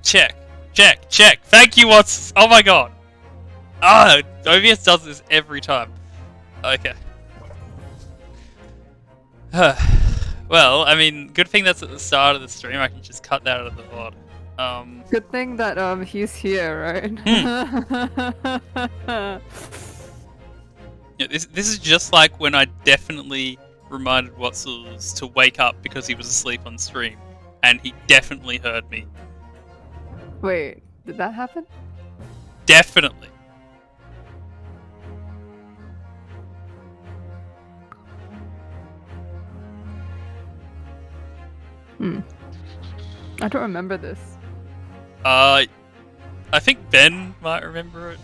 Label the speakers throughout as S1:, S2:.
S1: Check. Check. Check. Thank you, Watts. Oh my god. Ah, OBS does this every time. Okay. Well, I mean, good thing that's at the start of the stream. I can just cut that out of the VOD.
S2: Good thing that he's here, right?
S1: Yeah, this is just like when I definitely reminded Watsels to wake up because he was asleep on stream, and he definitely heard me.
S2: Wait, did that happen?
S1: Definitely.
S2: I don't remember this.
S1: I think Ben might remember it.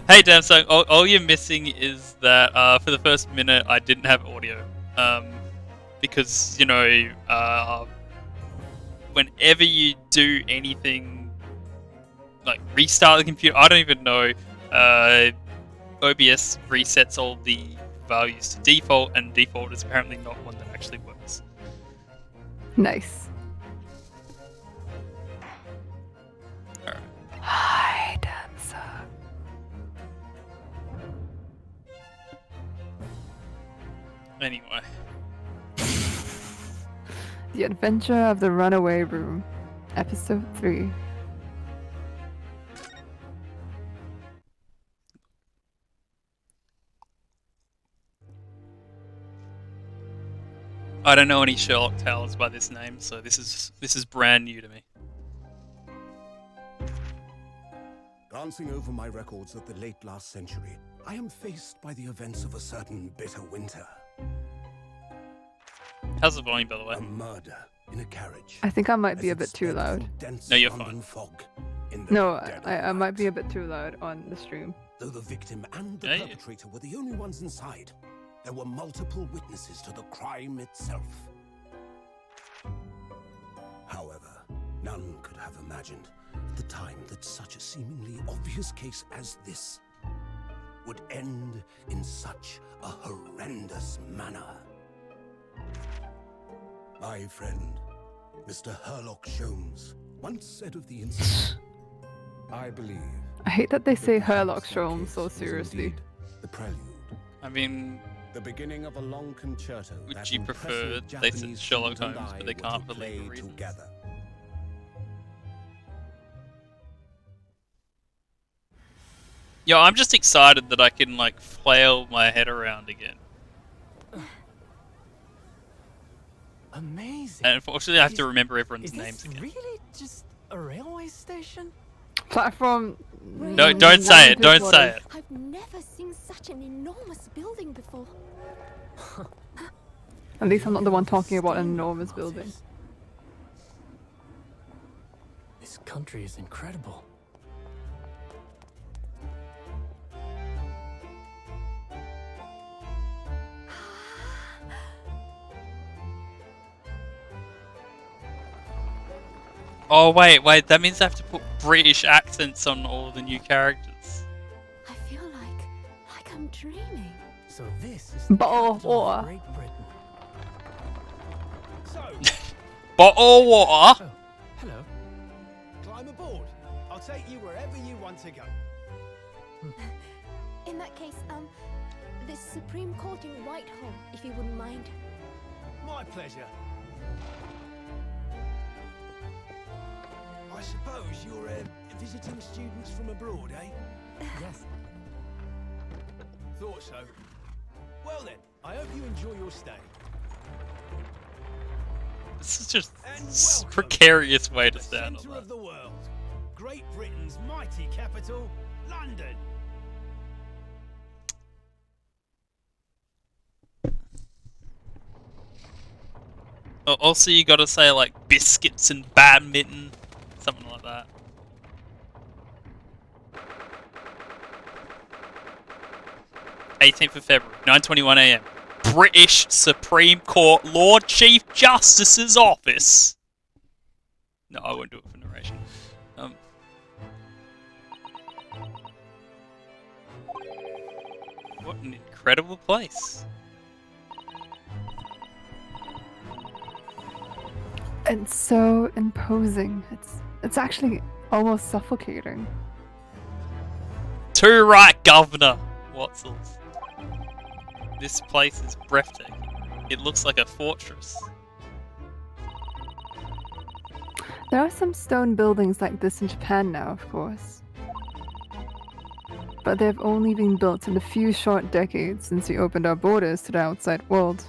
S1: Hey Damsung, all you're missing is that for the first minute I didn't have audio. Because, you know, whenever you do anything, like restart the computer, I don't even know, OBS resets all the values to default, and default is apparently not one that actually works.
S2: Nice.
S1: Alright.
S2: Hi, dancer.
S1: Anyway.
S2: The Adventure of the Runaway Room, Episode 3.
S1: I don't know any Sherlock Tales by this name, so this is brand new to me.
S3: Glancing over my records of the late last century, I am faced by the events of a certain bitter winter.
S1: How's the volume, by the way?
S3: A murder in a carriage.
S2: I think I might be a bit too loud.
S1: No, you're fine.
S2: No, I might be a bit too loud on the stream.
S3: Though the victim and the perpetrator were the only ones inside, there were multiple witnesses to the crime itself. However, none could have imagined at the time that such a seemingly obvious case as this would end in such a horrendous manner. My friend, Mr. Herlock Sholmes, once said of the incident, I believe...
S2: I hate that they say Herlock Sholmes so seriously.
S3: The prelude.
S1: I mean,
S3: the beginning of a long concerto.
S1: Would you prefer they said Sherlock Holmes, but they can't for legal reasons?
S3: Together.
S1: Yo, I'm just excited that I can like flail my head around again.
S4: Amazing.
S1: And unfortunately, I have to remember everyone's names again.
S4: Really just a railway station?
S2: Platform.
S1: No, don't say it. Don't say it.
S5: I've never seen such an enormous building before.
S2: At least I'm not the one talking about an enormous building.
S4: This country is incredible.
S1: Oh wait, that means I have to put British accents on all the new characters.
S5: I feel like I'm dreaming.
S4: So this is the
S2: Bottle of
S4: capital of
S2: water.
S4: Great Britain.
S3: So,
S1: Bottle of water.
S4: Oh, hello.
S6: Climb aboard. I'll take you wherever you want to go.
S5: In that case, the Supreme Court in Whitehall, if you wouldn't mind.
S6: My pleasure. I suppose you're visiting students from abroad, eh?
S4: Yes.
S6: Thought so. Well then, I hope you enjoy your stay.
S1: This is just
S6: And
S1: a
S6: welcome
S1: precarious way to
S6: the
S1: stand on
S6: centre
S1: that.
S6: of the world, Great Britain's mighty capital, London.
S1: Also, you gotta say like biscuits and badminton, something like that. (18th of February, 9:21 a.m. British Supreme Court Lord Chief Justice's office. No, I won't do it for narration. What an incredible place.
S2: It's so imposing. It's actually almost suffocating.
S1: Too right, Governor Watsels. This place is breathtaking. It looks like a fortress.
S2: There are some stone buildings like this in Japan now, of course. But they've only been built in a few short decades since we opened our borders to the outside world.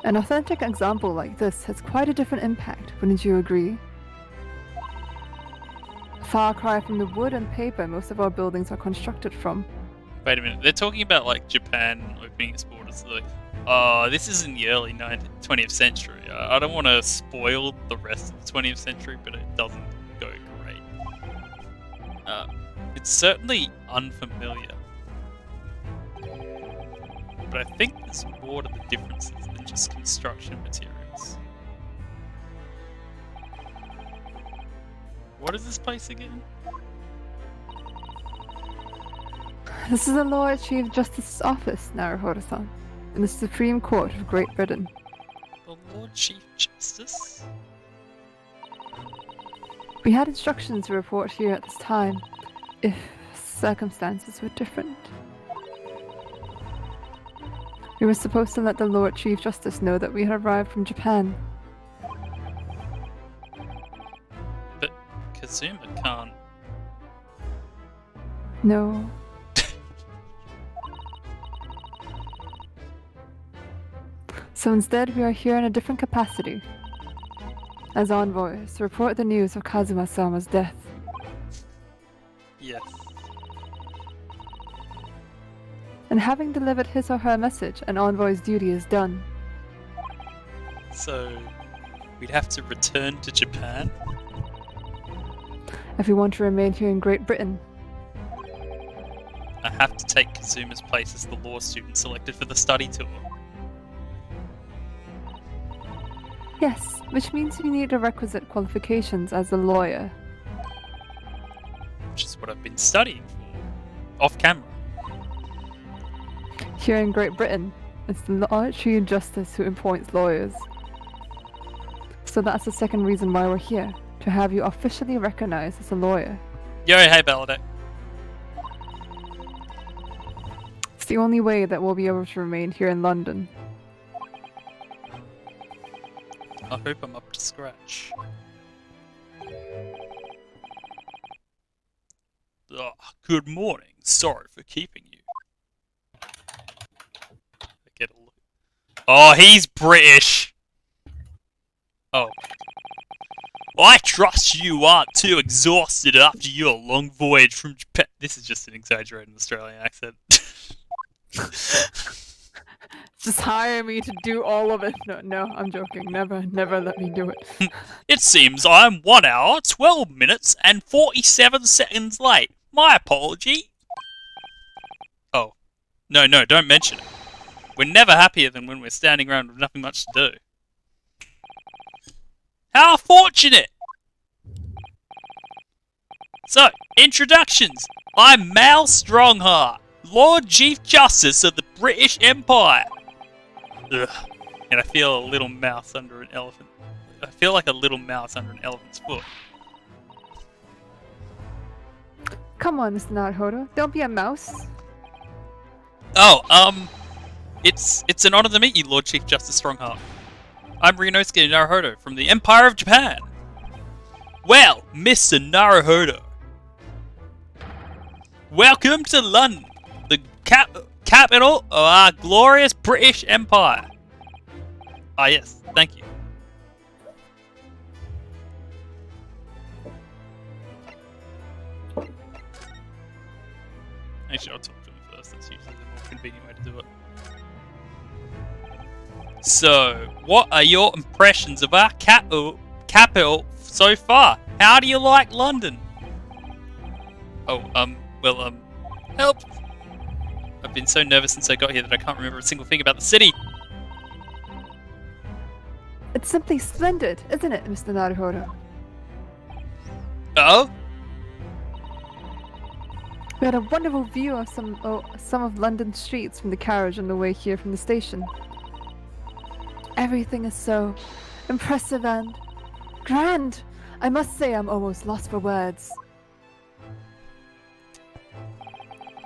S2: An authentic example like this has quite a different impact, wouldn't you agree? Far cry from the wood and paper most of our buildings are constructed from.
S1: Wait a minute, they're talking about like Japan opening its borders. Like, oh, this is in the early 20th century. I don't want to spoil the rest of the 20th century, but it doesn't go great. It's certainly unfamiliar. But I think there's more to the differences than just construction materials. What is this place again?
S2: This is the Lord Chief Justice's office, Naruhodo-san, in the Supreme Court of Great Britain.
S1: The Lord Chief Justice?
S2: We had instructions to report here at this time, if circumstances were different. We were supposed to let the Lord Chief Justice know that we had arrived from Japan.
S1: But Kazuma can't.
S2: No. So instead, we are here in a different capacity. As envoys, to report the news of Kazuma-sama's death.
S1: Yes.
S2: And having delivered his or her message, an envoy's duty is done.
S1: So, we'd have to return to Japan?
S2: If we want to remain here in Great Britain.
S1: I have to take Kazuma's place as the law student selected for the study tour.
S2: Yes, which means you need the requisite qualifications as a lawyer.
S1: Which is what I've been studying for. Off camera.
S2: Here in Great Britain, it's the Lord Chief Justice who appoints lawyers. So that's the second reason why we're here, to have you officially recognized as a lawyer.
S1: Yo, hey Balladek.
S2: It's the only way that we'll be able to remain here in London.
S1: I hope I'm up to scratch. Good morning. Sorry for keeping you. Get a look. Oh, he's British. Oh. I trust you aren't too exhausted after your long voyage from Japan. This is just an exaggerated Australian accent.
S2: Just hire me to do all of it. No, I'm joking. Never let me do it.
S1: It seems I'm 1 hour, 12 minutes, and 47 seconds late. My apology. Oh. No, don't mention it. We're never happier than when we're standing around with nothing much to do. How fortunate! So, introductions. I'm Mal Strongheart, Lord Chief Justice of the British Empire. Ugh. And I feel a little mouse under an elephant. I feel like a little mouse under an elephant's foot.
S2: Come on, Mr. Naruhodo. Don't be a mouse.
S1: Oh, it's an honor to meet you, Lord Chief Justice Strongheart. I'm Ryunosuke Naruhodo from the Empire of Japan. Well, Mr. Naruhodo, welcome to London, the capital of our glorious British Empire. Ah, yes, thank you. Actually, I'll talk to him first. That's usually the more convenient way to do it. So, what are your impressions of our capital so far? How do you like London? Oh, help! I've been so nervous since I got here that I can't remember a single thing about the city.
S2: It's simply splendid, isn't it, Mr. Naruhodo?
S1: Oh?
S2: We had a wonderful view of some of London's streets from the carriage on the way here from the station. Everything is so impressive and grand. I must say I'm almost lost for words.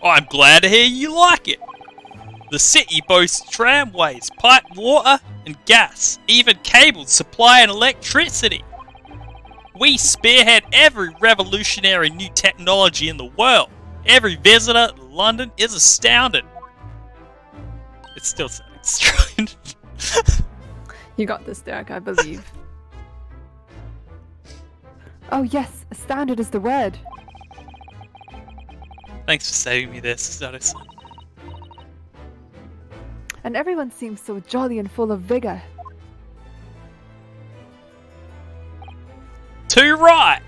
S1: I'm glad to hear you like it. The city boasts tramways, piped water and gas, even cables supplying electricity. We spearhead every revolutionary new technology in the world. Every visitor to London is astounded. It's still sounding strange.
S2: You got this, Derek, I believe. Oh yes, astounded is the word.
S1: Thanks for saving me there, Status.
S2: And everyone seems so jolly and full of vigor.
S1: Too right!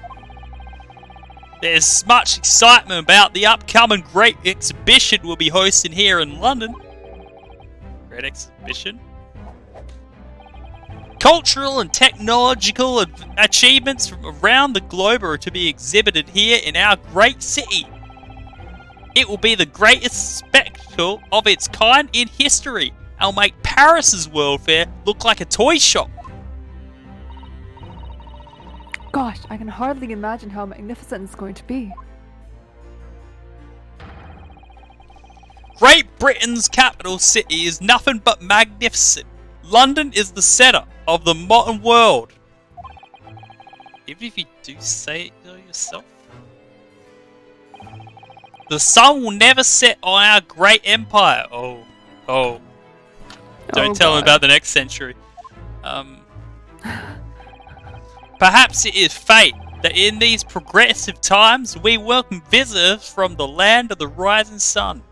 S1: There's much excitement about the upcoming great exhibition we'll be hosting here in London. Great exhibition? Cultural and technological achievements from around the globe are to be exhibited here in our great city. It will be the greatest spectacle of its kind in history and will make Paris's World Fair look like a toy shop.
S2: Gosh, I can hardly imagine how magnificent it's going to be.
S1: Great Britain's capital city is nothing but magnificent. London is the centre of the modern world. Even if you do say it yourself. The sun will never set on our great empire. Oh. Don't tell him about the next century. Perhaps it is fate that in these progressive times we welcome visitors from the land of the rising sun.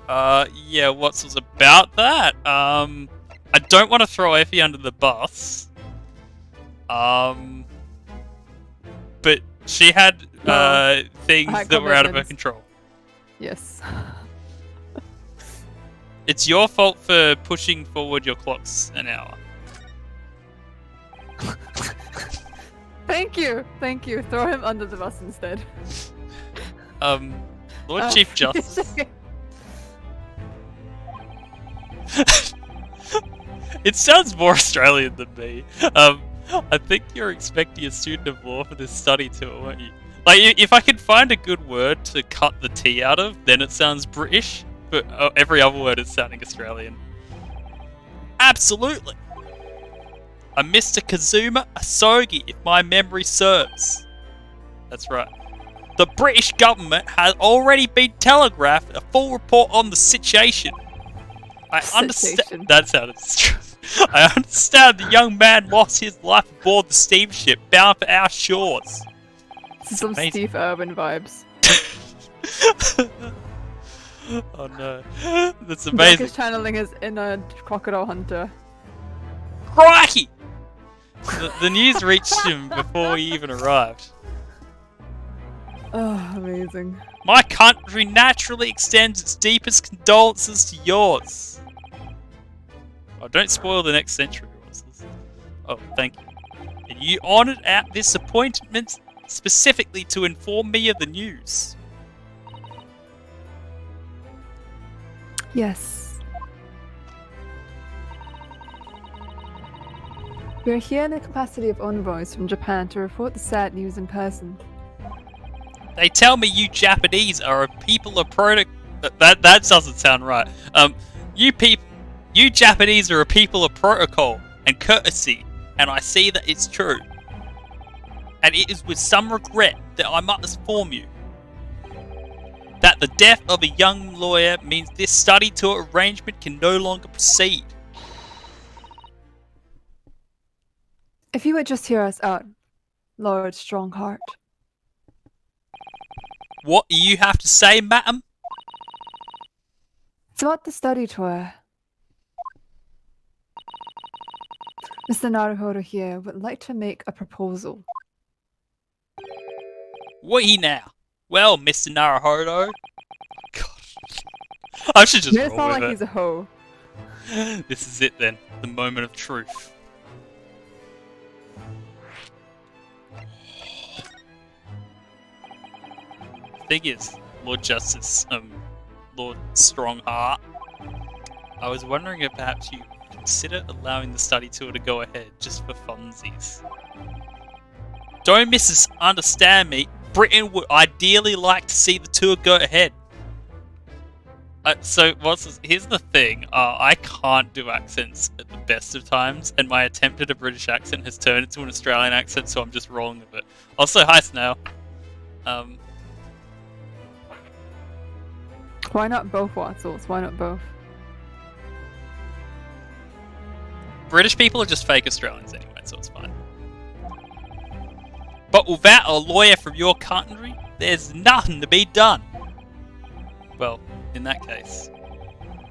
S1: Yeah, what's was about that? I don't want to throw Effie under the bus. But she had things that were out of her control.
S2: Yes.
S1: It's your fault for pushing forward your clocks an hour.
S2: Thank you. Throw him under the bus instead.
S1: Lord Chief Justice. It sounds more Australian than me. I think you're expecting a student of law for this study tour, weren't you? Like, if I can find a good word to cut the T out of, then it sounds British, but every other word is sounding Australian. Absolutely. A Mr. Kazuma Asogi, if my memory serves. That's right. The British government has already been telegraphed a full report on the situation. I understand. That sounded strange. I understand the young man lost his life aboard the steamship bound for our shores.
S2: Some
S1: amazing.
S2: Steve Irwin vibes.
S1: Oh no. That's amazing.
S2: Jack is channeling his inner crocodile hunter.
S1: Crikey! The news reached him before he even arrived.
S2: Oh, amazing.
S1: My country naturally extends its deepest condolences to yours. Oh, don't spoil the next century, Ross. Oh, thank you. And you honoured out this appointment specifically to inform me of the news.
S2: Yes. We are here in the capacity of envoys from Japan to report the sad news in person.
S1: They tell me you Japanese are a people of That doesn't sound right. You Japanese are a people of protocol and courtesy, and I see that it's true. And it is with some regret that I must inform you that the death of a young lawyer means this study tour arrangement can no longer proceed.
S2: If you would just hear us out, Lord Strongheart.
S1: What do you have to say, madam?
S2: It's about the study tour. Mr. Naruhodo here would like to make a proposal.
S1: What he now? Well, Mr. Naruhodo. God. I should just
S2: It
S1: roll
S2: sound
S1: with
S2: like
S1: it.
S2: he's a hoe.
S1: This is it then. The moment of truth. Thing is, Lord Justice, Lord Strongheart, I was wondering if perhaps you consider allowing the study tour to go ahead just for funsies. Don't misunderstand me. Britain would ideally like to see the tour go ahead. Here's the thing. I can't do accents at the best of times, and my attempt at a British accent has turned into an Australian accent, so I'm just rolling with it. Also, hi Snail.
S2: Why not both Watsels? Why not both?
S1: British people are just fake Australians anyway, so it's fine. But without a lawyer from your country, there's nothing to be done. Well, in that case,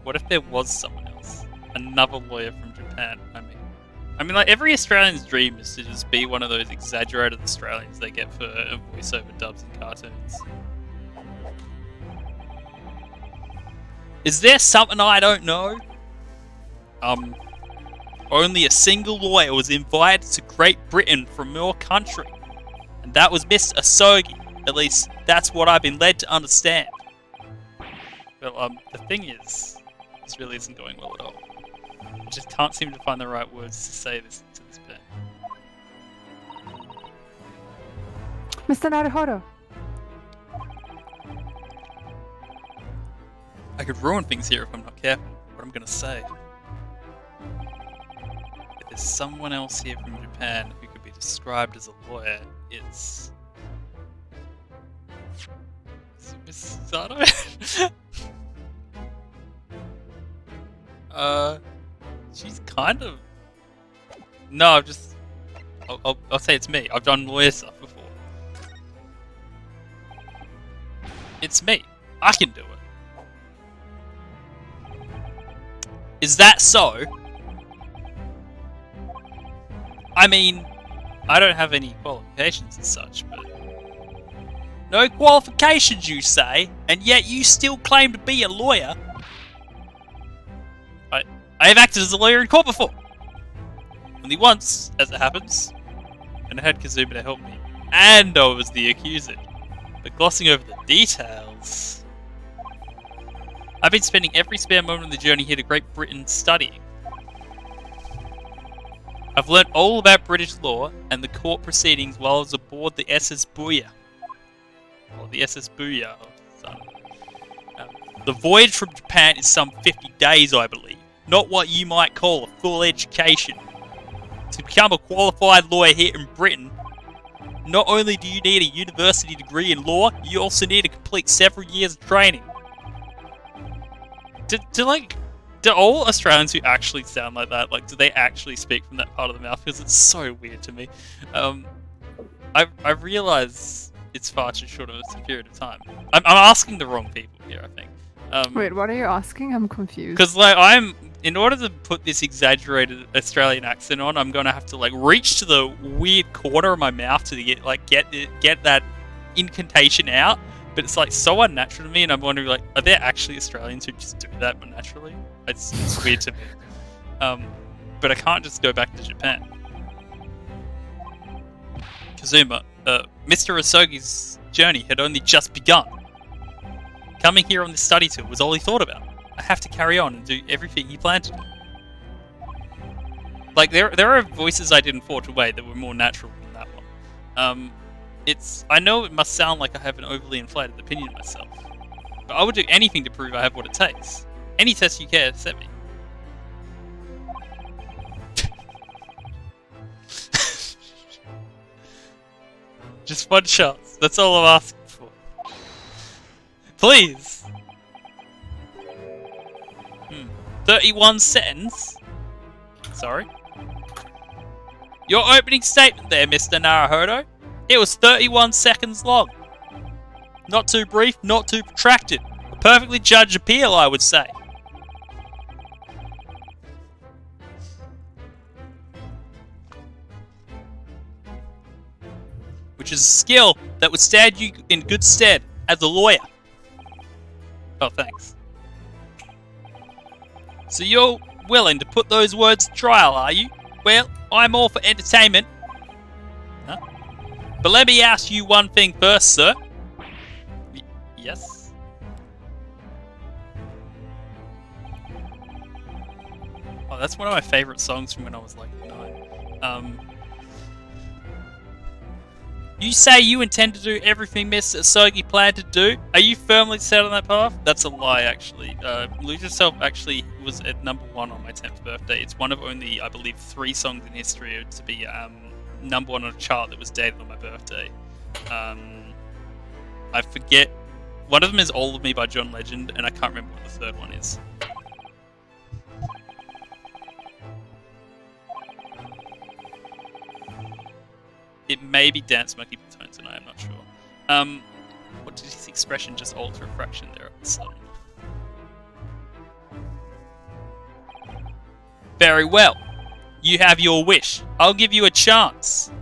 S1: what if there was someone else? Another lawyer from Japan, I mean, like, every Australian's dream is to just be one of those exaggerated Australians they get for voiceover dubs in cartoons. Is there something I don't know? Only a single lawyer was invited to Great Britain from your country, and that was Mr. Asogi. At least, that's what I've been led to understand. Well, the thing is, this really isn't going well at all. I just can't seem to find the right words to say this to this bit.
S2: Mr. Naruhodo!
S1: I could ruin things here if I'm not careful. What I'm gonna say. If there's someone else here from Japan who could be described as a lawyer, it's... Miss Sato? She's kind of... No, I've just... I'll say it's me. I've done lawyer stuff before. It's me. I can do it. Is that so? I mean, I don't have any qualifications as such, but... No qualifications, you say? And yet you still claim to be a lawyer? I have acted as a lawyer in court before. Only once, as it happens. And I had Kazuma to help me. And I was the accuser. But glossing over the details... I've been spending every spare moment of the journey here to Great Britain studying. I've learnt all about British law and the court proceedings while I was aboard the SS Booyah. Or the SS Booyah. The voyage from Japan is some 50 days, I believe. Not what you might call a full education. To become a qualified lawyer here in Britain, not only do you need a university degree in law, you also need to complete several years of training. Do all Australians who actually sound like that, like, do they actually speak from that part of the mouth? Because it's so weird to me. I realise it's far too short of a period of time. I'm asking the wrong people here, I think.
S2: Wait, what are you asking? I'm confused.
S1: Because, like, in order to put this exaggerated Australian accent on, I'm gonna have to, like, reach to the weird corner of my mouth to get that incantation out. But it's, like, so unnatural to me, and I'm wondering, like, are there actually Australians who just do that but naturally? It's weird to me. But I can't just go back to Japan. Kazuma, Mr. Asogi's journey had only just begun. Coming here on this study tour was all he thought about. I have to carry on and do everything he planned to do. Like, there are voices I didn't forge away that were more natural than that one. I know it must sound like I have an overly inflated opinion of myself, but I would do anything to prove I have what it takes. Any test you care, set me. Just one chance. That's all I'm asking for. Please. 31 seconds? Sorry? Your opening statement there, Mr. Naruhodo. It was 31 seconds long. Not too brief, not too protracted. A perfectly judged appeal, I would say. Which is a skill that would stand you in good stead as a lawyer. Oh, thanks. So you're willing to put those words to trial, are you? Well, I'm all for entertainment. Huh? But let me ask you one thing first, sir. Yes? Oh, that's one of my favorite songs from when I was like 9. You say you intend to do everything Mr. Asogi planned to do? Are you firmly set on that path? That's a lie, actually. Lose Yourself actually was at #1 on my 10th birthday. It's one of only, I believe, 3 songs in history to be #1 on a chart that was dated on my birthday. I forget. One of them is All of Me by John Legend, and I can't remember what the third one is. It may be Dance Monkey Tones, and I am not sure. What did his expression just alter a fraction there of the sun? Very well. You have your wish. I'll give you a chance.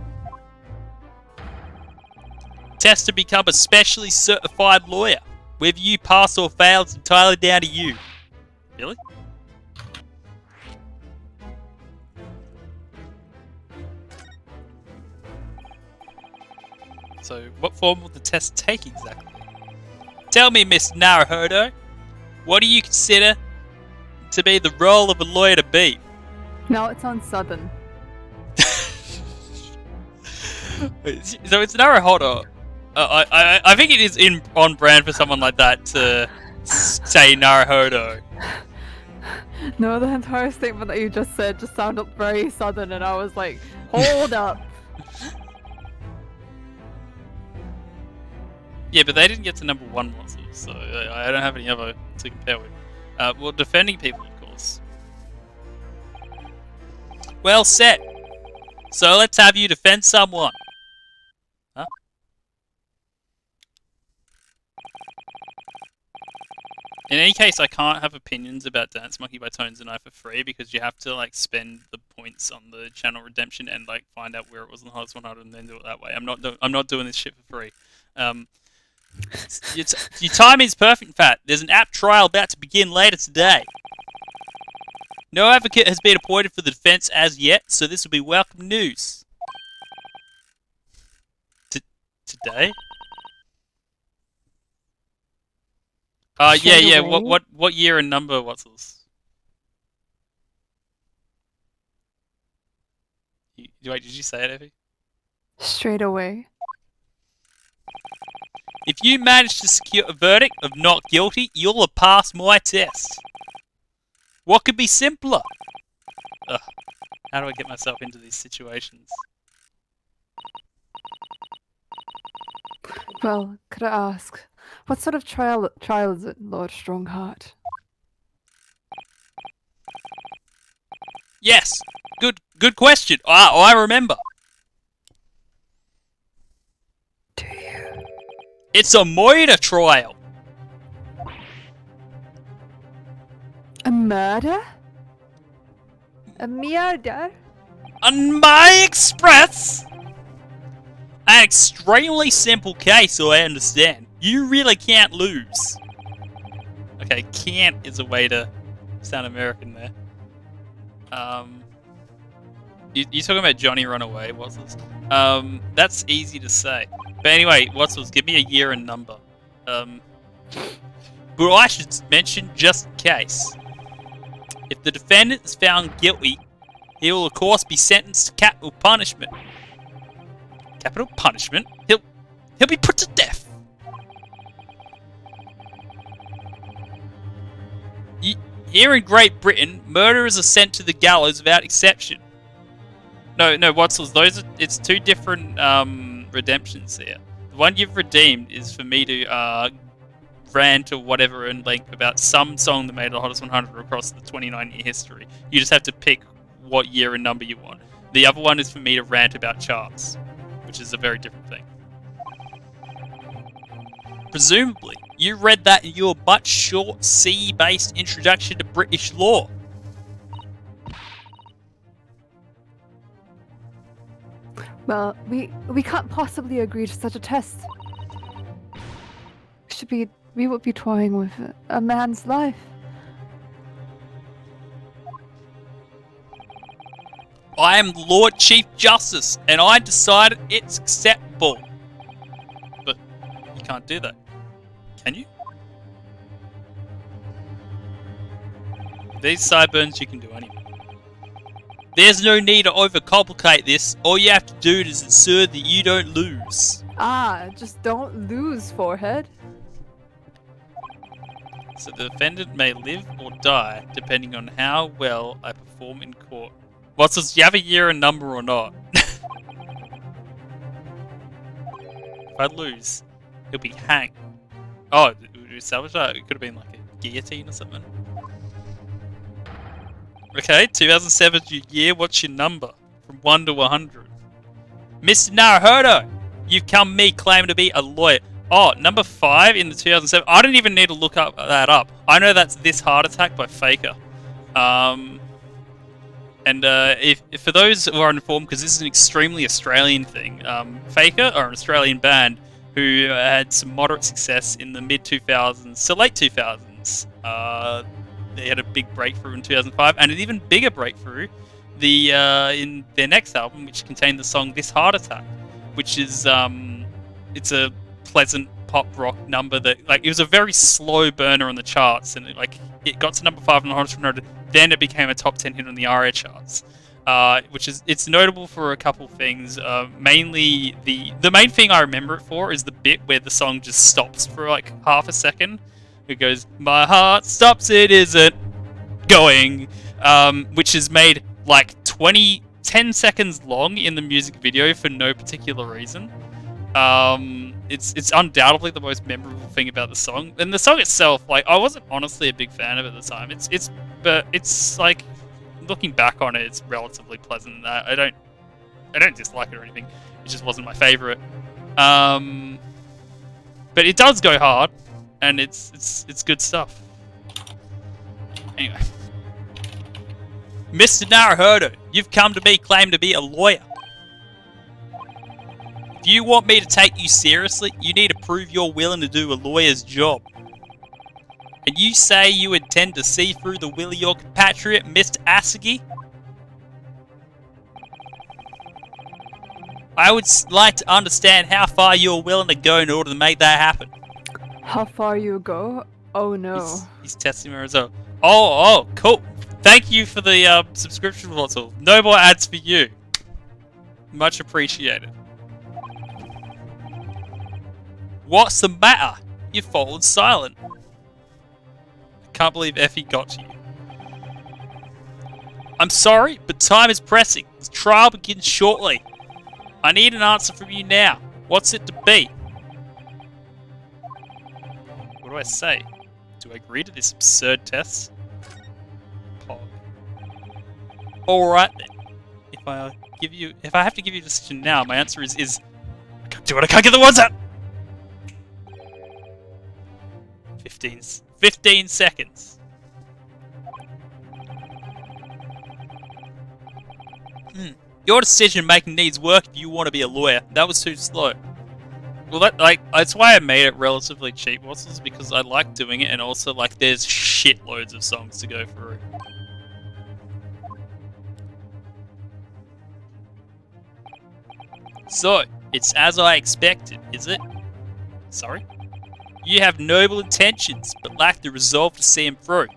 S1: Test to become a specially certified lawyer. Whether you pass or fail, it's entirely down to you. Really? So, what form will the test take exactly? Tell me, Miss Naruhodo, what do you consider to be the role of a lawyer to be?
S2: Now it sounds southern.
S1: So it's Naruhodo. I think it is on brand for someone like that to say Naruhodo.
S2: No, the entire statement that you just said just sounded very southern, and I was like, hold up.
S1: Yeah, but they didn't get to #1 monsters, so I don't have any other to compare with. Well, defending people, of course. Well set. So let's have you defend someone. Huh? In any case, I can't have opinions about Dance Monkey by Tones and I for free because you have to like spend the points on the channel redemption and like find out where it was in the hottest 100 and then do it that way. I'm not doing this shit for free. Your timing is perfect, in fact. There's an app trial about to begin later today. No advocate has been appointed for the defense as yet, so this will be welcome news. Today? Yeah. What year and number? What's this? Wait, did you say it, Evie?
S2: Straight away.
S1: If you manage to secure a verdict of not guilty, you'll have passed my test. What could be simpler? Ugh. How do I get myself into these situations?
S2: Well, could I ask, what sort of trial is it, Lord Strongheart?
S1: Yes, good question. I remember.
S2: Do you?
S1: It's a murder trial.
S2: A murder? A murder?
S1: On my express. An extremely simple case, so I understand. You really can't lose. Okay, can't is a way to sound American there. You talking about Johnny Runaway, what's this? That's easy to say. But anyway, what's this? Give me a year and number. But I should mention just in case. If the defendant is found guilty, he will of course be sentenced to capital punishment. Capital punishment? He'll be put to death. Here in Great Britain, murderers are sent to the gallows without exception. No, Watsels, it's 2 different redemptions here. The one you've redeemed is for me to rant or whatever in length about some song that made the hottest 100 across the 29-year history. You just have to pick what year and number you want. The other one is for me to rant about charts, which is a very different thing. Presumably, you read that in your much short C-based introduction to British law.
S2: Well, we can't possibly agree to such a test. We would be toying with a man's life.
S1: I am Lord Chief Justice, and I decided it's acceptable. But you can't do that, can you? These sideburns you can do anyway. There's no need to overcomplicate this. All you have to do is ensure that you don't lose.
S2: Ah, just don't lose, forehead.
S1: So the defendant may live or die depending on how well I perform in court. What's this? Do you have a year and number or not? If I lose, he'll be hanged. Oh, we established that? It could have been like a guillotine or something. Okay, 2007 's your year. What's your number? From 1 to 100. Mr. Naruhodo, you've come me claiming to be a lawyer. Oh, number 5 in the 2007. I didn't even need to look that up. I know that's This Heart Attack by Faker. If for those who are informed, because this is an extremely Australian thing, Faker are an Australian band who had some moderate success in the mid-2000s to late 2000s. They had a big breakthrough in 2005, and an even bigger breakthrough in their next album, which contained the song This Heart Attack, which is it's a pleasant pop rock number that, like, it was a very slow burner on the charts, and it got to number 5 on the Hot 100. Then it became a top 10 hit on the ARIA charts, it's notable for a couple things. Mainly the main thing I remember it for is the bit where the song just stops for like half a second. It goes, "My heart stops, it isn't going," which is made like 10 seconds long in the music video for no particular reason. It's undoubtedly the most memorable thing about the song, and the song itself, like, I wasn't honestly a big fan of it at the time. But it's like, looking back on it, it's relatively pleasant. I don't dislike it or anything. It just wasn't my favorite. But it does go hard, and it's good stuff. Anyway, Mr. Naruhodo, you've come to me claiming to be a lawyer. If you want me to take you seriously, you need to prove you're willing to do a lawyer's job. And you say you intend to see through the will of your compatriot, Mr. Asagi? I would like to understand how far you're willing to go in order to make that happen.
S2: How far you go? Oh no.
S1: He's testing my result. Oh, cool. Thank you for the subscription bottle. No more ads for you. Much appreciated. What's the matter? You've fallen silent. I can't believe Effie got to you. I'm sorry, but time is pressing. The trial begins shortly. I need an answer from you now. What's it to be? What do I say? Do I agree to this absurd test? Pog. Alright then. If I have to give you a decision now, my answer is I can't do it, I can't get the words out! 15 seconds. Your decision making needs work if you want to be a lawyer. That was too slow. Well, that's why I made it relatively cheap, Wassels, because I like doing it, and also, like, there's shitloads of songs to go through. So, it's as I expected, is it? Sorry? You have noble intentions, but lack the resolve to see them through.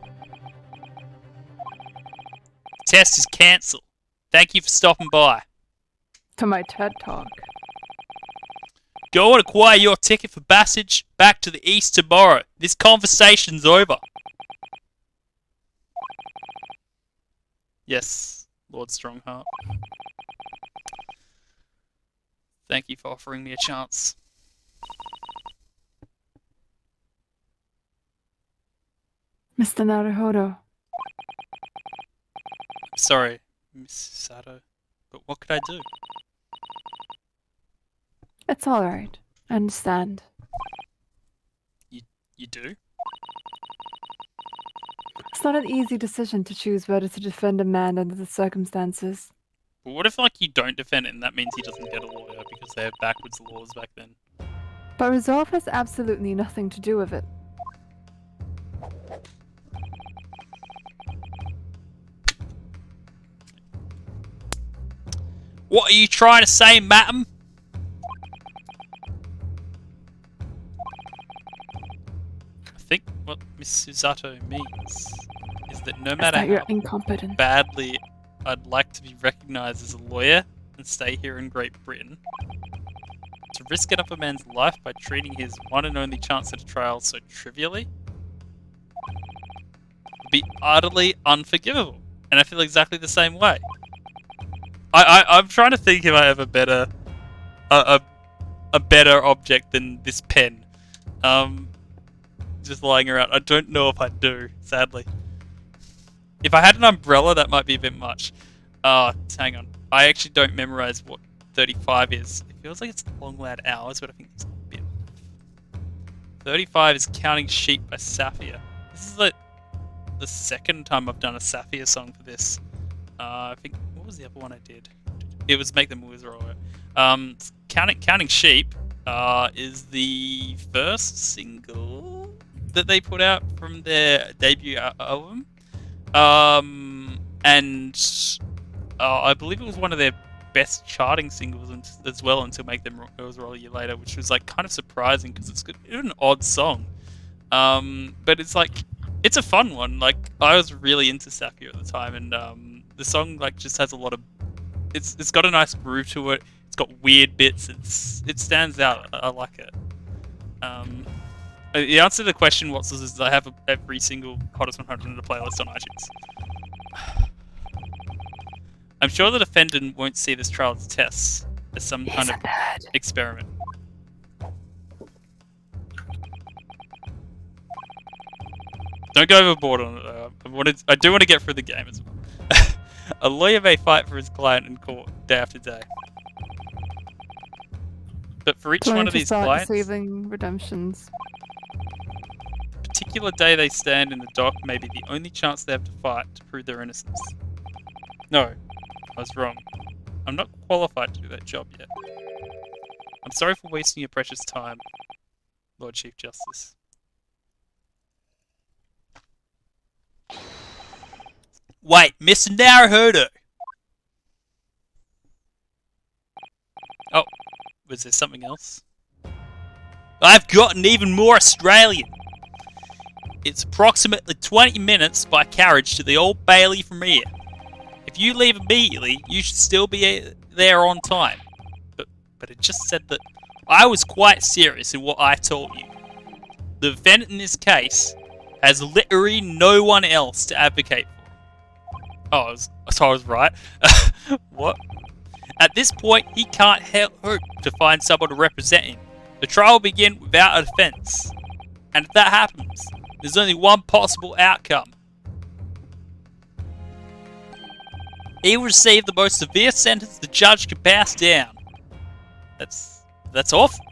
S1: The test is cancelled. Thank you for stopping by.
S2: To my TED Talk.
S1: Go and acquire your ticket for passage back to the east tomorrow. This conversation's over. Yes, Lord Strongheart. Thank you for offering me a chance.
S2: Mr. Naruhodo.
S1: Sorry, Miss Sato, but what could I do?
S2: It's alright. I understand.
S1: You do?
S2: It's not an easy decision to choose whether to defend a man under the circumstances.
S1: But what if, like, you don't defend it and that means he doesn't get a lawyer because they have backwards laws back then?
S2: But resolve has absolutely nothing to do with it.
S1: What are you trying to say, madam? I think what Miss Susato means is that no matter
S2: That you're
S1: how
S2: incompetent.
S1: badly I'd like to be recognised as a lawyer and stay here in Great Britain. To risk another man's life by treating his one and only chance at a trial so trivially would be utterly unforgivable. And I feel exactly the same way. I'm trying to think if I have a better object than this pen. Just lying around. I don't know if I do, sadly. If I had an umbrella, that might be a bit much. Hang on. I actually don't memorize what 35 is. It feels like it's long loud hours, but I think it's a bit. 35 is Counting Sheep by Saphir. This is like the second time I've done a Saphir song for this. I think, what was the other one I did? It was Make the Moves Roll. Counting Sheep is the first single that they put out from their debut album. And I believe it was one of their best charting singles as well until Make Them Moves Roll a year later, which was like kind of surprising because it's an odd song. But it's like, it's a fun one. Like, I was really into Saphir at the time, and the song like just has a lot of, it's got a nice groove to it. It's got weird bits. It stands out. I like it. The answer to the question, Watts, is I have every single Hottest 100 in the playlist on iTunes. I'm sure the defendant won't see this trial as tests, as some kind of experiment. Don't go overboard on it. I do want to get through the game as well. A lawyer may fight for his client in court day after day. But for each one of these clients,
S2: receiving redemptions.
S1: particular day they stand in the dock may be the only chance they have to fight to prove their innocence. No, I was wrong. I'm not qualified to do that job yet. I'm sorry for wasting your precious time, Lord Chief Justice. Wait, Mr. Naruhodo! Oh, was there something else? I've gotten even more Australian! It's approximately 20 minutes by carriage to the Old Bailey from here. If you leave immediately, you should still be there on time. But it just said that I was quite serious in what I told you. The defendant in this case has literally no one else to advocate for. Oh, I was right. What? At this point, he can't hope to find someone to represent him. The trial will begin without a defense. And if that happens, there's only one possible outcome. He will receive the most severe sentence the judge can pass down. That's awful.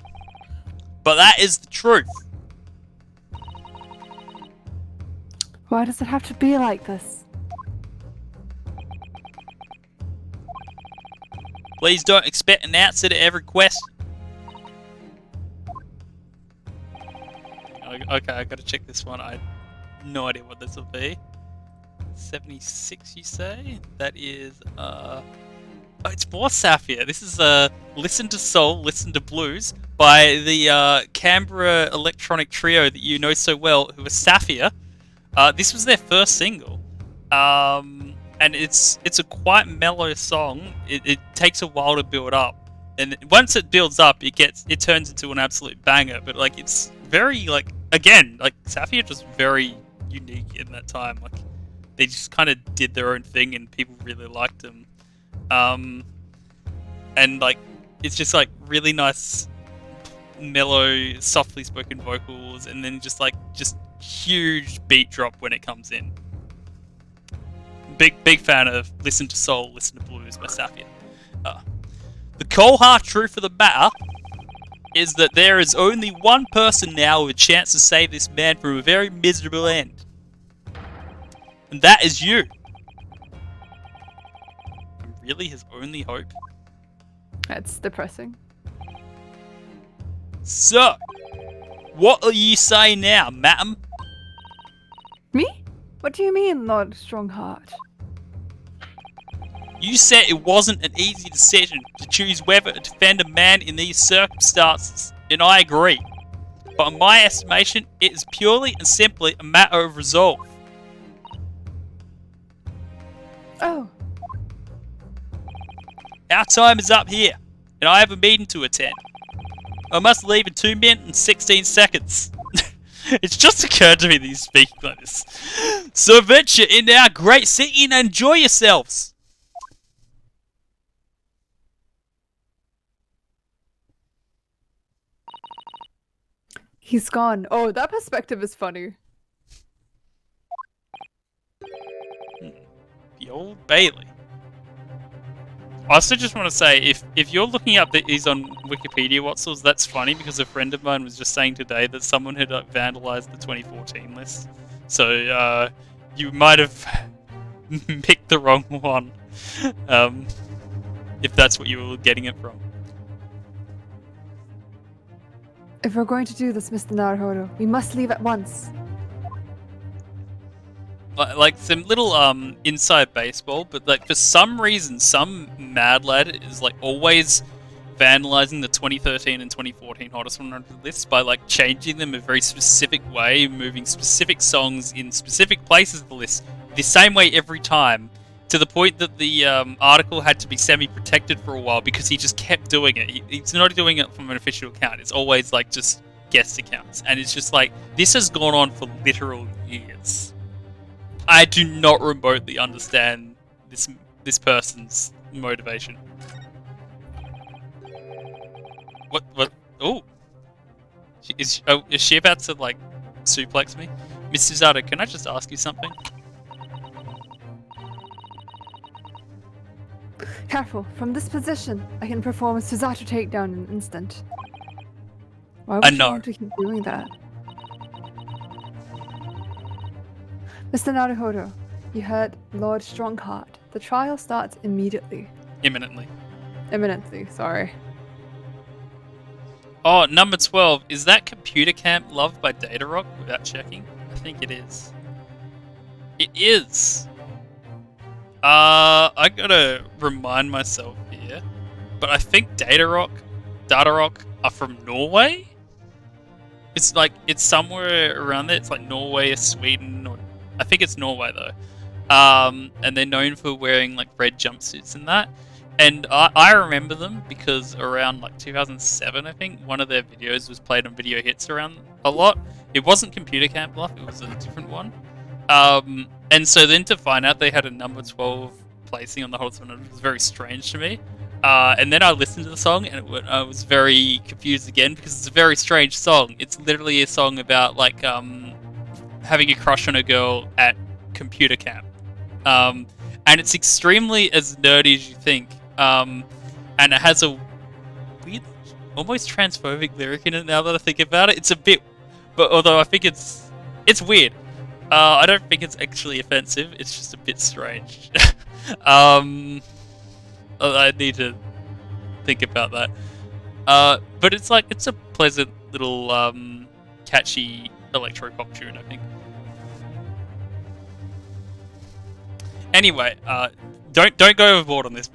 S1: But that is the truth.
S2: Why does it have to be like this?
S1: Please don't expect an answer to every question. Okay, I gotta check this one. I have no idea what this will be. 76, you say? That is, oh, it's more Saphir. This is, Listen to Soul, Listen to Blues by the, Canberra electronic trio that you know so well, who was Saphir. This was their first single. And it's a quite mellow song. It takes a while to build up. And once it builds up, it turns into an absolute banger. But, like, it's very, like, again, like, Saphir just very unique in that time. Like, they just kind of did their own thing and people really liked them. And, like, it's just, like, really nice, mellow, softly spoken vocals, and then just huge beat drop when it comes in. Big fan of Listen to Soul, Listen to Blues by Saphir. The cold hard truth of the matter is that there is only one person now with a chance to save this man from a very miserable end. And that is you. I'm really his only hope.
S2: That's depressing.
S1: So, what are you saying now, madam?
S2: Me? What do you mean, Lord Strongheart?
S1: You said it wasn't an easy decision to choose whether to defend a man in these circumstances, and I agree. But in my estimation, it is purely and simply a matter of resolve.
S2: Oh,
S1: Our time is up here, and I have a meeting to attend. I must leave in 2 minutes and 16 seconds. It's just occurred to me that he's speaking like this. So venture in our great city and enjoy yourselves.
S2: He's gone. Oh, that perspective is funny.
S1: The Old Bailey. I also just want to say, if you're looking up that he's on Wikipedia, Watsels, that's funny because a friend of mine was just saying today that someone had vandalized the 2014 list. So you might have picked the wrong one, if that's what you were getting it from.
S2: If we're going to do this, Mr. Naruhodo, we must leave at once.
S1: Like some little inside baseball, but like for some reason, some mad lad is like always vandalizing the 2013 and 2014 hottest 100 lists by like changing them a very specific way, moving specific songs in specific places of the list the same way every time, to the point that the article had to be semi-protected for a while because he just kept doing it. He's not doing it from an official account. It's always like just guest accounts, and it's just like this has gone on for literal years. I do not remotely understand this person's motivation. What? Oh, is she about to like suplex me? Miss Suzato, can I just ask you something?
S2: Careful, from this position, I can perform a Suzato takedown in an instant. Why
S1: I
S2: would you
S1: know.
S2: want to keep doing that? Mr. Naruhodo, you heard Lord Strongheart. The trial starts immediately.
S1: Imminently.
S2: Imminently, sorry.
S1: Oh, number 12. Is that Computer Camp Love by Datarock without checking? I think it is. It is. I gotta remind myself here, but I think Datarock are from Norway? It's like, it's somewhere around there. It's like Norway or Sweden, or I think it's Norway though. And they're known for wearing like red jumpsuits and that. And I remember them because around like 2007, I think, one of their videos was played on Video Hits around a lot. It wasn't Computer Camp Love, it was a different one. And so then to find out they had a number 12 placing on the Hottest 100 was very strange to me. And then I listened to the song and I was very confused again because it's a very strange song. It's literally a song about like having a crush on a girl at computer camp. And it's extremely as nerdy as you think. And it has a weird, almost transphobic lyric in it now that I think about it. It's a bit, but although I think it's weird. I don't think it's actually offensive, it's just a bit strange. I need to think about that. But it's like, it's a pleasant little catchy electro-pop tune, I think. Anyway, don't go overboard on this.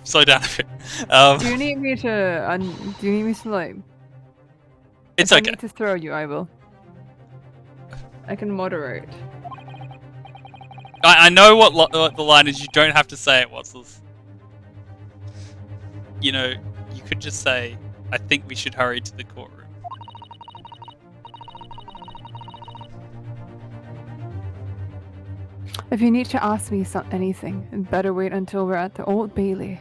S1: Slow down a bit.
S2: Do you need me to? Do you need me to like?
S1: It's
S2: if
S1: okay.
S2: I need to throw you, I will. I can moderate.
S1: I know what the line is. You don't have to say it, Watsels. You know, you could just say, "I think we should hurry to the courtroom."
S2: If you need to ask me anything, it better wait until we're at the Old Bailey.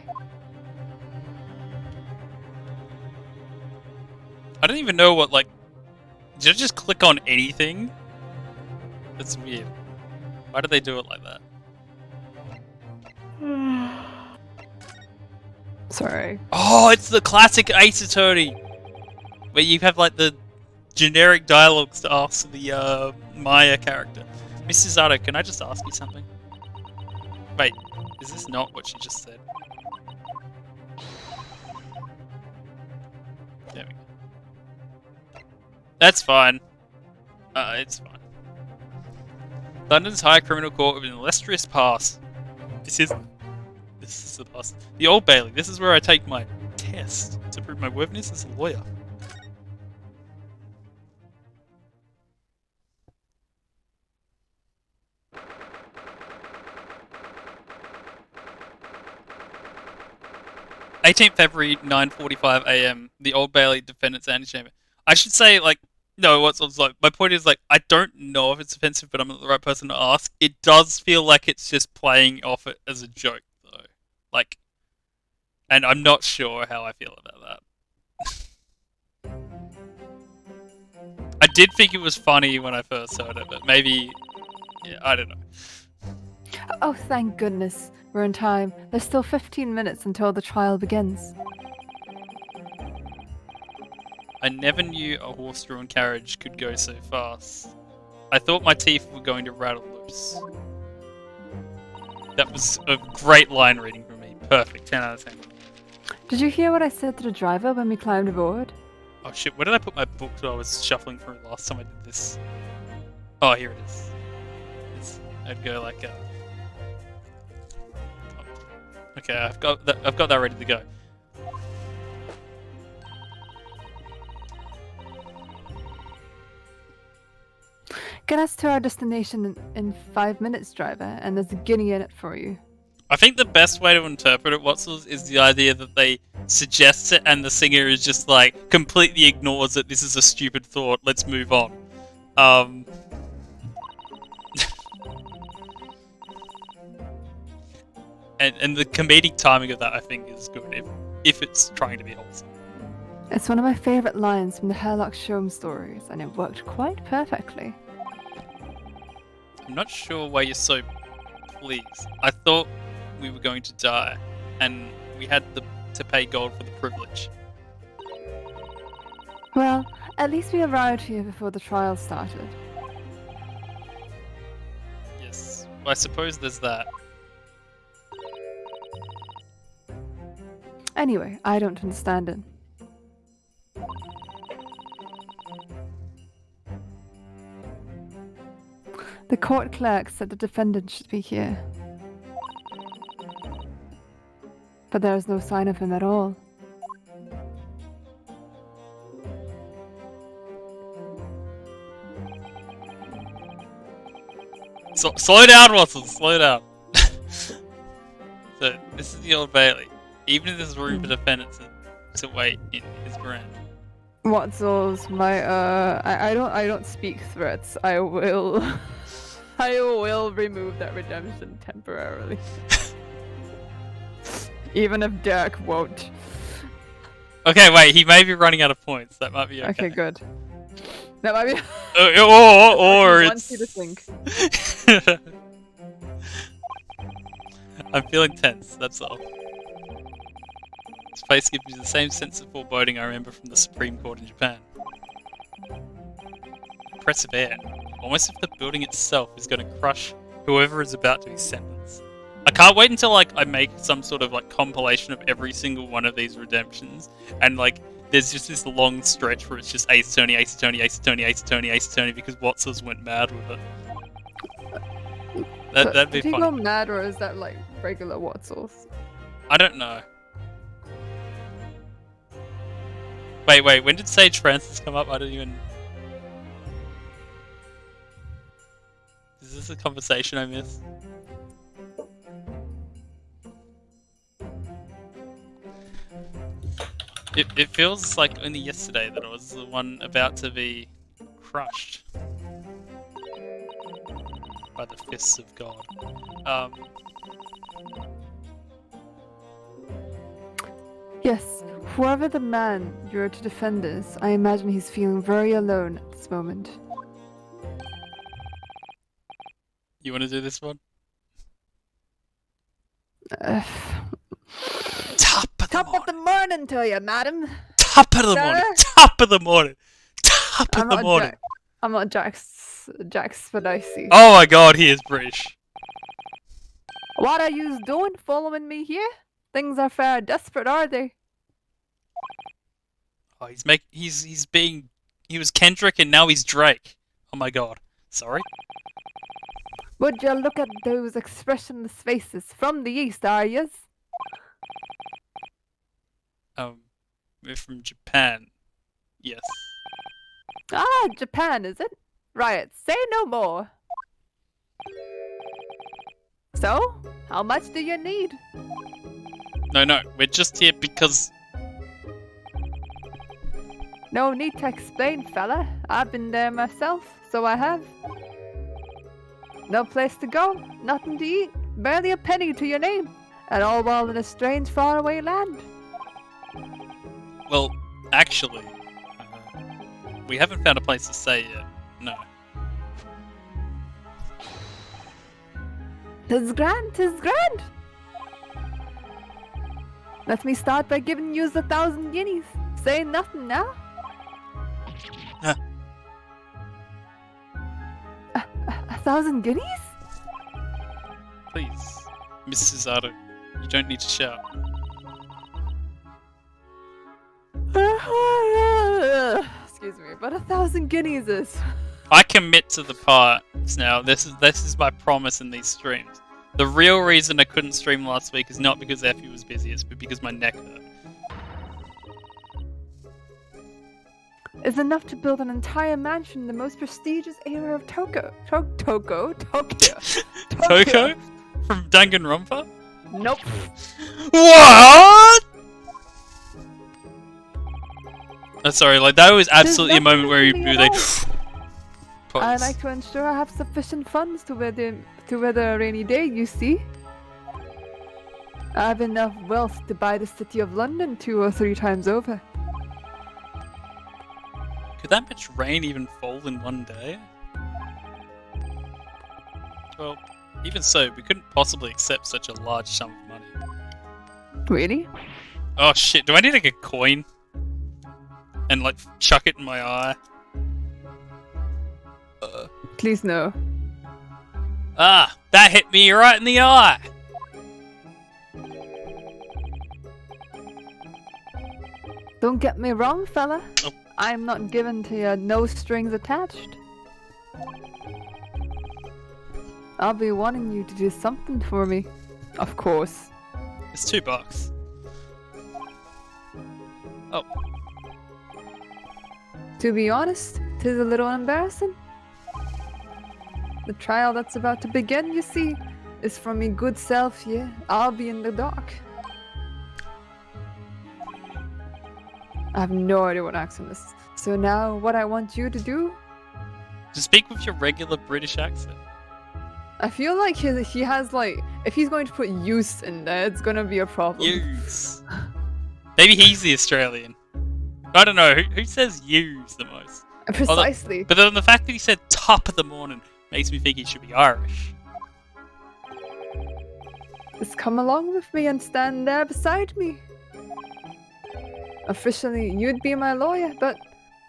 S1: I don't even know what, like... Did I just click on anything? That's weird. Why do they do it like that?
S2: Sorry.
S1: Oh, it's the classic Ace Attorney! Where you have, like, the generic dialogues to ask the, Maya character. Mrs. Zato, can I just ask you something? Wait, is this not what she just said? There we go. That's fine. It's fine. London's High Criminal Court with an illustrious past. This is the past. The Old Bailey. This is where I take my test to prove my worthiness as a lawyer. 18th February, 9:45 a.m. The Old Bailey Defendant's Antechamber. I should say, like, no, what's like, my point is, like, I don't know if it's offensive, but I'm not the right person to ask. It does feel like it's just playing off it as a joke, though. Like, and I'm not sure how I feel about that. I did think it was funny when I first heard it, but maybe, yeah, I don't know.
S2: Oh, thank goodness. We're in time. There's still 15 minutes until the trial begins.
S1: I never knew a horse-drawn carriage could go so fast. I thought my teeth were going to rattle loose. That was a great line reading from me. Perfect. 10 out of 10.
S2: Did you hear what I said to the driver when we climbed aboard?
S1: Oh shit, where did I put my book that I was shuffling through last time I did this? Oh, here it is. I'd go like okay, I've got that ready to go.
S2: Get us to our destination in 5 minutes, driver, and there's a guinea in it for you.
S1: I think the best way to interpret it, Watsels, is the idea that they suggest it and the singer is just like completely ignores it. This is a stupid thought. Let's move on. And the comedic timing of that, I think, is good if it's trying to be wholesome.
S2: It's one of my favourite lines from the Herlock Sholmes stories, and it worked quite perfectly.
S1: I'm not sure why you're so pleased. I thought we were going to die, and we had to pay gold for the privilege.
S2: Well, at least we arrived here before the trial started.
S1: Yes, well, I suppose there's that.
S2: Anyway, I don't understand it. The court clerk said the defendant should be here. But there is no sign of him at all.
S1: So, slow down, Watson, slow down. So, this is the Old Bailey. Even if there's room for defendants to wait in his grand.
S2: Watsels, I don't speak threats. I will remove that redemption temporarily. Even if Derek won't.
S1: Okay, wait, he may be running out of points. That might be okay.
S2: Okay, good. That might be.
S1: Or
S2: I
S1: it's.
S2: want you to think.
S1: I'm feeling tense, that's all. This place gives me the same sense of foreboding I remember from the Supreme Court in Japan. Impressive air. Almost as if the building itself is going to crush whoever is about to be sentenced. I can't wait until I make some sort of compilation of every single one of these redemptions, and there's just this long stretch where it's just Ace Attorney, Ace Attorney, Ace Attorney, Ace Attorney, Ace Attorney because Watsels went mad with it. That'd be
S2: Did he
S1: fun.
S2: go mad, or is that regular Watsels?
S1: I don't know. Wait, when did Sage Francis come up? I don't even... Is this a conversation I missed? It feels like only yesterday that I was the one about to be crushed by the fists of God.
S2: Yes, whoever the man you're to defend is, I imagine he's feeling very alone at this moment.
S1: You want to do this one? Top
S2: Top of the morning to you, madam!
S1: Top of the morning! Top of the morning! Top of the morning!
S2: I'm not Jack Spadaisi.
S1: Oh my god, he is British.
S2: What are you doing following me here? Things are fair desperate, are they?
S1: Oh, he was Kendrick and now he's Drake. Oh my god. Sorry?
S2: Would you look at those expressionless faces from the east, are yous?
S1: We're from Japan. Yes.
S2: Ah, Japan, is it? Right, say no more. So, how much do you need?
S1: No, we're just here because...
S2: No need to explain, fella. I've been there myself, so I have. No place to go, nothing to eat, barely a penny to your name, and all while in a strange, faraway land.
S1: Well, actually, we haven't found a place to stay yet. No.
S2: 'Tis grand, 'tis grand. Let me start by giving you 1,000 guineas. Say nothing now.
S1: Huh.
S2: 1,000 guineas?
S1: Please, Mrs. Zato, you don't need to shout.
S2: Excuse me, but 1,000 guineas is.
S1: I commit to the parts now. This is my promise in these streams. The real reason I couldn't stream last week is not because Effie was busy, it's because my neck hurt.
S2: Is enough to build an entire mansion in the most prestigious area of Tokyo. Tokyo?
S1: Toko? From Danganronpa?
S2: Nope.
S1: What? Oh, sorry, like that was absolutely a moment where you
S2: nothing
S1: like.
S2: I like to ensure I have sufficient funds to weather a rainy day, you see. I have enough wealth to buy the city of London 2 or 3 times over.
S1: Could that much rain even fall in one day? Well, even so, we couldn't possibly accept such a large sum of money.
S2: Really?
S1: Oh shit, do I need like a coin? And like chuck it in my eye?
S2: Please no.
S1: Ah, that hit me right in the eye!
S2: Don't get me wrong, fella.
S1: Oh.
S2: I'm not given to your no strings attached. I'll be wanting you to do something for me. Of course.
S1: It's $2. Oh,
S2: To be honest, 'tis a little embarrassing. The trial that's about to begin, you see, is for me good self here. I'll be in the dark. I have no idea what accent this is. So now, what I want you to do,
S1: just speak with your regular British accent.
S2: I feel like he has like, if he's going to put use in there, it's gonna be a problem.
S1: Use. Maybe he's the Australian. I don't know, who says use the most?
S2: Precisely.
S1: But then the fact that he said top of the morning makes me think he should be Irish.
S2: Just come along with me and stand there beside me. Officially, you'd be my lawyer, but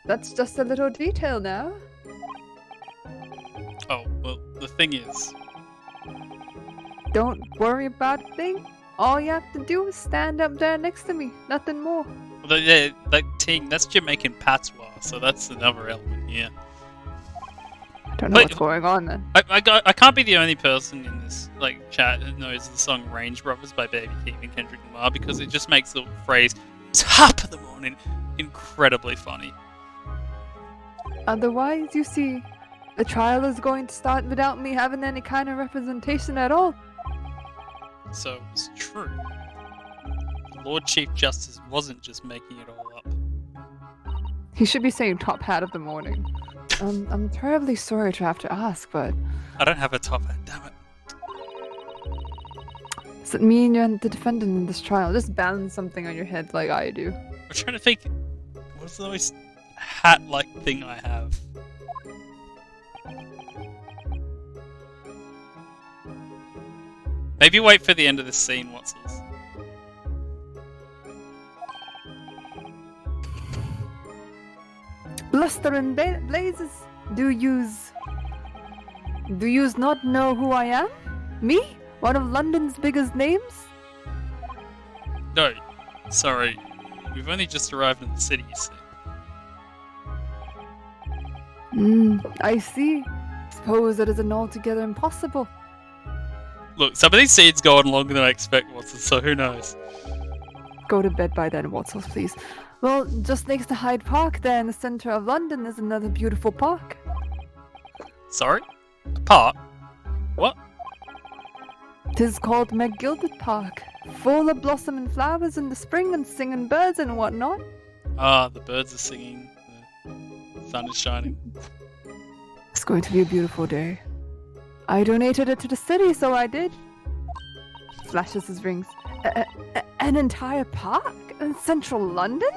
S2: that's just a little detail now.
S1: Oh, well, the thing is...
S2: Don't worry about a thing. All you have to do is stand up there next to me. Nothing more.
S1: Yeah, that ting, that's Jamaican patois, so that's another element here.
S2: I don't know
S1: Wait,
S2: what's going on then.
S1: I can't be the only person in this like chat who knows the song Range Brothers by Baby Keem and Kendrick Lamar, because it just makes the phrase top of the morning incredibly funny.
S2: Otherwise, you see, the trial is going to start without me having any kind of representation at all.
S1: So it's true. The Lord Chief Justice wasn't just making it all up.
S2: He should be saying top hat of the morning. I'm terribly sorry to have to ask, but
S1: I don't have a top hat, damn it.
S2: is it me and you're the defendant in this trial? Just balance something on your head like I do.
S1: I'm trying to think, what's the most hat-like thing I have? Maybe wait for the end of this scene, Watsels.
S2: Bluster and blazes. Do yous not know who I am? Me? One of London's biggest names?
S1: No, sorry. We've only just arrived in the city, you see.
S2: I see. Suppose that isn't altogether impossible.
S1: Look, some of these scenes go on longer than I expect, Watson, so who knows?
S2: Go to bed by then, Watson, please. Well, just next to Hyde Park there in the centre of London is another beautiful park.
S1: Sorry? A park? What?
S2: 'Tis called McGilded Park, full of blossoming flowers in the spring and singing birds and whatnot.
S1: Ah, the birds are singing. The sun is shining.
S2: It's going to be a beautiful day. I donated it to the city, so I did. Flashes his rings. An entire park in central London?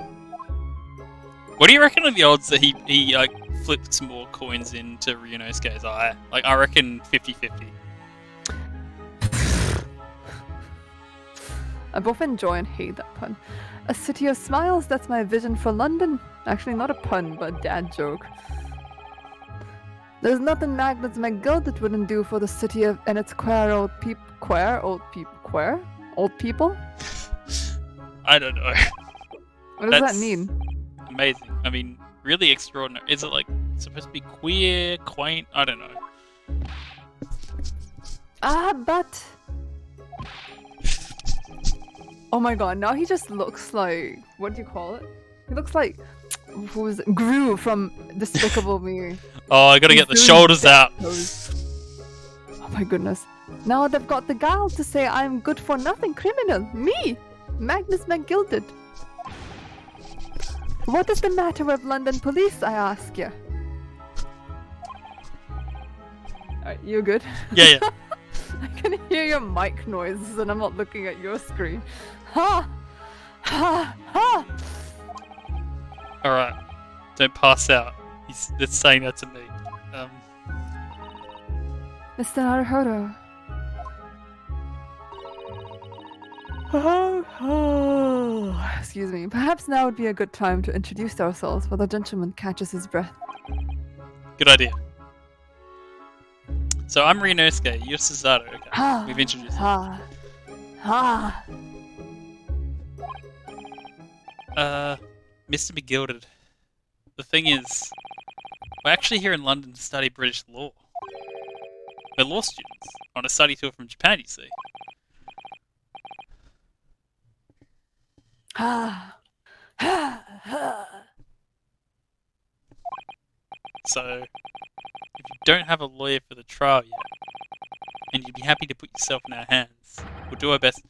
S1: What do you reckon are the odds that he like flipped some more coins into Ryunosuke's eye? Like, I reckon 50-50.
S2: I both enjoy and hate that pun. A city of smiles, that's my vision for London. Actually, not a pun, but a dad joke. There's nothing Magnus McGilded wouldn't do for the city of and its queer old people. Queer? Old people?
S1: I don't know.
S2: What does
S1: That's
S2: that mean?
S1: Amazing. I mean, really extraordinary. Is it like supposed to be queer, quaint? I don't know.
S2: But... Oh my god, now he just looks like... What do you call it? He looks like... Who was it? Gru from Despicable Me.
S1: Oh, I gotta get the
S2: He's
S1: shoulders
S2: doing
S1: out.
S2: death pose. Oh my goodness. Now they've got the gall to say I'm good for nothing criminal. Me! Magnus McGilded. What is the matter with London police, I ask you? You good?
S1: Yeah.
S2: I can hear your mic noises and I'm not looking at your screen. Ha! Ha! Ha!
S1: Alright. Don't pass out. It's saying that to me.
S2: Mr. Naruhodo. Excuse me. Perhaps now would be a good time to introduce ourselves while the gentleman catches his breath.
S1: Good idea. So I'm Ryunosuke, you're Susato. Okay,
S2: Ha!
S1: we've introduced him.
S2: Ha! Ha!
S1: Mr. McGilded. The thing is, we're actually here in London to study British law. We're law students on a study tour from Japan, you see.
S2: Ha! Ha! Ha!
S1: So, if you don't have a lawyer for the trial yet, and you'd be happy to put yourself in our hands, we'll do our best.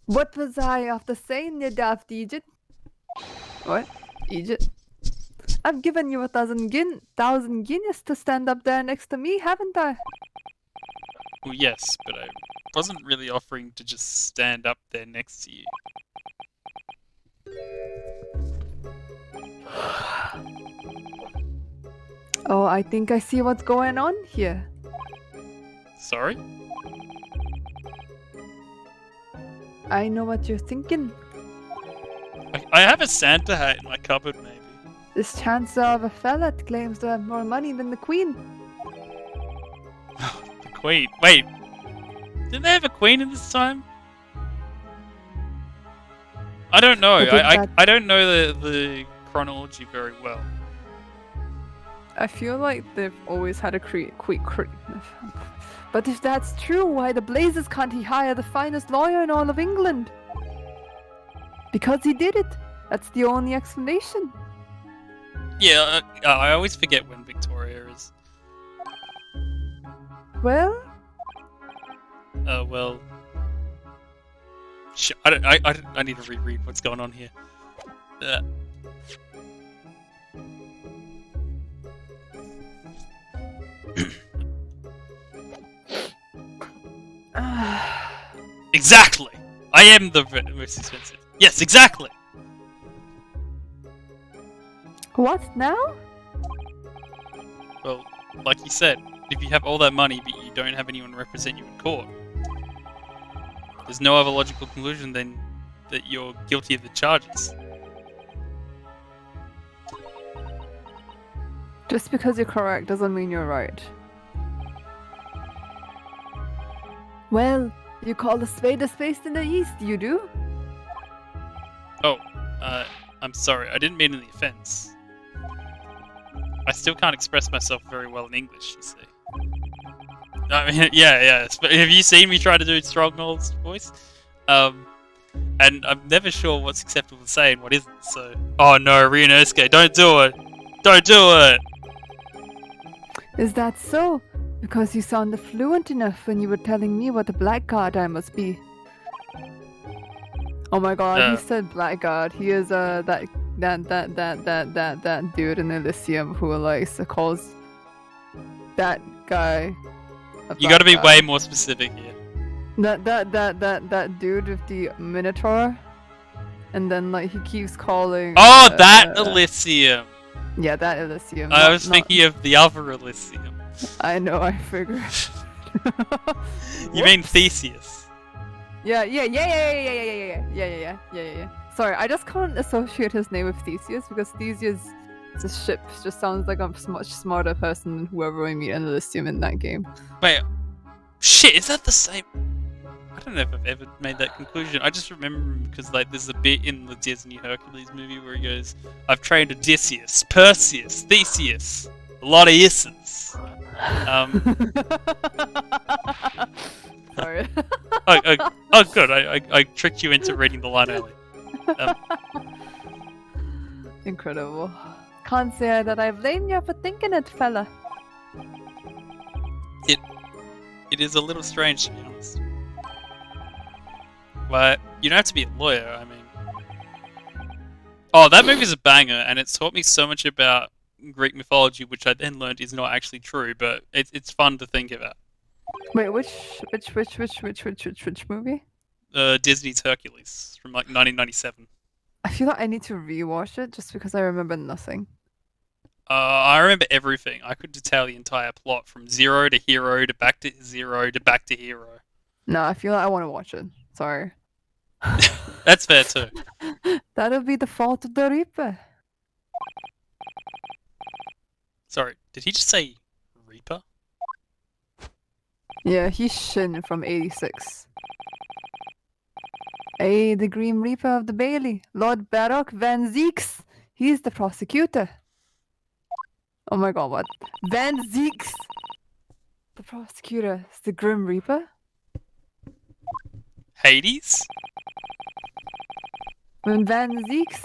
S2: What was I after saying, you daft Egypt? What? Egypt? I've given you 1,000 guineas to stand up there next to me, haven't I?
S1: Well, yes, but I wasn't really offering to just stand up there next to you.
S2: Oh, I think I see what's going on here.
S1: Sorry?
S2: I know what you're thinking.
S1: I have a Santa hat in my cupboard, maybe.
S2: This chancer of a fella claims to have more money than the Queen.
S1: The Queen. Wait. Didn't they have a Queen in this time? I don't know. I don't know the chronology very well.
S2: I feel like they've always had a queen. But if that's true, why the blazes can't he hire the finest lawyer in all of England? Because he did it. That's the only explanation.
S1: Yeah, I always forget when Victoria is.
S2: Well,
S1: Well. I need to reread what's going on here. Exactly! I am the most expensive. Yes, exactly!
S2: what now?
S1: Well, like you said, if you have all that money but you don't have anyone represent you in court, there's no other logical conclusion than that you're guilty of the charges.
S2: Just because you're correct doesn't mean you're right. Well, you call a spade in the East, you do?
S1: Oh, I'm sorry, I didn't mean any offense. I still can't express myself very well in English, you see. I mean, yeah. But have you seen me try to do Stronghold's voice? And I'm never sure what's acceptable to say and what isn't, so... Oh no, Ryunosuke, don't do it! Don't do it!
S2: Is that so? Because you sounded fluent enough when you were telling me what a blackguard I must be. Oh my god,
S1: Yeah.
S2: he said blackguard. He is that dude in Elysium who calls that guy.
S1: You got to be way
S2: blackguard.
S1: more specific here.
S2: That dude with the Minotaur, and then he keeps calling.
S1: Oh, that Elysium.
S2: Yeah, that Elysium.
S1: I was thinking of the other Elysium.
S2: I know, I figured.
S1: You mean Theseus?
S2: Yeah. Sorry, I just can't associate his name with Theseus because Theseus, the ship, just sounds like a much smarter person than whoever we meet in Elysium in that game.
S1: Wait, shit, is that the same? I don't know if I've ever made that conclusion. I just remember because there's a bit in the Disney Hercules movie where he goes, "I've trained Odysseus, Perseus, Theseus, a lot of isses."
S2: Sorry.
S1: Oh, good. I tricked you into reading the line early.
S2: Incredible. Can't say that I blame you for thinking it, fella.
S1: It is a little strange, to be honest. But you don't have to be a lawyer. I mean, oh, that movie's a banger, and it's taught me so much about Greek mythology, which I then learned is not actually true. But it's fun to think about.
S2: Wait, which movie?
S1: Disney's Hercules from 1997.
S2: I feel like I need to rewatch it just because I remember nothing.
S1: I remember everything. I could detail the entire plot from zero to hero to back to zero to back to hero.
S2: No, I feel like I want to watch it. Sorry.
S1: That's fair too.
S2: That'll be the fault of the Reaper.
S1: Sorry, did he just say Reaper?
S2: Yeah, he's Shin from 86. Hey, the Grim Reaper of the Bailey, Lord Baroque Van Zeeks. He's the prosecutor. Oh my god, what? Van Zeeks! The prosecutor is the Grim Reaper?
S1: Hades?
S2: When Van Zeeks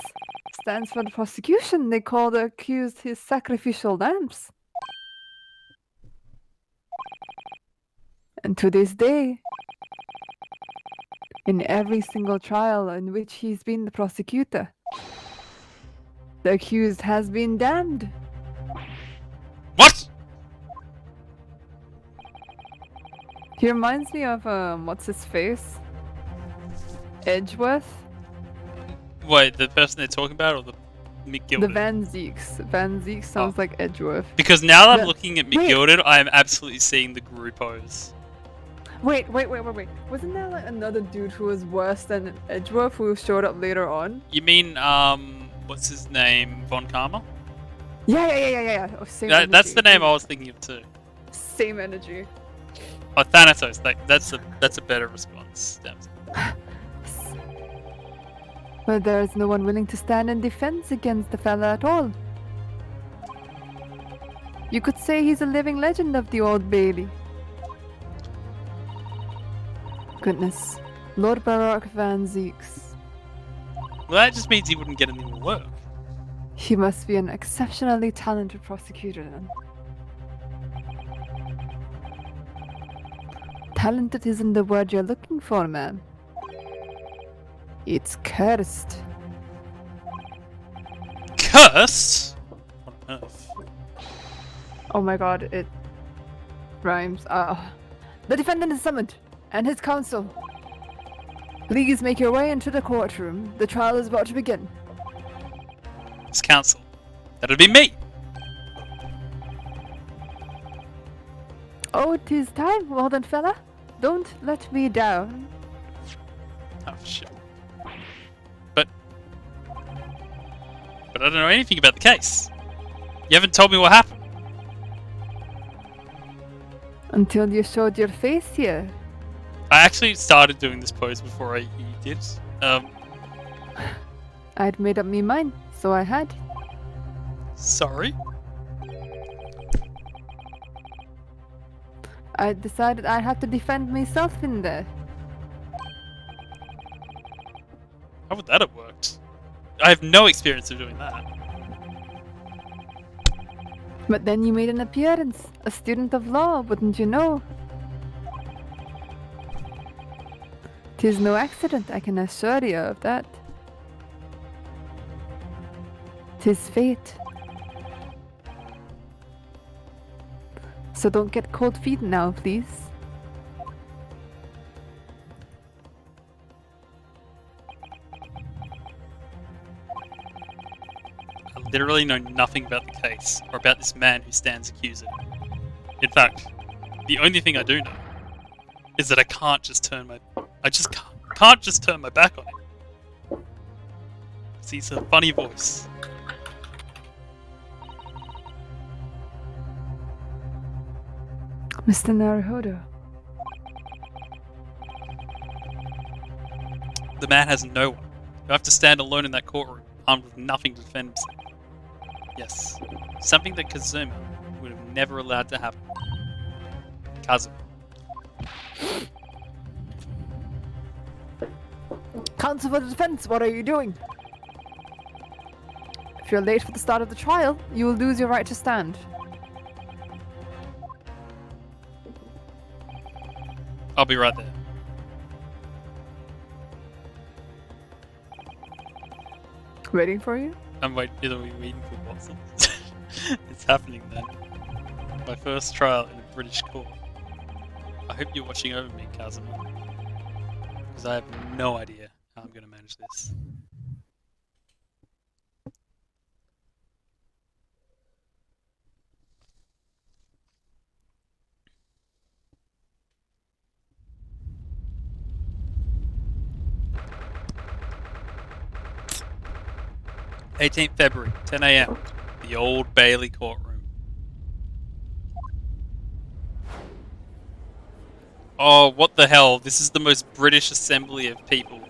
S2: stands for the prosecution, they call the accused his sacrificial lambs. And to this day, in every single trial in which he's been the prosecutor, the accused has been damned.
S1: What?
S2: He reminds me of, what's his face? Edgeworth?
S1: Wait, the person they're talking about, or the McGilded?
S2: The Van Zeeks. Van Zeeks sounds like Edgeworth.
S1: Because now that I'm
S2: Yeah.
S1: looking at
S2: Wait.
S1: McGilded, I am absolutely seeing the Groupos.
S2: Wait. Wasn't there another dude who was worse than Edgeworth who showed up later on?
S1: You mean, what's his name? Von Karma?
S2: Yeah. Oh, same
S1: That's
S2: energy.
S1: the name I was thinking of too.
S2: Same energy.
S1: Oh, Thanatos. That's a better response. Damn.
S2: But there is no one willing to stand in defense against the fella at all. You could say he's a living legend of the Old Bailey. Goodness. Lord Baroque Van Zeeks.
S1: Well, that just means he wouldn't get any more work.
S2: He must be an exceptionally talented prosecutor then. Talented isn't the word you're looking for, man. It's cursed.
S1: Cursed? What on earth?
S2: Oh my god, it rhymes. The defendant is summoned, and his counsel. Please make your way into the courtroom. The trial is about to begin.
S1: His counsel. That'd be me.
S2: Oh, 'tis time, well done, fella. Don't let me down.
S1: Oh shit. But I don't know anything about the case. You haven't told me what happened.
S2: Until you showed your face here.
S1: I actually started doing this pose before you did.
S2: I'd made up me mind, so I had.
S1: Sorry.
S2: I decided I had to defend myself in there.
S1: How would that have worked? I have no experience of doing that.
S2: But then you made an appearance. A student of law, wouldn't you know? 'Tis no accident, I can assure you of that. 'Tis fate. So don't get cold feet now, please.
S1: I literally know nothing about the case, or about this man who stands accused. In fact, the only thing I do know is that I just can't just turn my back on him. 'Cause he's a funny voice.
S2: Mr. Naruhodo.
S1: The man has no one. You have to stand alone in that courtroom, armed with nothing to defend himself. Yes, something that Kazuma would have never allowed to happen. Kazuma.
S2: Counsel for the defense, what are you doing? If you're late for the start of the trial, you will lose your right to stand.
S1: I'll be right there.
S2: Waiting for you?
S1: I'm either waiting for Watson. It's happening then. My first trial in a British court. I hope you're watching over me, Kazuma. Because I have no idea how I'm going to manage this. February, 10 AM, the Old Bailey courtroom. Oh, what the hell? This is the most British assembly of people.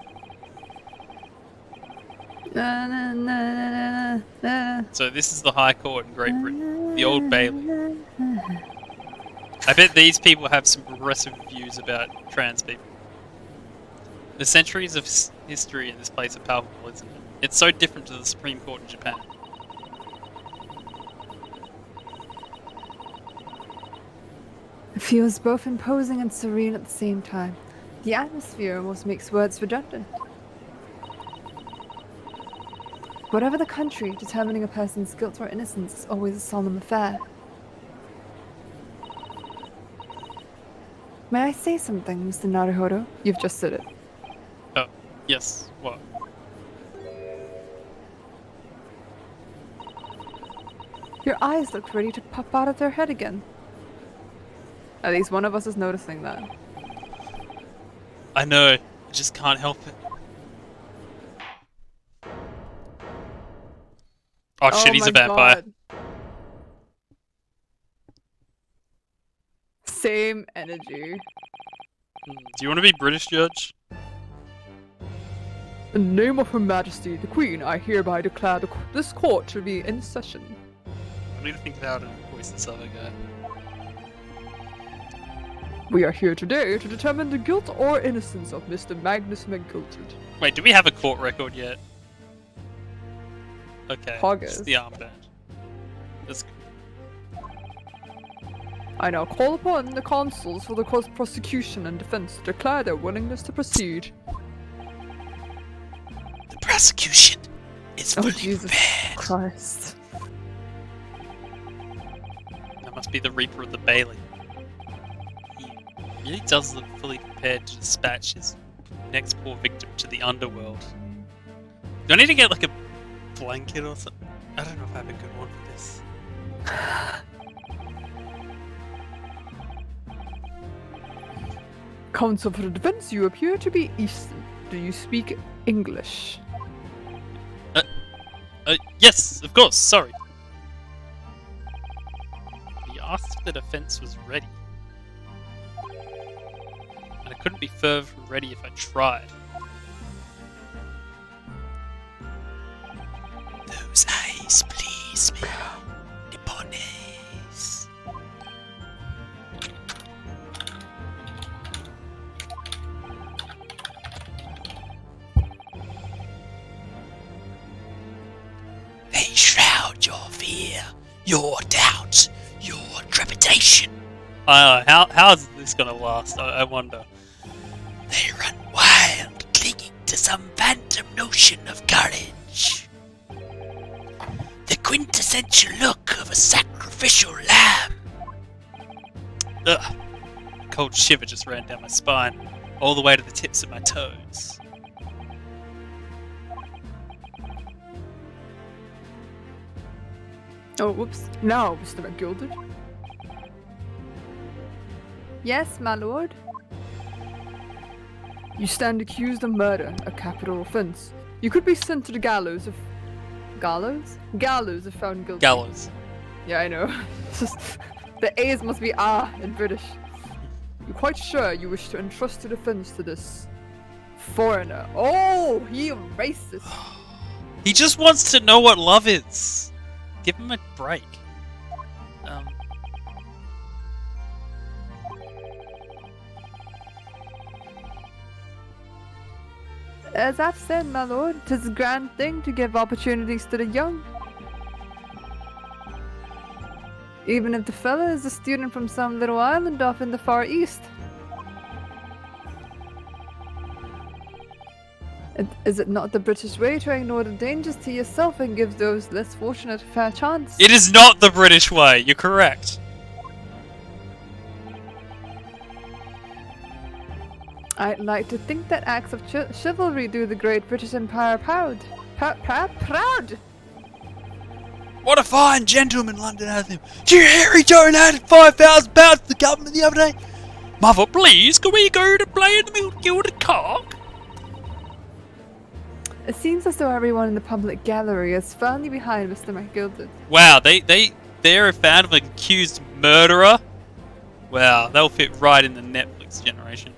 S1: So this is the High Court in Great Britain, the Old Bailey. I bet these people have some progressive views about trans people. The centuries of history in this place are palpable, isn't it? It's so different to the Supreme Court in Japan.
S2: It feels both imposing and serene at the same time. The atmosphere almost makes words redundant. Whatever the country, determining a person's guilt or innocence is always a solemn affair. May I say something, Mr. Naruhodo? You've just said it.
S1: Oh, yes. What?
S2: Your eyes look ready to pop out of their head again. At least one of us is noticing that.
S1: I know. I just can't help it. Oh shit, he's a vampire.
S2: God. Same energy.
S1: Do you want to be British, Judge?
S2: In the name of Her Majesty, the Queen, I hereby declare this court to be in session.
S1: I need to think about it and voice this other guy.
S2: We are here today to determine the guilt or innocence of Mr. Magnus McGilted.
S1: Wait, do we have a court record yet? Okay,
S2: Poggers.
S1: just the armband. That's good.
S2: I now call upon the consuls for the prosecution and defense to declare their willingness to proceed.
S1: The prosecution is fully
S2: Jesus
S1: prepared.
S2: Christ.
S1: That must be the Reaper of the Bailey. He really does look fully prepared to dispatch his next poor victim to the underworld. Do I need to get like a blanket or something? I don't know if I have a good one for this.
S2: Counsel for the defense, you appear to be Eastern. Do you speak English?
S1: Yes, of course, sorry. He asked if the defense was ready. And I couldn't be further from ready if I tried. Those eyes please me. Nippones. They shroud your fear
S7: your doubt, your trepidation.
S1: How is this gonna last? I wonder.
S7: They run wild, clinging to some phantom notion of courage. The quintessential look of a sacrificial lamb.
S1: Ugh. A cold shiver just ran down my spine, all the way to the tips of my toes.
S2: Oh, whoops. Now, Mr. McGilded. Yes, my lord. You stand accused of murder, a capital offense. You could be sent to the gallows if... Gallows? Gallows if found guilty.
S1: Gallows.
S2: Yeah, I know. The A's must be ah in British. You're quite sure you wish to entrust the defense to this foreigner? Oh, he racist.
S1: He just wants to know what love is. Give him a break.
S2: As I've said, my lord, 'tis a grand thing to give opportunities to the young. Even if the fella is a student from some little island off in the far east. Is it not the British way to ignore the dangers to yourself and give those less fortunate a fair chance?
S1: It is not the British way. You're correct.
S2: I'd like to think that acts of chivalry do the great British Empire proud. Proud!
S7: What a fine gentleman London has him. Did you hear he donated £5,000 to the government the other day?
S1: Mother, please, can we go to play in the Gilded Cock?
S2: It seems as though everyone in the public gallery is firmly behind Mr. McGilded.
S1: Wow, they're a fan of an accused murderer? Wow, they'll fit right in the Netflix generation.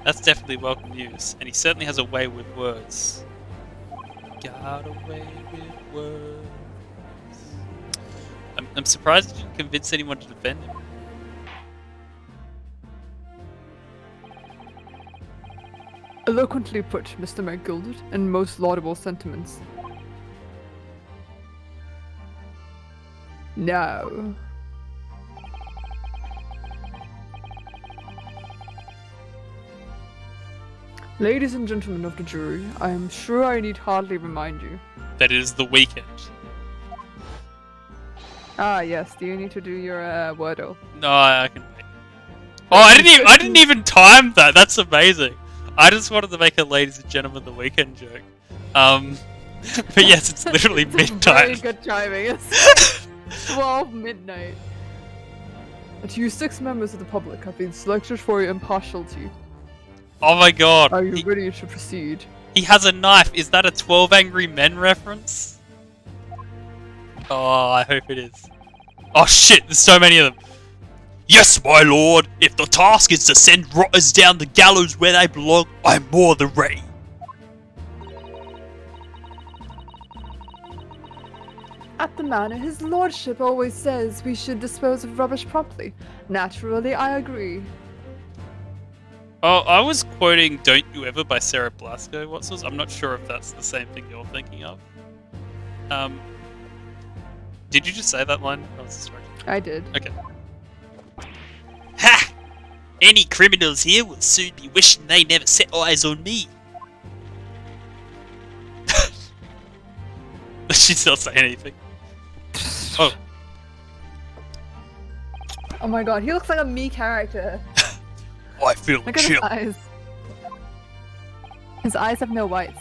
S1: That's definitely welcome news, and he certainly has a way with words. Got a way with words. I'm surprised he didn't convince anyone to defend him.
S2: Eloquently put, Mr. McGilded, and most laudable sentiments. Now... Ladies and gentlemen of the jury, I am sure I need hardly remind you.
S1: That it is the weekend.
S2: Ah yes, do you need to do your Wordle?
S1: No, I can wait. Oh, I didn't even time that. That's amazing. I just wanted to make a ladies and gentlemen the weekend joke. But yes, it's literally midnight.
S2: Very good timing. It's 12 midnight. And you 6 members of the public have been selected for your impartiality.
S1: Oh my god.
S2: Are you ready to proceed?
S1: He has a knife. Is that a 12 Angry Men reference? Oh, I hope it is. Oh shit, there's so many of them.
S7: Yes, my lord. If the task is to send rotters down the gallows where they belong, I'm more than ready.
S2: At the manor, his lordship always says we should dispose of rubbish promptly. Naturally, I agree.
S1: Oh, I was quoting Don't You Ever by Sarah Blasco. I'm not sure if that's the same thing you're thinking of. Did you just say that line? I was distracted.
S2: I did.
S1: Okay.
S7: Ha! Any criminals here will soon be wishing they never set eyes on me.
S1: She's not saying anything. Oh.
S2: Oh my god, he looks like a me character.
S7: I feel
S2: Look at his eyes. His eyes have no whites.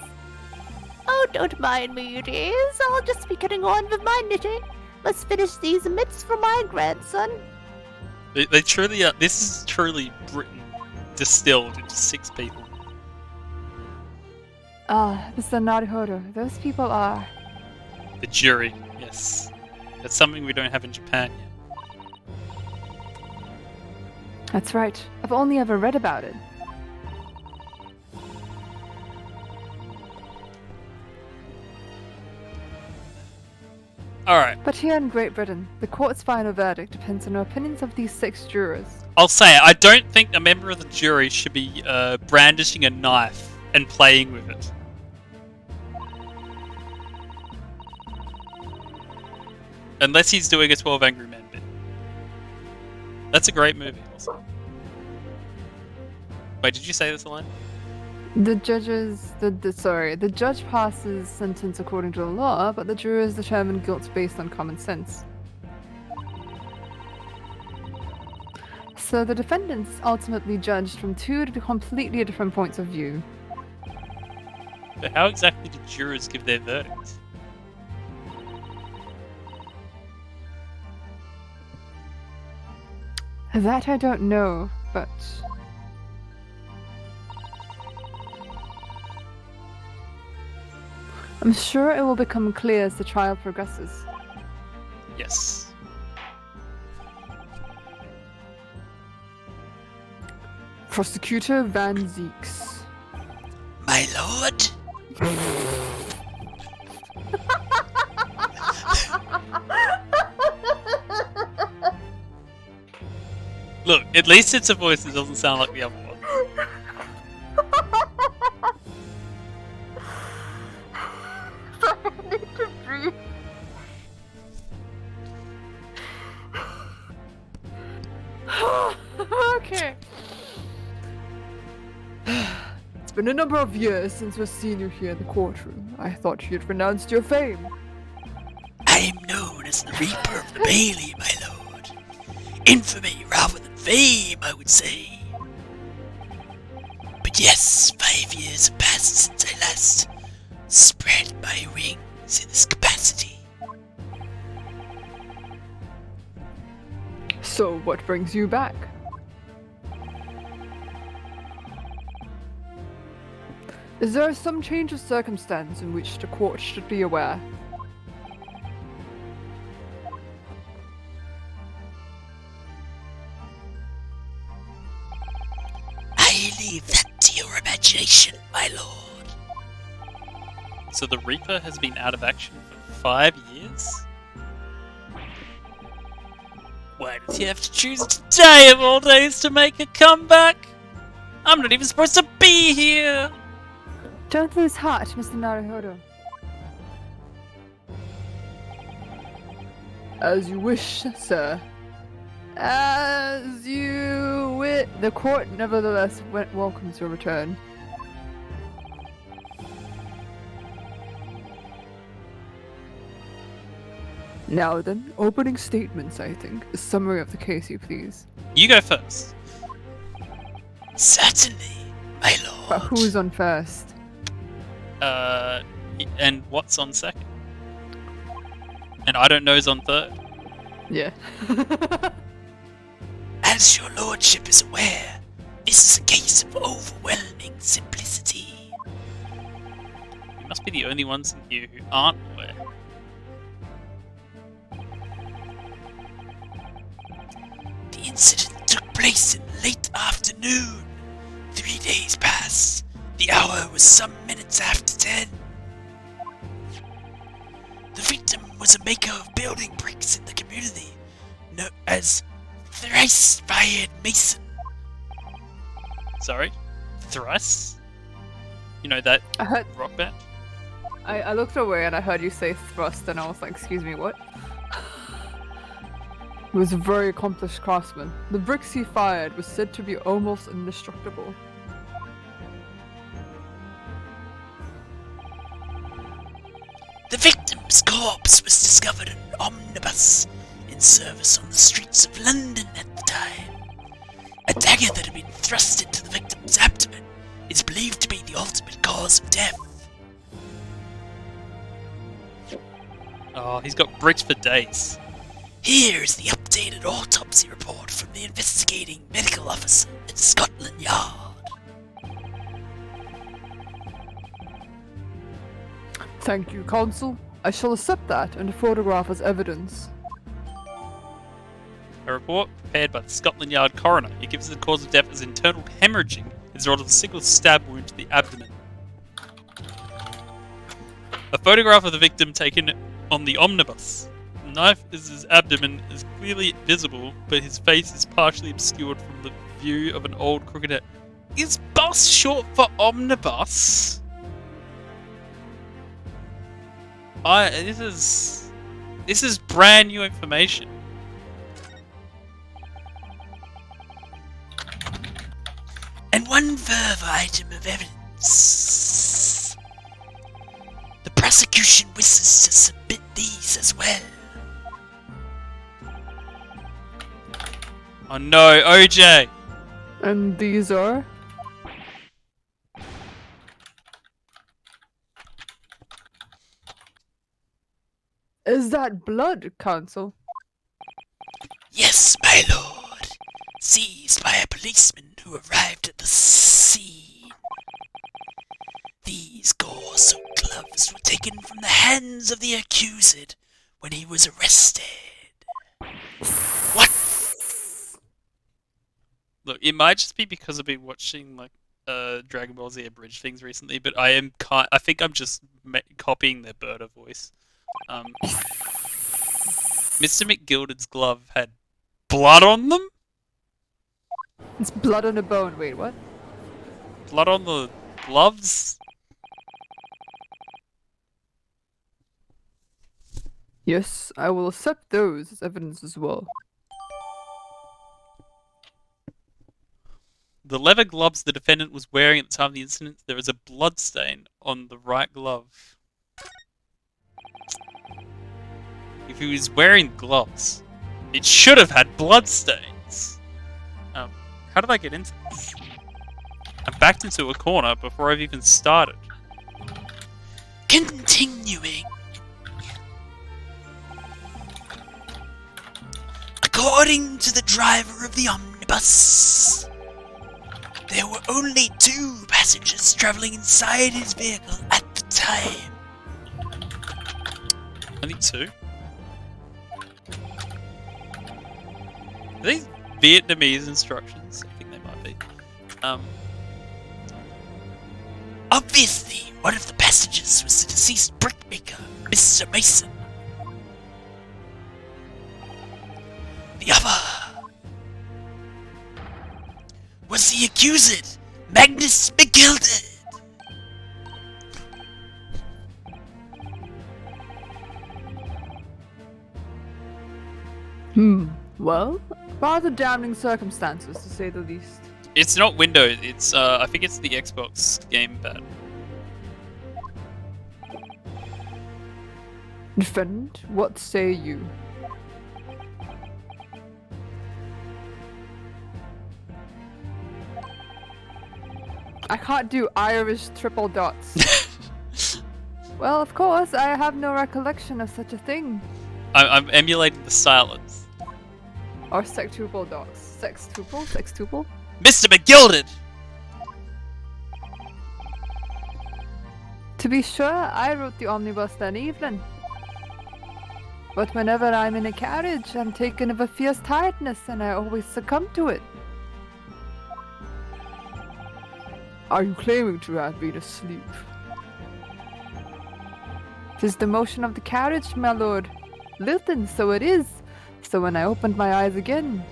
S5: Oh, don't mind me, you dears. I'll just be getting on with my knitting. Let's finish these mitts for my grandson.
S1: They truly are. This is truly Britain distilled into 6 people.
S2: Ah, Mr. Naruhodo, those people are...
S1: The jury, yes. That's something we don't have in Japan yet.
S2: That's right. I've only ever read about it.
S1: Alright.
S2: But here in Great Britain, the court's final verdict depends on the opinions of these 6 jurors.
S1: I'll say it, I don't think a member of the jury should be brandishing a knife and playing with it. Unless he's doing a 12 Angry Men bit. That's a great movie also. Wait, did you say this line?
S2: The judge passes sentence according to the law, but the jurors determine guilt based on common sense. So the defendant is ultimately judged from two completely different points of view.
S1: But how exactly do jurors give their verdicts?
S2: That I don't know, but... I'm sure it will become clear as the trial progresses.
S1: Yes.
S2: Prosecutor Van Zeeks.
S7: My lord?
S1: Look, at least it's a voice that doesn't sound like the other one.
S2: I need to breathe. Okay. It's been a number of years since we've seen you here in the courtroom. I thought you had renounced your fame.
S7: I am known as the Reaper of the Bailey, my lord. Infamy rather than fame, I would say. But yes, 5 years have passed since I last spread my wings in this capacity.
S2: So, what brings you back? Is there some change of circumstance in which the court should be aware?
S7: I leave that to your imagination, my lord.
S1: So the Reaper has been out of action for 5 years? Why does he have to choose today of all days to make a comeback? I'm not even supposed to be here!
S2: Don't lose heart, Mr. Naruhodo. As you wish, sir. As you wish. The court nevertheless welcomes your return. Now then, opening statements, I think. A summary of the case, you please.
S1: You go first.
S7: Certainly, my lord.
S2: But who's on first?
S1: And what's on second? And I don't know's on third.
S2: Yeah.
S7: As your lordship is aware, this is a case of overwhelming simplicity.
S1: You must be the only ones in here who aren't aware.
S7: The incident took place in the late afternoon. 3 days passed. The hour was some minutes after 10. The victim was a maker of building bricks in the community, known as Thrice-Fired Mason.
S1: Sorry? Thrice? You know that
S2: I heard.
S1: rock band?
S2: I looked away and I heard you say thrust, and I was like, "Excuse me, what?" He was a very accomplished craftsman. The bricks he fired was said to be almost indestructible.
S7: The victim's corpse was discovered in an omnibus in service on the streets of London at the time. A dagger that had been thrust into the victim's abdomen is believed to be the ultimate cause of death.
S1: Oh, he's got bricks for days.
S7: Here is the updated autopsy report from the investigating medical officer at Scotland Yard.
S2: Thank you, Counsel. I shall accept that and the photograph as evidence.
S1: A report prepared by the Scotland Yard coroner. It gives the cause of death as internal hemorrhaging as a result of a single stab wound to the abdomen. A photograph of the victim taken on the omnibus. The knife is his abdomen is clearly visible, but his face is partially obscured from the view of an old crooked head. Is bus short for omnibus? This is This is brand new information.
S7: And one further item of evidence. The prosecution wishes to submit these as well.
S1: Oh no, OJ!
S2: And these are? Is that blood, Counsel?
S7: Yes, my lord. Seized by a policeman who arrived at the scene. These gore-soaked gloves were taken from the hands of the accused when he was arrested. What?
S1: Look, it might just be because I've been watching like Dragon Ball Z abridged things recently, but I think I'm just copying their Berta voice. Mr. McGilded's glove had blood on them?
S2: It's blood on a bone. Wait, what?
S1: Blood on the gloves?
S2: Yes, I will accept those as evidence as well.
S1: The leather gloves the defendant was wearing at the time of the incident, there is a blood stain on the right glove. If he was wearing gloves, it should have had blood stains. How did I get into this? I backed into a corner before I've even started.
S7: Continuing. According to the driver of the omnibus, there were only 2 passengers traveling inside his vehicle at the time.
S1: Only 2? Are these Vietnamese instructions? I think they might be.
S7: Obviously, one of the passengers was the deceased brickmaker, Mr. Mason. The other was the accused, Magnus McGilded.
S2: Well, rather damning circumstances to say the least.
S1: It's not Windows, it's I think it's the Xbox gamepad.
S2: Defendant, what say you? I can't do Irish triple dots. Well, of course, I have no recollection of such a thing.
S1: I'm emulating the silence.
S2: Or sextuple dots. Sextuple? Sextuple?
S1: Mr. McGilded!
S2: To be sure, I wrote the omnibus that evening. But whenever I'm in a carriage, I'm taken of a fierce tiredness and I always succumb to it. Are you claiming to have been asleep? 'Tis the motion of the carriage, my lord. Lilton, so it is. So when I opened my eyes again,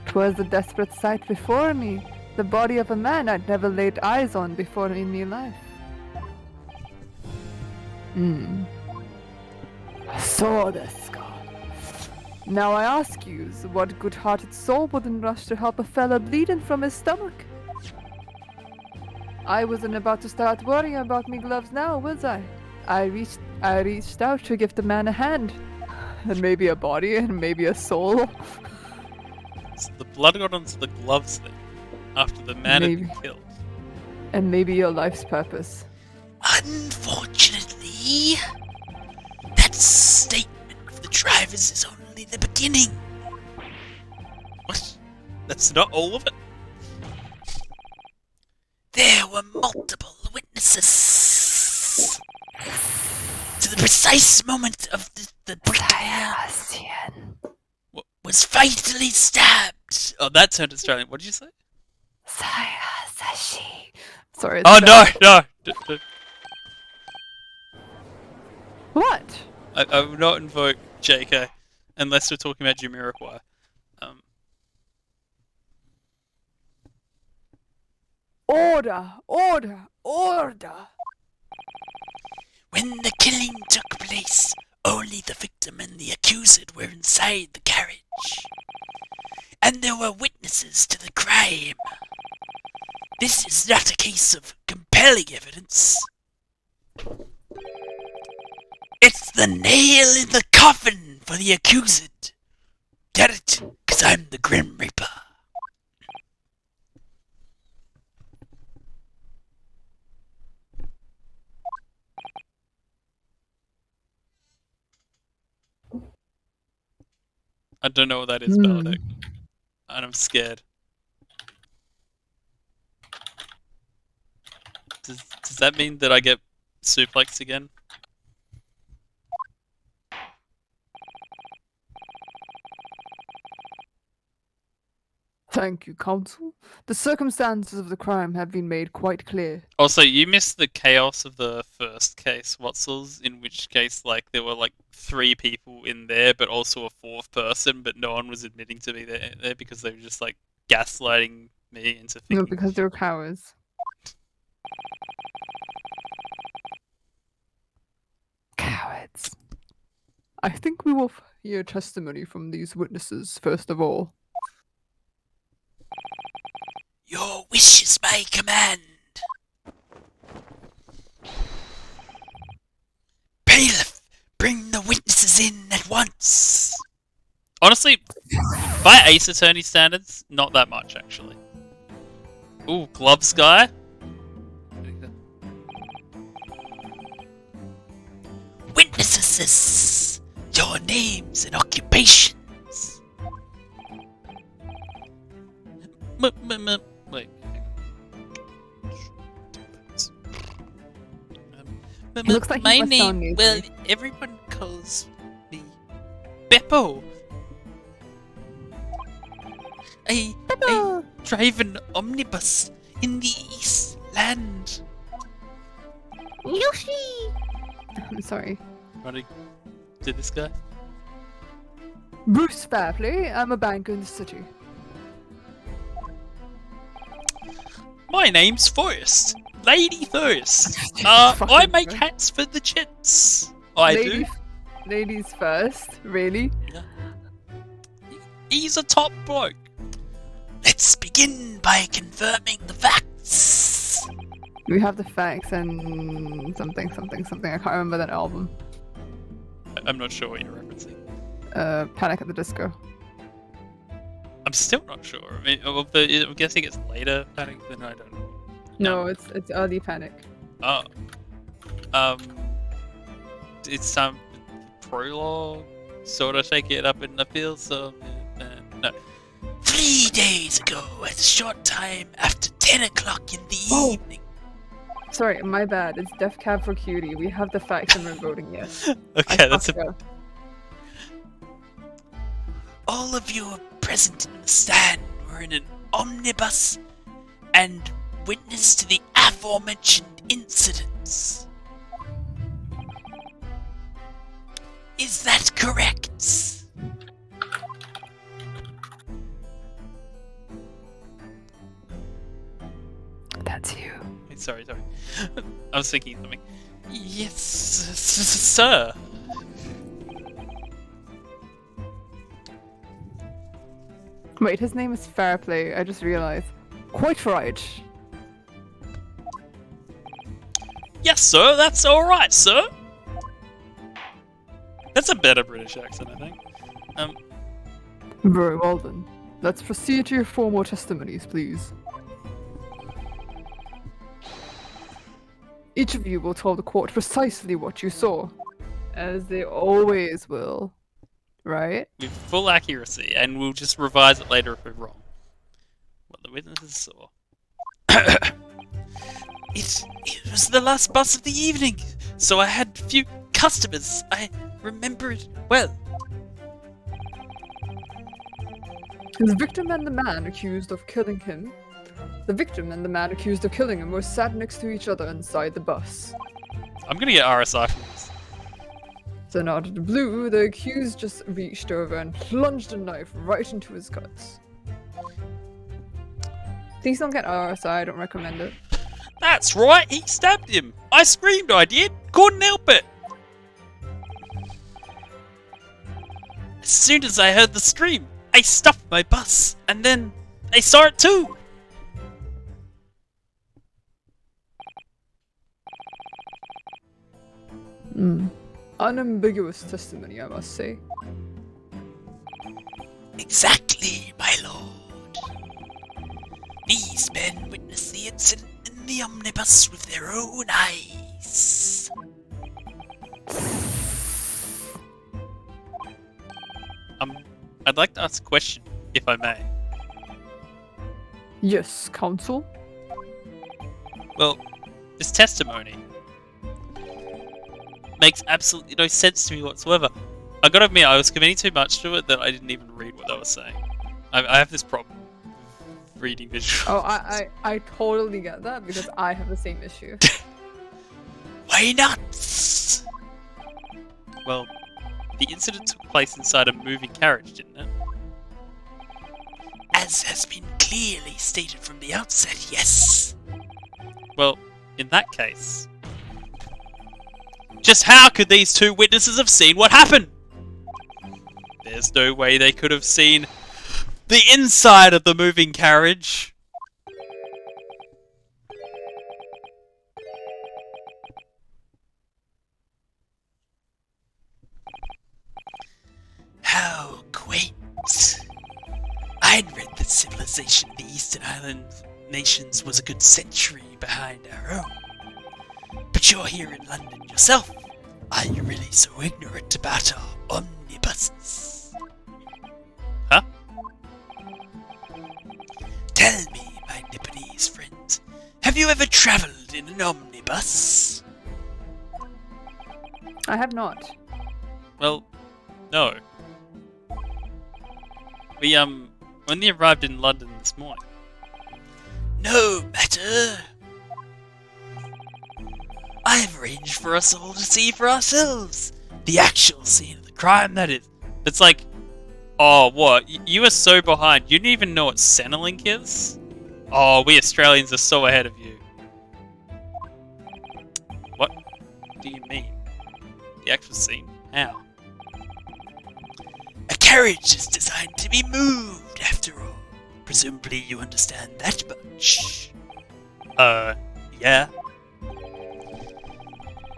S2: 'twas a desperate sight before me. The body of a man I'd never laid eyes on before in me life. I saw this god. Now I ask you, what good-hearted soul wouldn't rush to help a fella bleeding from his stomach? I wasn't about to start worrying about me gloves now, was I? I reached out to give the man a hand. And maybe a body, and maybe a soul.
S1: So the blood got onto the gloves then, after the man had been
S2: Maybe.
S1: killed.
S2: And maybe your life's purpose.
S7: Unfortunately, that statement of the driver's is only the beginning.
S1: What? That's not all of it?
S7: There were multiple witnesses to the precise moment of the
S2: Sebastian.
S7: was fatally stabbed.
S1: Oh, that turned Australian. What did you say?
S2: Sashi. Sorry.
S1: Oh,
S2: it's
S1: no,
S2: bad.
S1: no!
S2: What?
S1: I will not invoke JK, unless we're talking about Jamiroquai.
S2: Order! Order! Order!
S7: When the killing took place, only the victim and the accused were inside the carriage. And there were witnesses to the crime. This is not a case of compelling evidence. It's the nail in the coffin for the accused. Get it? 'Cause I'm the Grim Reaper.
S1: I don't know what that is, Benedict. And I'm scared. Does that mean that I get suplexed again?
S2: Thank you, Counsel. The circumstances of the crime have been made quite clear.
S1: Also, you missed the chaos of the first case, Watsels, in which case, like, there were, like, 3 people in there, but also a 4th person, but no one was admitting to be there because they were just, like, gaslighting me into thinking...
S2: No, because they're cowards. Cowards. I think we will hear testimony from these witnesses, first of all.
S7: Your wish is my command. Bailiff, bring the witnesses in at once.
S1: Honestly, by Ace Attorney standards, not that much, actually. Ooh, gloves guy?
S7: Witnesses, your names and occupations.
S1: Wait.
S2: It looks like
S1: my
S2: he must sound
S1: name,
S2: nasally.
S1: well, everyone calls me Beppo. I drive an omnibus in the East Land.
S5: Yoshi!
S2: I'm sorry.
S1: Want to do this guy?
S2: Bruce Fairplay, I'm a banker in the city.
S1: My name's Forrest. Lady First. I
S2: Fucking
S1: make
S2: First.
S1: hats for the chits. I do.
S2: Ladies first, really?
S1: He's a top bloke.
S7: Let's begin by confirming the facts.
S2: We have the facts and something. I can't remember that album.
S1: I'm not sure what you're referencing.
S2: Panic at the Disco.
S1: I'm still not sure. I mean, well, but I'm guessing it's later Panic than I don't know.
S2: No, it's early Panic.
S1: Oh. It's some prologue, sort of take it up in the field, so... no.
S7: 3 days ago, at a short time after 10 o'clock in the
S2: Oh.
S7: evening.
S2: Sorry, my bad. It's Def Cab for Cutie. We have the facts and we're voting yes.
S1: Okay, that's a...
S2: fucked up.
S7: All of you present in the stand were in an omnibus and witness to the aforementioned incidents. Is that correct?
S2: That's you.
S1: Sorry. I was thinking something. Yes, sir.
S2: Wait, his name is Fairplay. I just realized. Quite right.
S1: Yes, sir. That's all right, sir. That's a better British accent, I think.
S2: Very well then. Let's proceed to your formal testimonies, please. Each of you will tell the court precisely what you saw, as they always will, right?
S1: With full accuracy, and we'll just revise it later if we're wrong. What the witnesses saw.
S7: It was the last bus of the evening, so I had few customers. I remember it well.
S2: The victim and the man accused of killing him. The victim and the man accused of killing him were sat next to each other inside the bus.
S1: I'm gonna get RSI from this.
S2: Then out of the blue, the accused just reached over and plunged a knife right into his guts. Please don't get RSI, I don't recommend it.
S1: That's right, he stabbed him. I screamed, I did. Couldn't help it. As soon as I heard the scream, I stopped my bus, and then I saw it too.
S2: Unambiguous testimony, I must say.
S7: Exactly, my lord. These men witnessed the incident in the omnibus with their own eyes.
S1: I'd like to ask a question, if I may.
S2: Yes, counsel.
S1: Well, this testimony makes absolutely no sense to me whatsoever. I gotta admit, I was committing too much to it that I didn't even read what they were saying. I have this problem with reading visuals.
S2: Oh, I totally get that because I have the same issue.
S7: Why not?
S1: Well, the incident took place inside a moving carriage, didn't it?
S7: As has been clearly stated from the outset, yes.
S1: Well, in that case, just how could these two witnesses have seen what happened? There's no way they could have seen the inside of the moving carriage.
S7: How quaint. I'd read that civilization of the Eastern Island nations was a good century behind our own. But you're here in London yourself. Are you really so ignorant about our omnibuses?
S1: Huh?
S7: Tell me, my Nipponese friend, have you ever travelled in an omnibus?
S2: I have not.
S1: Well, no. We, only arrived in London this morning.
S7: No matter. I've arranged for us all to see for ourselves. The actual scene of the crime, that is.
S1: It's like, oh, what? You are so behind. You don't even know what Centrelink is? Oh, we Australians are so ahead of you. What do you mean? The actual scene? How?
S7: A carriage is designed to be moved, after all. Presumably you understand that much.
S1: Yeah.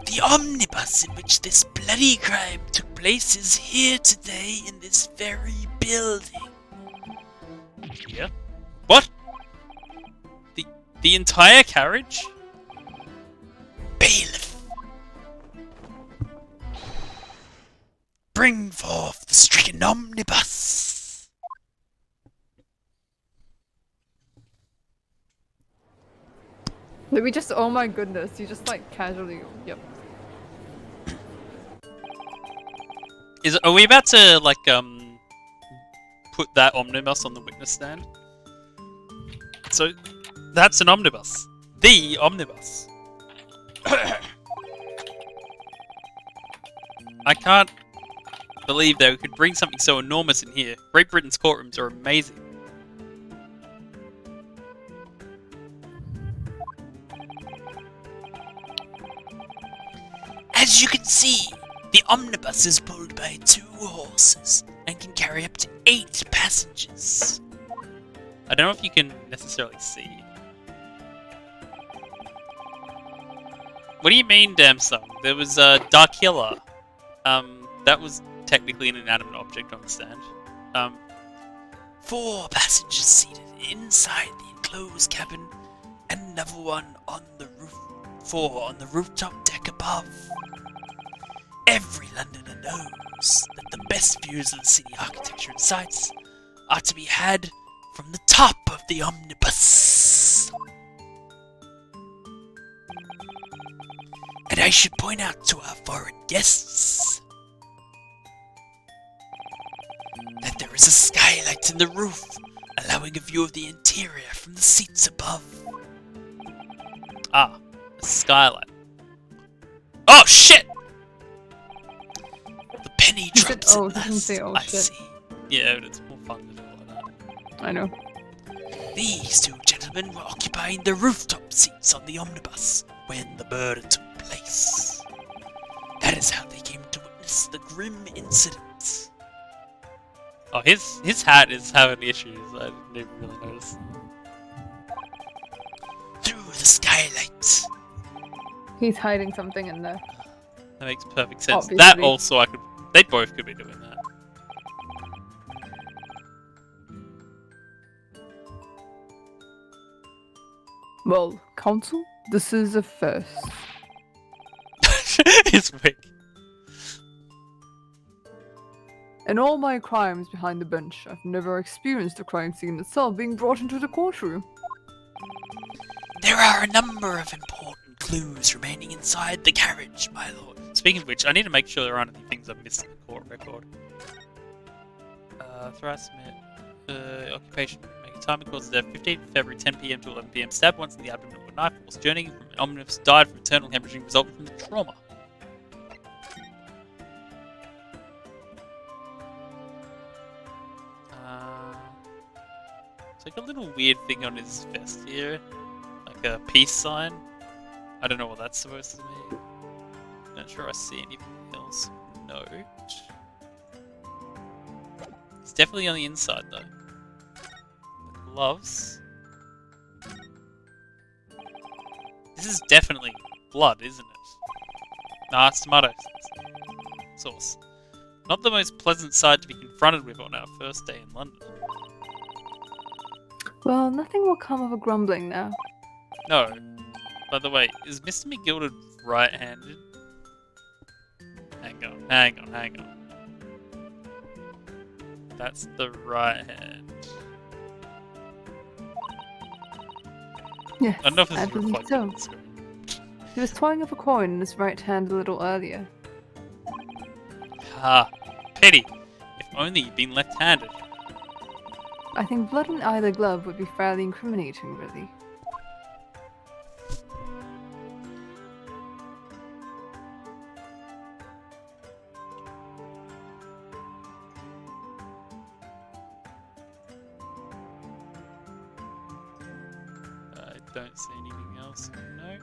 S7: The omnibus in which this bloody crime took place is here today in this very building.
S1: Yeah? What? The entire carriage?
S7: Bailiff! Bring forth the stricken omnibus!
S2: Did we just, oh my goodness, you just like casually, yep.
S1: Are we about to, like, put that omnibus on the witness stand? So, that's an omnibus. The omnibus. I can't believe they could bring something so enormous in here. Great Britain's courtrooms are amazing.
S7: As you can see, the omnibus is pulled by 2 horses and can carry up to 8 passengers.
S1: I don't know if you can necessarily see. What do you mean, damn son? There was Darkilla. That was technically an inanimate object on the stand.
S7: 4 passengers seated inside the enclosed cabin, and another one on the roof. 4 on the rooftop deck above. Every Londoner knows that the best views of the city architecture and sights are to be had from the top of the omnibus. And I should point out to our foreign guests that there is a skylight in the roof, allowing a view of the interior from the seats above.
S1: Ah, a skylight. Oh shit!
S7: The penny
S2: He said,
S7: drops
S2: oh,
S7: at
S2: he didn't say,
S7: last,
S2: oh,
S7: I
S2: shit.
S7: see.
S1: Yeah, but it's more fun to do it like that.
S2: I know.
S7: These 2 gentlemen were occupying the rooftop seats on the omnibus when the murder took place. That is how they came to witness the grim incident.
S1: Oh, his hat is having issues. I didn't even really notice.
S7: Through the skylight.
S2: He's hiding something in there.
S1: That makes perfect sense.
S2: Obviously.
S1: That also they both could be doing that.
S2: Well, Council, this is a first.
S1: It's weak.
S2: In all my crimes behind the bench, I've never experienced the crime scene itself being brought into the courtroom.
S7: There are a number of important clues remaining inside the carriage, my lord.
S1: Speaking of which, I need to make sure there aren't any things I've missed in the court record. Thrice Smith. Occupation. Making time causes death. 15th February, 10 PM to 11 PM. Stabbed once in the abdomen with a knife. Whilst journeying from an omnibus. Died from internal hemorrhaging resulting from the trauma. It's like a little weird thing on his vest here. Like a peace sign. I don't know what that's supposed to mean. Not sure I see anything else. Note. It's definitely on the inside though. The gloves. This is definitely blood, isn't it? Nah, it's tomato sauce. Not the most pleasant sight to be confronted with on our first day in London.
S2: Well, nothing will come of a grumbling now.
S1: No. By the way, is Mr. McGilded right-handed? Hang on. That's the right hand.
S2: Yes,
S1: I don't know if this
S2: I
S1: is
S2: believe
S1: reflected
S2: so.
S1: on the screen.
S2: He was toying with a coin in his right hand a little earlier.
S1: Ah, pity. If only you'd been left-handed.
S2: I think blood in either glove would be fairly incriminating, really.
S1: I don't see anything else of note.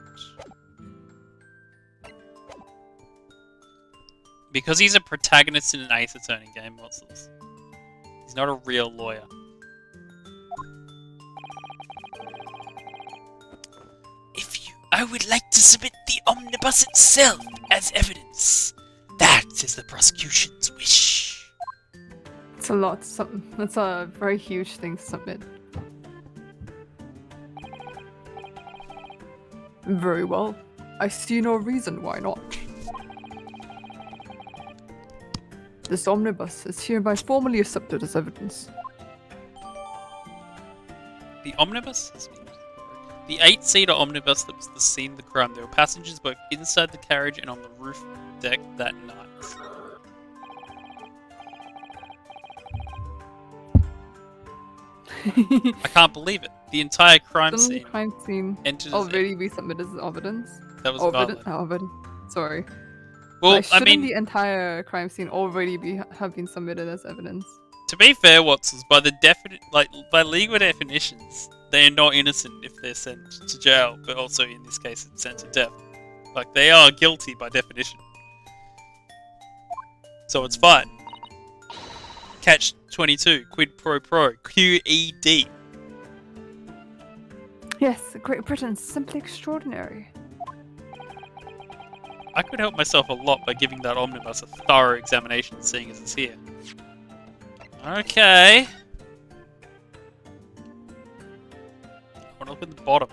S1: Because he's a protagonist in an Ace Attorney game, what's this? He's not a real lawyer.
S7: I would like to submit the omnibus itself as evidence. That is the prosecution's wish.
S2: It's a lot. That's a very huge thing to submit. Very well. I see no reason why not. This omnibus is hereby formally accepted as evidence.
S1: The omnibus? The 8-seater omnibus that was the scene of the crime. There were passengers both inside the carriage and on the roof deck that night. I can't believe it. The entire crime
S2: Doesn't the
S1: scene
S2: crime scene
S1: entered as
S2: already be submitted as evidence?
S1: that was
S2: Evidence?
S1: valid.
S2: Sorry.
S1: Well,
S2: Like,
S1: I
S2: shouldn't
S1: mean,
S2: the entire crime scene already have been submitted as evidence?
S1: to be fair, Watsons, by the by legal definitions, they are not innocent if they're sent to jail, but also in this case, it's sent to death. Like, they are guilty by definition. So it's fine. Catch 22, quid pro pro, QED.
S2: Yes, Great Britain's simply extraordinary.
S1: I could help myself a lot by giving that omnibus a thorough examination, seeing as it's here. Okay. I want to look at the bottom.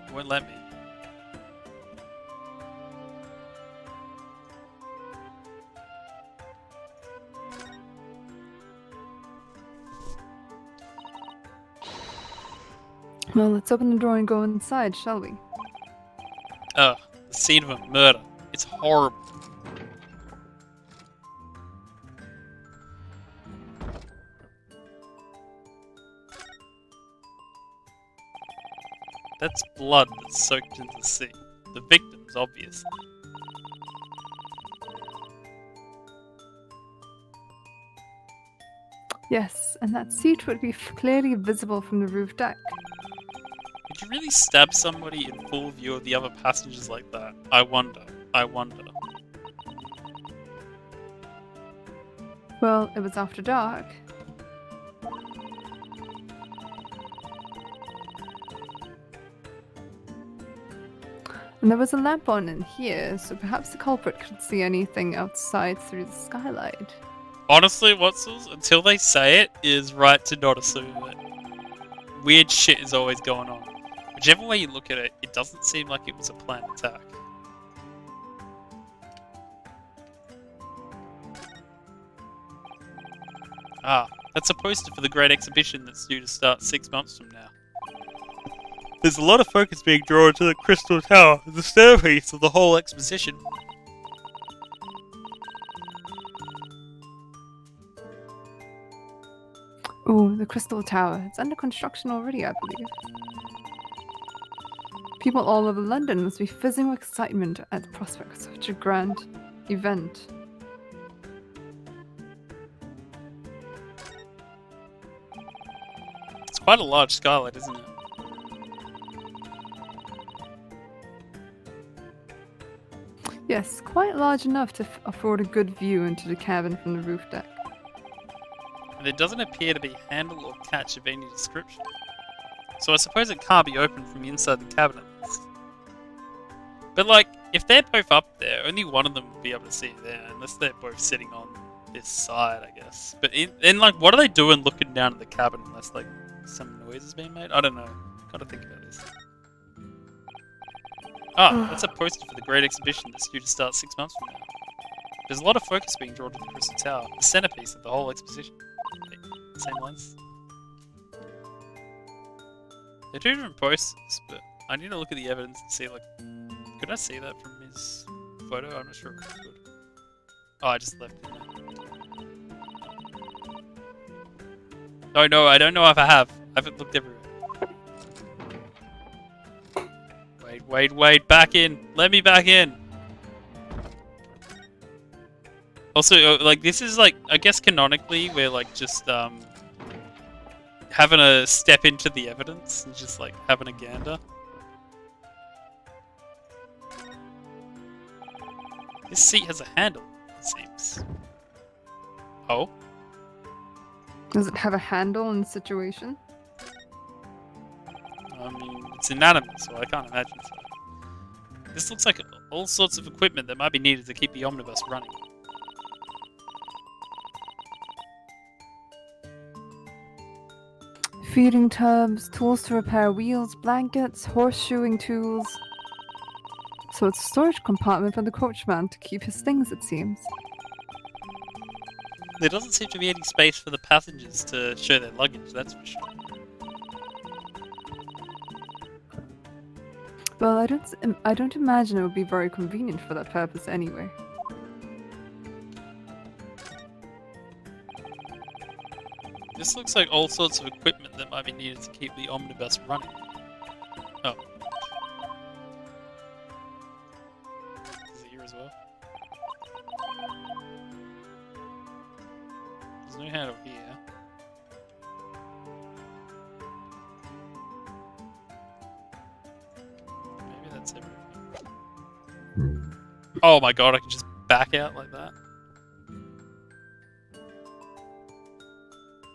S1: It won't let me.
S2: Well, let's open the door and go inside, shall we?
S1: Ugh, the scene of a murder. It's horrible. That's blood that's soaked into the sea. The victims, obviously.
S2: Yes, and that seat would be clearly visible from the roof deck.
S1: Could you really stab somebody in full view of the other passengers like that? I wonder.
S2: Well, it was after dark. And there was a lamp on in here, so perhaps the culprit could see anything outside through the skylight.
S1: Honestly, Watsels, until they say it, is right to not assume it. Weird shit is always going on. Whichever way you look at it, it doesn't seem like it was a planned attack. Ah, that's a poster for the Great Exhibition that's due to start 6 months from now. There's a lot of focus being drawn to the Crystal Tower, the centerpiece of the whole exposition.
S2: Ooh, the Crystal Tower. It's under construction already, I believe. People all over London must be fizzing with excitement at the prospect of such a grand event.
S1: It's quite a large skylight, isn't it?
S2: Yes, quite large enough to afford a good view into the cabin from the roof deck.
S1: And there doesn't appear to be handle or catch of any description. So I suppose it can't be opened from inside the cabinet. But like, if they're both up there, only one of them would be able to see it there, unless they're both sitting on this side, I guess. But then like, what are they doing looking down at the cabin unless like some noise is being made? I don't know. Gotta think about this. Ah, that's a poster for the Great Exhibition that's due to start 6 months from now. There's a lot of focus being drawn to the Crystal Tower, the centerpiece of the whole exposition. Wait, same lens? They're two different posters, but I need to look at the evidence and see, like, could I see that from his photo? I'm not sure if I could. Oh, I just left it there. Oh no, I don't know if I have. I haven't looked everywhere. Wait, back in! Let me back in! Also, like, this is, like, I guess canonically, we're, like, just, having a step into the evidence and just, like, having a gander. This seat has a handle, it seems. Oh?
S2: Does it have a handle in the situation?
S1: I mean, it's inanimate, so I can't imagine so. This looks like all sorts of equipment that might be needed to keep the omnibus running.
S2: Feeding tubs, tools to repair wheels, blankets, horseshoeing tools. So it's a storage compartment for the coachman to keep his things, it seems.
S1: There doesn't seem to be any space for the passengers to show their luggage, that's for sure.
S2: Well, I don't imagine it would be very convenient for that purpose anyway.
S1: This looks like all sorts of equipment that might be needed to keep the omnibus running. Oh. Is it here as well? There's no handle here. Maybe that's everything. Oh my god, I can just back out like that.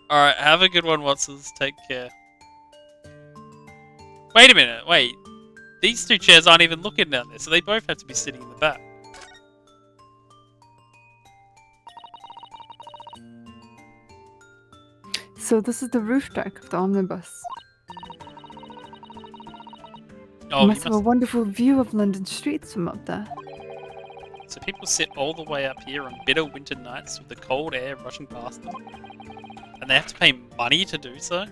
S1: Alright, have a good one, Watsons. Take care. Wait a minute, wait. These two chairs aren't even looking down there, so they both have to be sitting in the back.
S2: So this is the roof deck of the omnibus.
S1: Oh,
S2: You must have a wonderful view of London streets from up there.
S1: So people sit all the way up here on bitter winter nights with the cold air rushing past them. And they have to pay money to do so?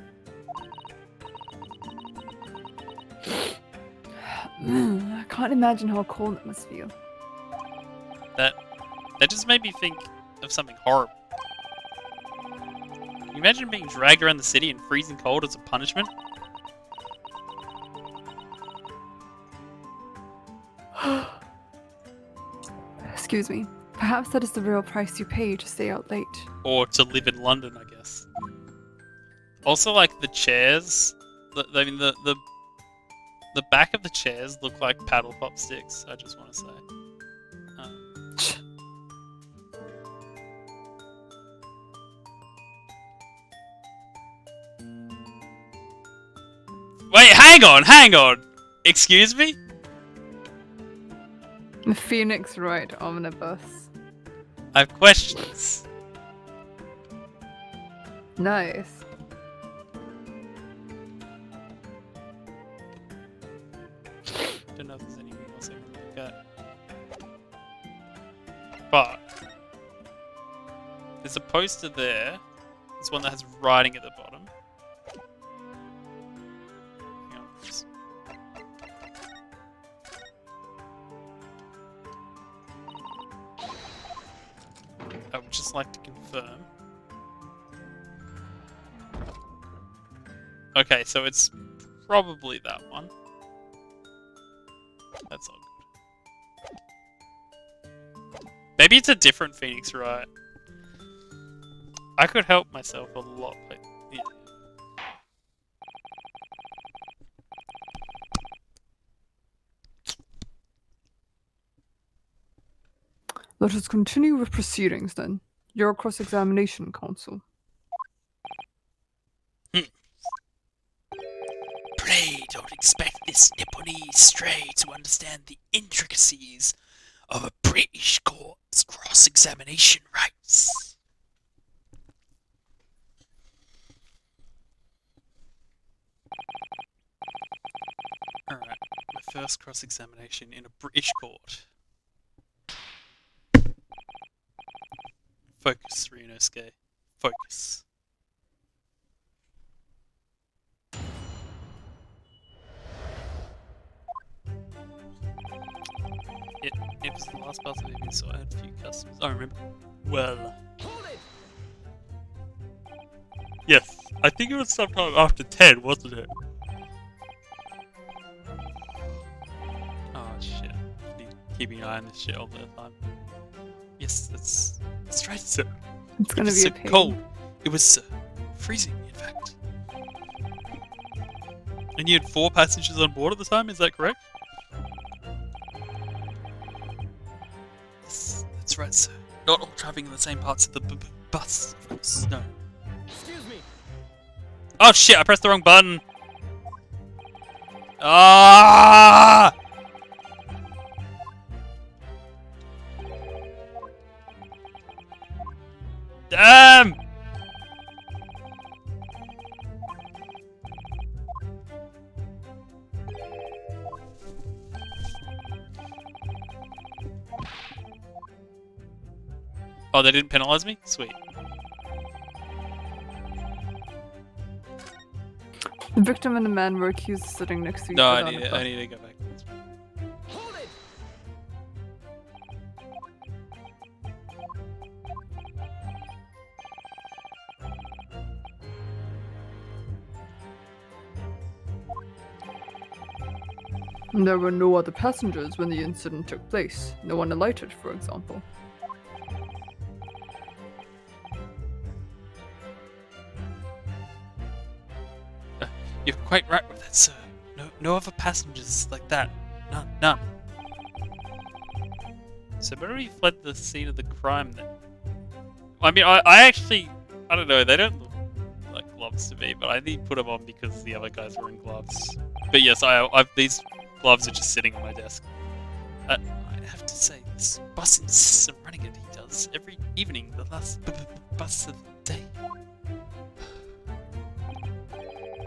S2: I can't imagine how cold it must feel.
S1: That just made me think of something horrible. Can you imagine being dragged around the city in freezing cold as a punishment?
S2: Excuse me. Perhaps that is the real price you pay to stay out late.
S1: Or to live in London, I guess. Also, like, the chairs... I mean, the back of the chairs look like paddle pop sticks, I just want to say. Wait, hang on! Excuse me?
S2: The Phoenix Wright Omnibus.
S1: I have questions.
S2: Nice.
S1: Don't know if there's anything else I can look at. But there's a poster there. There's one that has writing at the bottom. Hang on, just- I would just like to confirm. Okay, so it's probably that one. That's all good. Maybe it's a different Phoenix Wright. I could help myself a lot, but yeah.
S2: Let us continue with proceedings then. Your cross-examination, counsel.
S7: Pray don't expect this Nipponese stray to understand the intricacies of a British court's cross-examination rights.
S1: Alright, my first cross-examination in a British court. Focus, Ryunosuke. Focus. It was the last bus I even saw. I had a few customers. I remember. Well. Yes, I think it was sometime after 10, wasn't it? Oh shit. Be keeping an eye on this shit all the time. Yes, that's right, sir.
S2: It's gonna
S1: It was
S2: be
S1: so
S2: a pain.
S1: cold. It was freezing, in fact. And you had 4 passengers on board at the time, is that correct? Yes, that's right, sir. Not all traveling in the same parts of the bus, of course. No.
S6: Excuse me.
S1: Oh shit, I pressed the wrong button. Ah! Damn! Oh, they didn't penalize me? Sweet.
S2: The victim and the man were accused of sitting next to each
S1: No,
S2: other.
S1: I
S2: on a
S1: need
S2: bus.
S1: to go back.
S6: Hold it.
S2: And there were no other passengers when the incident took place. No one alighted, for example.
S1: You're quite right with that, sir. No other passengers like that. None. So Murray fled the scene of the crime then. I mean, I actually, I don't know, they don't look like gloves to me, but I did put them on because the other guys were in gloves. But yes, these gloves are just sitting on my desk. I have to say, this bus insists on running it. He does every evening, the last bus of the day.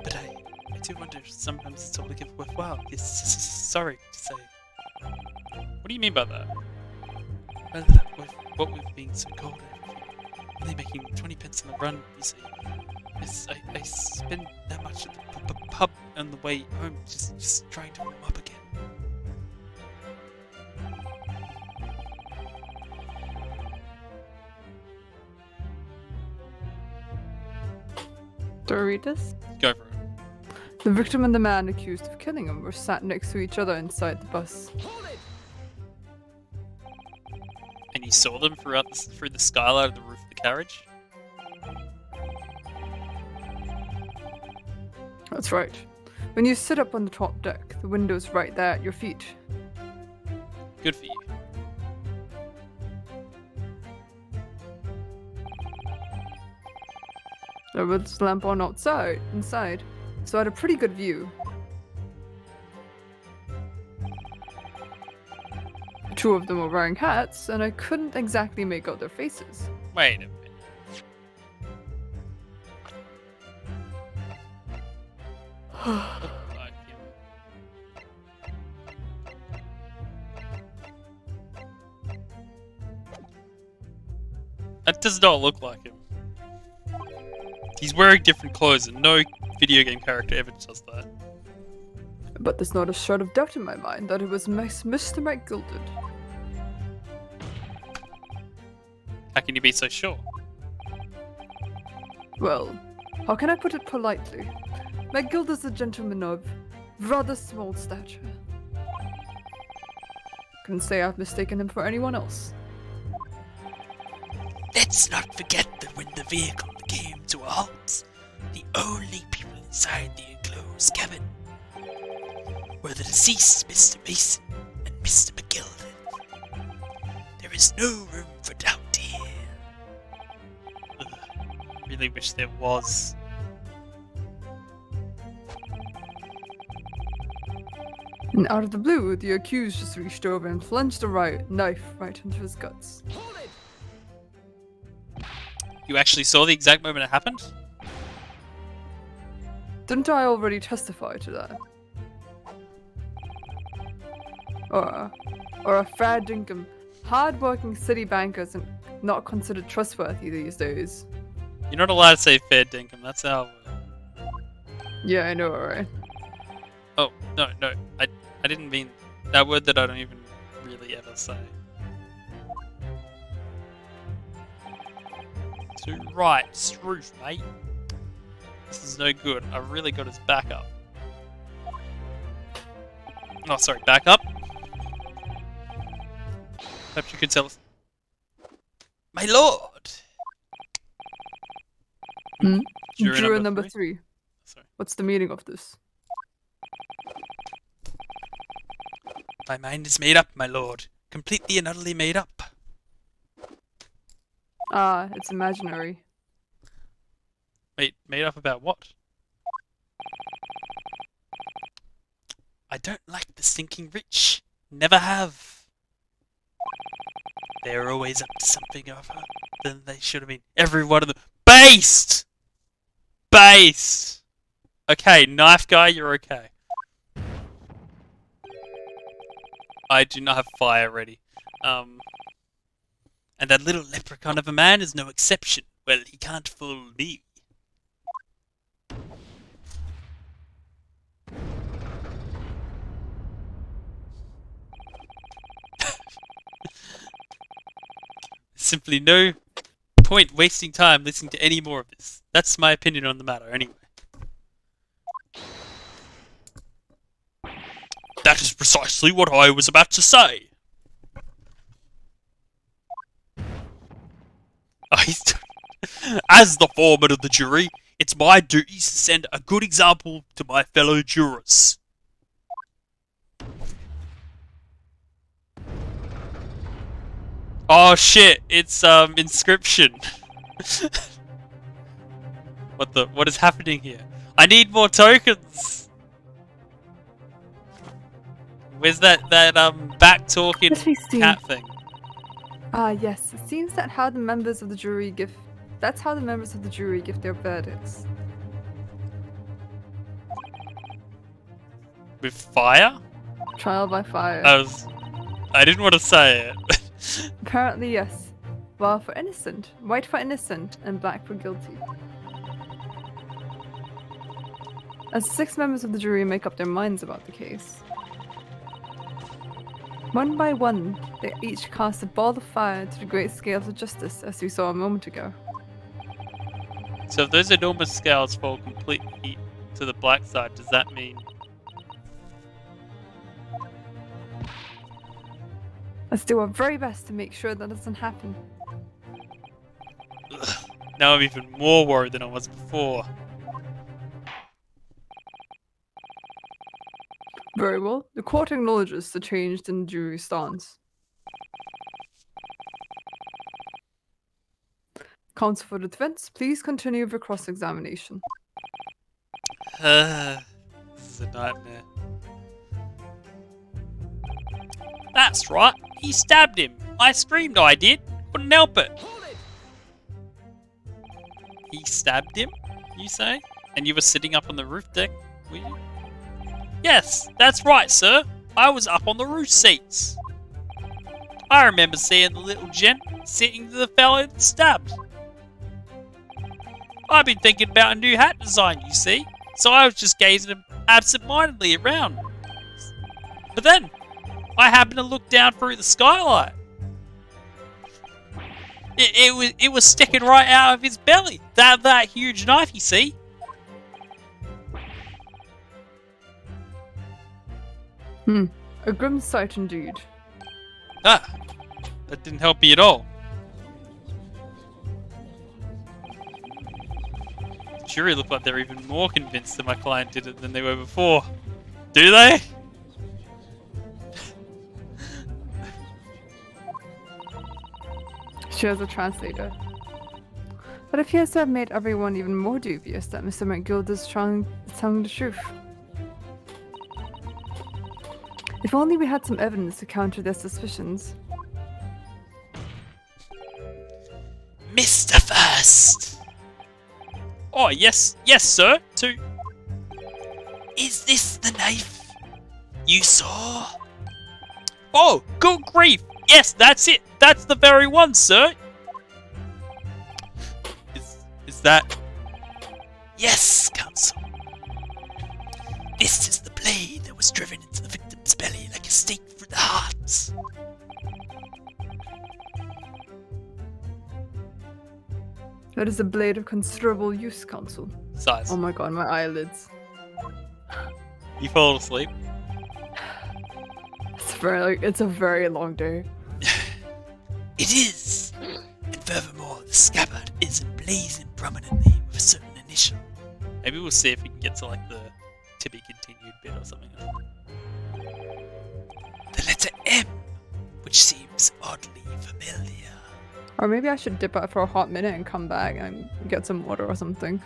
S1: But I do wonder if sometimes it's altogether worthwhile. Yes, sorry to say. What do you mean by that? Well, with what with being so cold and everything, only making 20 pence on the run, you see. Yes, I spend that much at the pub on the way home, just trying to warm up again.
S2: Do I read this?
S1: Go for it.
S2: The victim and the man accused of killing him were sat next to each other inside the bus.
S1: And you saw them through the skylight of the roof of the carriage?
S2: That's right. When you sit up on the top deck, the window's right there at your feet.
S1: Good for you.
S2: There was a lamp on inside, so I had a pretty good view. Two of them were wearing hats, and I couldn't exactly make out their faces.
S1: Wait a minute. Look like him. That does not look like him. He's wearing different clothes, and no video game character ever does that.
S2: But there's not a shred of doubt in my mind that it was Mr. McGilded.
S1: How can you be so sure?
S2: Well, how can I put it politely? McGild is a gentleman of rather small stature. Couldn't say I've mistaken him for anyone else.
S7: Let's not forget that when the vehicle came to a halt, the only people inside the enclosed cabin were the deceased Mr. Mason and Mr. McGilded. There is no room for doubt here.
S1: Ugh, really wish there was.
S2: And out of the blue, the accused just reached over and plunged a knife right into his guts.
S1: You actually saw the exact moment it happened?
S2: Didn't I already testify to that? Or a fair dinkum. Hard-working city bankers and not considered trustworthy these days.
S1: You're not allowed to say fair dinkum, that's our word.
S2: Yeah, I know, right?
S1: Oh, no, I didn't mean that word that I don't even really ever say. Too right, Stroof, mate. This is no good. I really got his back up. Oh, sorry, back up. Perhaps you could tell us.
S7: My lord!
S2: Hmm?
S1: Juror
S2: Juror
S1: number
S2: number 3.
S1: Sorry.
S2: What's the meaning of this?
S7: My mind is made up, my lord. Completely and utterly made up.
S2: Ah, it's imaginary.
S1: Wait, made up about what?
S7: I don't like the stinking rich. Never have. They're always up to something other than they should have been.
S1: Every one of them. Based! Based! Okay, knife guy, you're okay. I do not have fire ready.
S7: And that little leprechaun of a man is no exception. Well, he can't fool me.
S1: Simply no point wasting time listening to any more of this. That's my opinion on the matter, anyway.
S7: That is precisely what I was about to say. As the foreman of the jury, it's my duty to send a good example to my fellow jurors.
S1: Oh shit, it's Inscription. What is happening here? I need more tokens. Where's that back talking
S2: Let me see.
S1: cat thing?
S2: Ah, yes. It seems that how the members of the jury give. That's how the members of the jury give their verdicts.
S1: With fire?
S2: Trial by fire.
S1: I didn't want to say it.
S2: Apparently, yes. While for innocent, white for innocent, and black for guilty. As 6 members of the jury make up their minds about the case. One by one, they each cast a ball of fire to the great scales of justice, as we saw a moment ago.
S1: So if those enormous scales fall completely to the black side, does that mean...
S2: Let's do our very best to make sure that doesn't happen.
S1: Ugh, now I'm even more worried than I was before.
S2: Very well. The court acknowledges the change in the jury's stance. Counsel for the defense, please continue with your cross-examination.
S1: This is a nightmare. That's right. He stabbed him. I screamed, I did. Couldn't help it. He stabbed him, you say? And you were sitting up on the roof deck, were you? Yes, that's right, sir. I was up on the roof seats. I remember seeing the little gent sitting to the fellow that stabbed. I've been thinking about a new hat design, you see, so I was just gazing absent-mindedly around. But then, I happened to look down through the skylight. It was sticking right out of his belly. That huge knife, you see.
S2: A grim sight indeed.
S1: Ah, that didn't help me at all. The jury look like they're even more convinced that my client did it than they were before. Do they?
S2: She has a translator. But it appears to have made everyone even more dubious that Mr. McGill is telling the truth. If only we had some evidence to counter their suspicions.
S7: Mr. First!
S1: Oh, yes, sir.
S7: Is this the knife you saw?
S1: Oh, good grief! Yes, that's it. That's the very one, sir. Is that?
S7: Yes, Counsel. This is the blade that was driven into the victim's belly like a stake through the heart.
S2: That is a blade of considerable use, Counsel.
S1: Size.
S2: Oh my god, my eyelids.
S1: You fall asleep.
S2: It's a very long day.
S7: It is. And furthermore, the scabbard is emblazoned prominently with a certain initial.
S1: Maybe we'll see if we can get to like the to be continued bit or something.
S7: The letter M, which seems oddly familiar.
S2: Or maybe I should dip out for a hot minute and come back and get some water or something.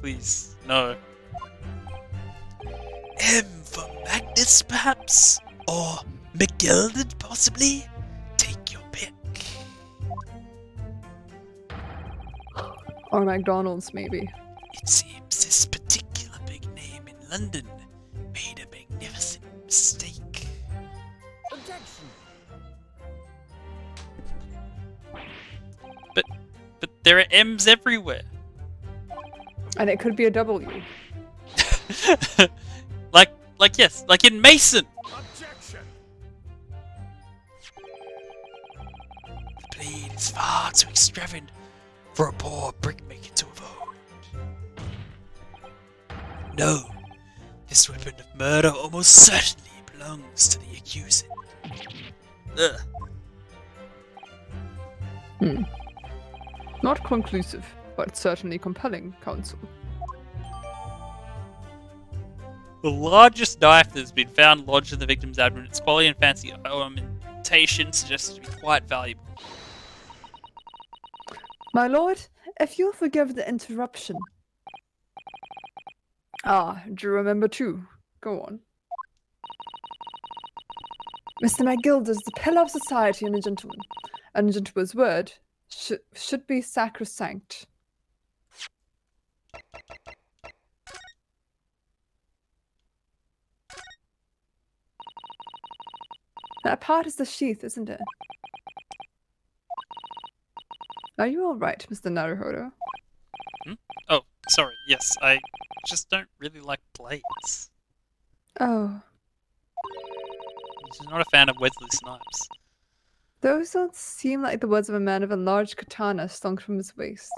S1: Please, no.
S7: M for Magnus, perhaps? Or McGilded, possibly? Take your pick.
S2: Or McDonald's, maybe.
S7: It seems this particular big name in London made a magnificent mistake.
S4: Objection!
S1: But there are M's everywhere.
S2: And it could be a W.
S1: Yes, like in Mason.
S6: Objection!
S7: The blade is far too extravagant for a poor brickmaker to avoid. No, this weapon of murder almost certainly belongs to the accused.
S1: Ugh.
S2: Not conclusive, but certainly compelling, Counsel.
S1: The largest knife that has been found lodged in the victim's abdomen. Its quality and fancy ornamentation suggests to be quite valuable.
S2: My lord, if you'll forgive the interruption. Ah, do you remember too? Go on. Mr. McGill is the pillar of society and a gentleman. And a gentleman's word should be sacrosanct. That part is the sheath, isn't it? Are you alright, Mr. Naruhodo?
S1: Oh, sorry. Yes, I just don't really like blades.
S2: Oh,
S1: I'm not a fan of Wesley Snipes.
S2: those don't seem like the words of a man with a large katana slung from his waist.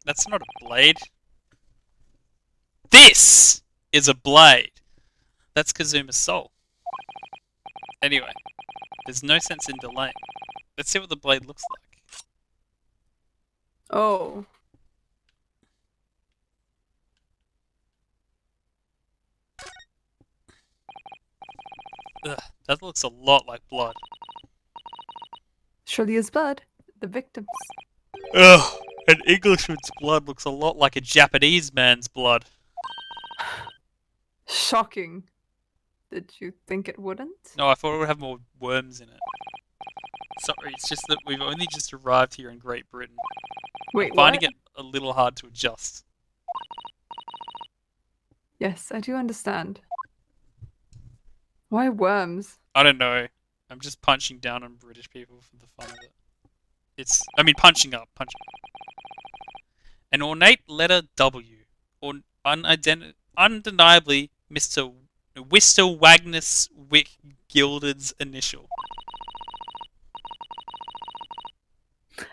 S1: That's not a blade. This is a blade. That's Kazuma's soul. Anyway, there's no sense in delaying. Let's see what the blade looks like.
S2: Oh.
S1: Ugh, that looks a lot like blood.
S2: Surely his blood. The victim's.
S1: Ugh, an Englishman's blood looks a lot like a Japanese man's blood.
S2: Shocking. Did you think it wouldn't?
S1: No, I thought it would have more worms in it. Sorry, it's just that we've only just arrived here in Great Britain.
S2: Wait,
S1: I'm finding
S2: what?
S1: it a little hard to adjust.
S2: Yes, I do understand. Why worms?
S1: I don't know. I'm just punching down on British people for the fun of it. I mean, punching up. An ornate letter W, or undeniably Mr. Wister Wick Gilded's initial.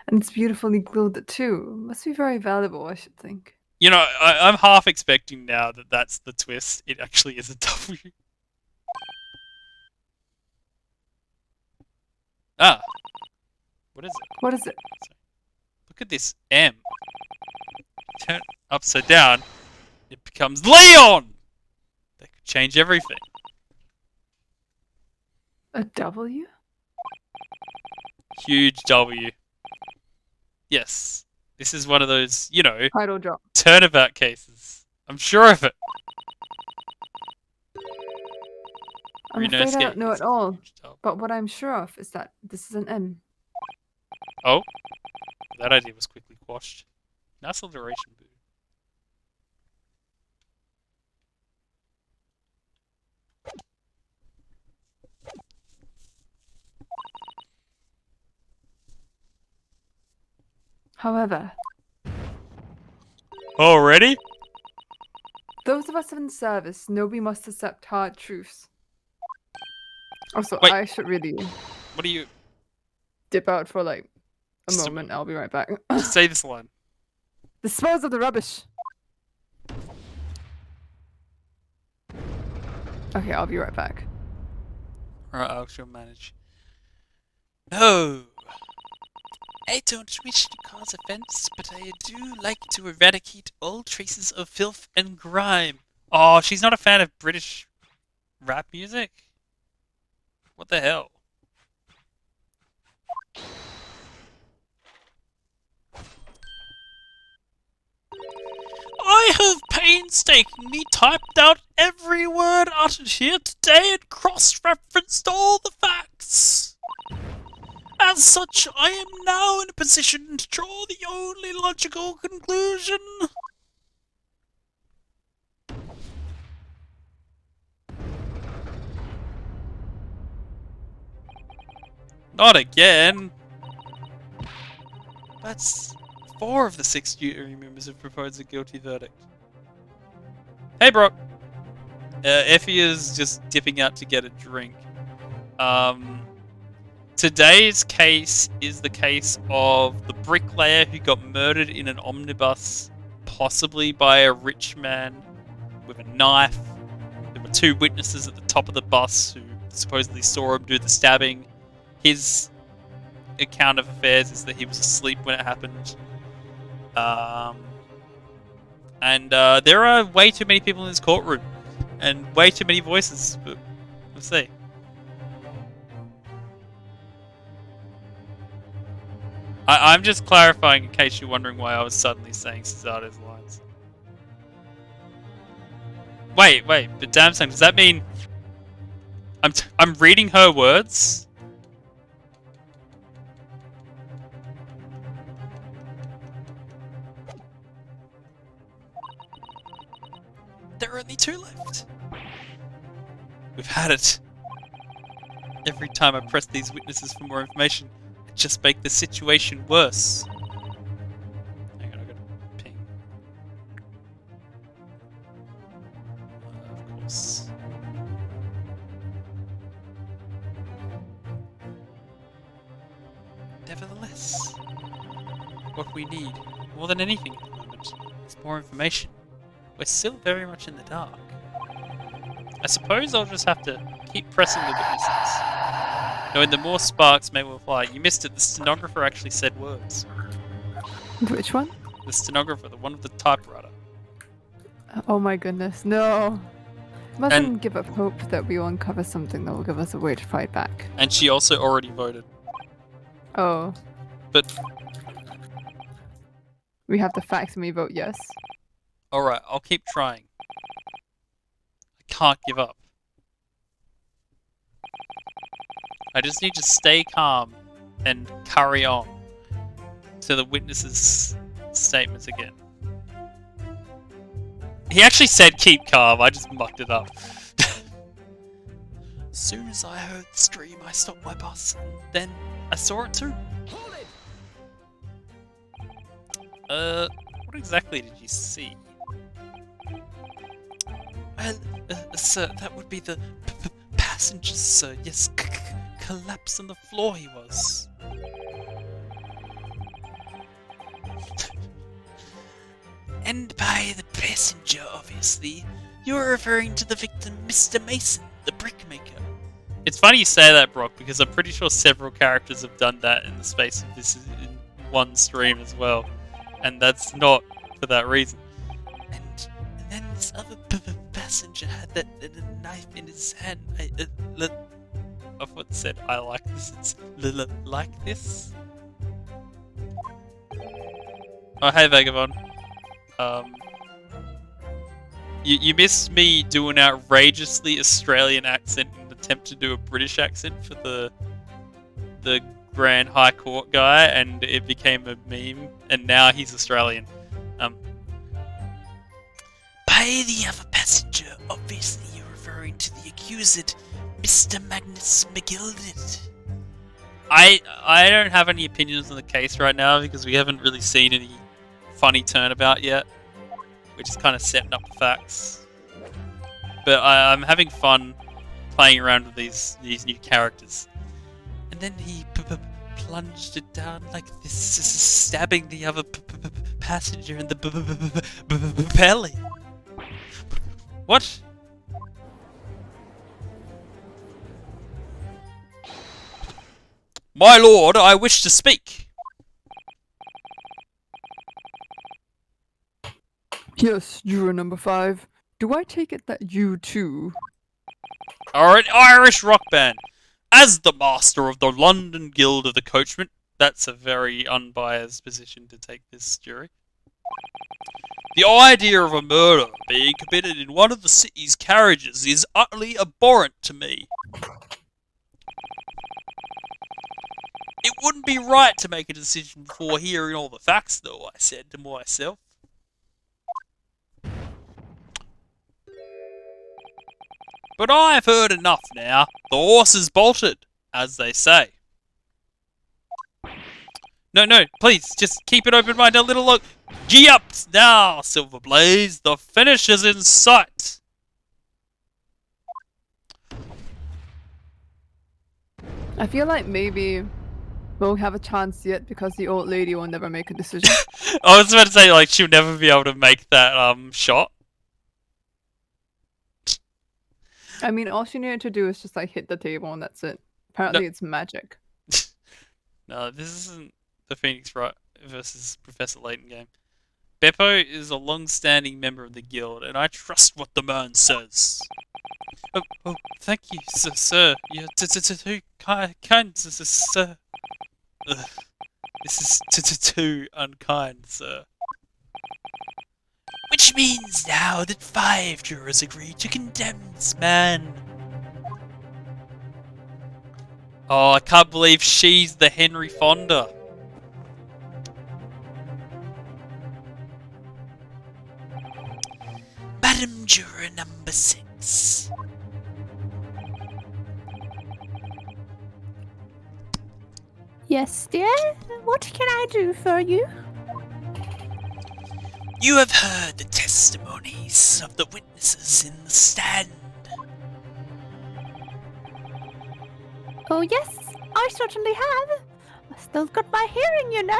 S2: And it's beautifully gilded too. Must be very valuable, I should think.
S1: You know, I'm half expecting now that that's the twist. It actually is a W. Ah. What is it?
S2: What is it?
S1: Look at this M. Turn it upside down. It becomes Leon! That could change everything.
S2: A W?
S1: Huge W. Yes. This is one of those, you know,
S2: Title drop.
S1: turnabout cases. I'm sure of it.
S2: I'm
S1: Reno
S2: afraid I don't
S1: Skate
S2: know
S1: is
S2: at
S1: a
S2: all.
S1: huge W.
S2: But what I'm sure of is that this is an M.
S1: Oh. That idea was quickly quashed. Nice alliteration, boo.
S2: However,
S1: Already?
S2: those of us in service know we must accept hard truths. Also,
S1: Wait.
S2: I should really
S1: What do you...
S2: dip out for like a
S1: Just-
S2: moment. I'll be right back.
S1: Just say this line.
S2: Dispose of the rubbish. Okay, I'll be right back.
S1: Alright, I shall manage. No! I don't wish to cause offense, but I do like to eradicate all traces of filth and grime. Oh, she's not a fan of British rap music? What the hell? I have painstakingly typed out every word uttered here today and cross-referenced all the facts. As such, I am now in a position to draw the only logical conclusion. Not again. That's 4 of the 6 jury members have proposed a guilty verdict. Hey, Brock. Effie is just dipping out to get a drink. Today's case is the case of the bricklayer who got murdered in an omnibus, possibly by a rich man with a knife. There were 2 witnesses at the top of the bus who supposedly saw him do the stabbing. His account of affairs is that he was asleep when it happened. There are way too many people in this courtroom, and way too many voices, but we'll see. I'm just clarifying in case you're wondering why I was suddenly saying Cesare's lines. Wait, but damn son, does that mean I'm reading her words? There are only 2 left. We've had it. Every time I press these witnesses for more information, it just make the situation worse. Hang on, I gotta ping. Of course. Nevertheless, what we need, more than anything at the moment, is more information. We're still very much in the dark. I suppose I'll just have to keep pressing the witnesses. Knowing the more sparks may well fly. You missed it, the stenographer actually said words.
S2: Which one?
S1: The stenographer, the one with the typewriter.
S2: Oh my goodness, no. Mustn't give up hope that we will uncover something that will give us a way to fight back.
S1: And she also already voted.
S2: Oh.
S1: But,
S2: We have the facts and we vote yes.
S1: alright, I'll keep trying. I can't give up. I just need to stay calm and carry on to the witness's statements again. He actually said keep calm, I just mucked it up. As soon as I heard the scream, I stopped my bus, and then I saw it too.
S6: Hold it!
S1: What exactly did you see? Well, sir, that would be the passenger, sir. Yes, collapsed on the floor he was.
S7: And by the passenger, obviously, you're referring to the victim, Mr. Mason, the brickmaker.
S1: It's funny you say that, Brock, because I'm pretty sure several characters have done that in the space of this in one stream as well. And that's not for that reason.
S7: And then this other passenger had that knife in his hand.
S1: I thought it said, I like this. It's like this. Oh, hey, Vagabond. You missed me do an outrageously Australian accent in an attempt to do a British accent for the Grand High Court guy, and it became a meme, and now he's Australian.
S7: By the other passenger, obviously you're referring to the accused, Mr. Magnus McGilded.
S1: I don't have any opinions on the case right now because we haven't really seen any funny turnabout yet. We're just kind of setting up the facts. But I'm having fun playing around with these new characters.
S7: And then he plunged it down like this, stabbing the other passenger in the belly.
S1: What? My lord, I wish to speak.
S2: Yes, juror number 5. Do I take it that you too?
S1: Are an Irish rock band. As the master of the London Guild of the Coachmen, that's a very unbiased position to take this jury. The idea of a murder being committed in one of the city's carriages is utterly abhorrent to me. It wouldn't be right to make a decision before hearing all the facts, though, I said to myself. But I've heard enough now. The horse is bolted, as they say. No, please, just keep it open-minded a little look. Gee up now, Silverblaze. The finish is in sight.
S2: I feel like maybe we'll have a chance yet because the old lady will never make a decision.
S1: I was about to say, like, she'll never be able to make that shot.
S2: I mean, all she needed to do is just like hit the table and that's it. Apparently
S1: No.
S2: it's magic.
S1: No, this isn't the Phoenix Wright versus Professor Layton game. Beppo is a long-standing member of the guild, and I trust what the man says. Oh, thank you, sir. You're too kind, sir. Ugh. This is too unkind, sir.
S7: Which means now that 5 jurors agree to condemn this man.
S1: Oh, I can't believe she's the Henry Fonda.
S7: Madam Juror number 6.
S5: Yes, dear? What can I do for you?
S7: You have heard the testimonies of the witnesses in the stand.
S5: Oh, yes, I certainly have. I still got my hearing, you know.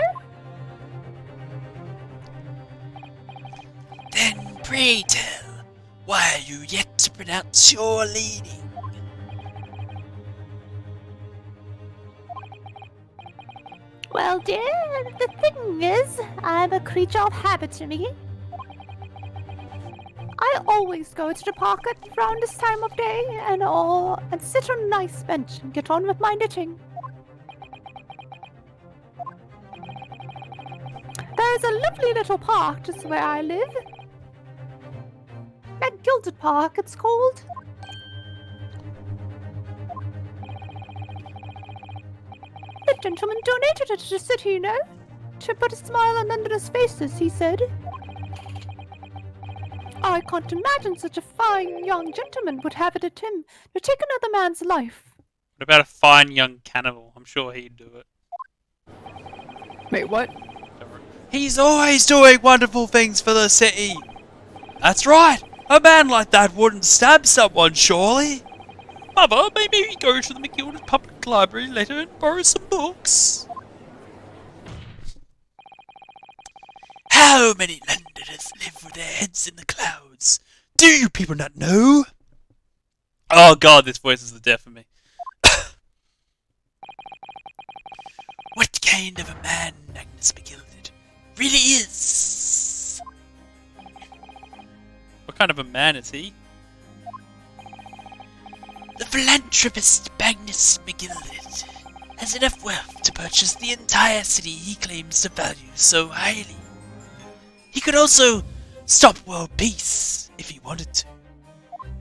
S7: Then pray tell, why are you yet to pronounce your leading?
S5: Well, dear, the thing is, I'm a creature of habit to me. I always go to the park at around this time of day and sit on a nice bench and get on with my knitting. There's a lovely little park just where I live. Gilded Park, it's called. gentleman donated it to the city, you know? To put a smile on Londoners' faces, he said. I can't imagine such a fine young gentleman would have it at him to take another man's life.
S1: What about a fine young cannibal? I'm sure he'd do it.
S2: Wait, what?
S7: He's always doing wonderful things for the city. That's right. A man like that wouldn't stab someone, surely.
S1: Mother, maybe we go to the McGilded Public Library later and borrow some books.
S7: How many Londoners live with their heads in the clouds? Do you people not know?
S1: Oh god, this voice is the death of me.
S7: What kind of a man Magnus McGilded really is?
S1: What kind of a man is he?
S7: The philanthropist Magnus McGilded has enough wealth to purchase the entire city he claims to value so highly. He could also stop world peace if he wanted to.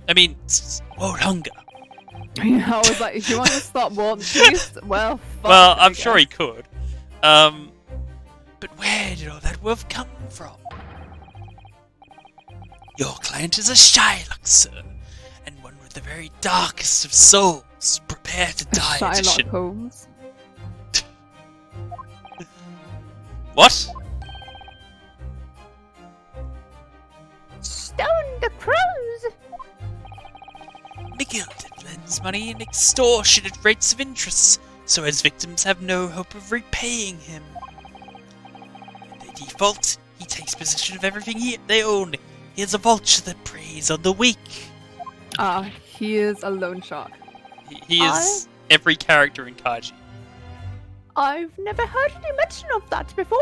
S7: I mean, world hunger.
S2: Yeah, I was like, if you want to stop world peace, well, fuck,
S1: Well,
S2: I
S1: I'm sure he
S2: guess.
S1: could.
S7: But where did all that wealth come from? Your client is a Shylock, sir, and one with the very darkest of souls. Prepare to die.
S2: Shylock
S1: edition.
S2: Holmes.
S1: What?
S5: Stone the crows!
S7: McGilded lends money in extortionate rates of interest, so his victims have no hope of repaying him. In their default, he takes possession of everything they own. He is a vulture that preys on the weak.
S2: Ah, he is a loan shark.
S1: He is every character in Kaiji.
S5: I've never heard any mention of that before.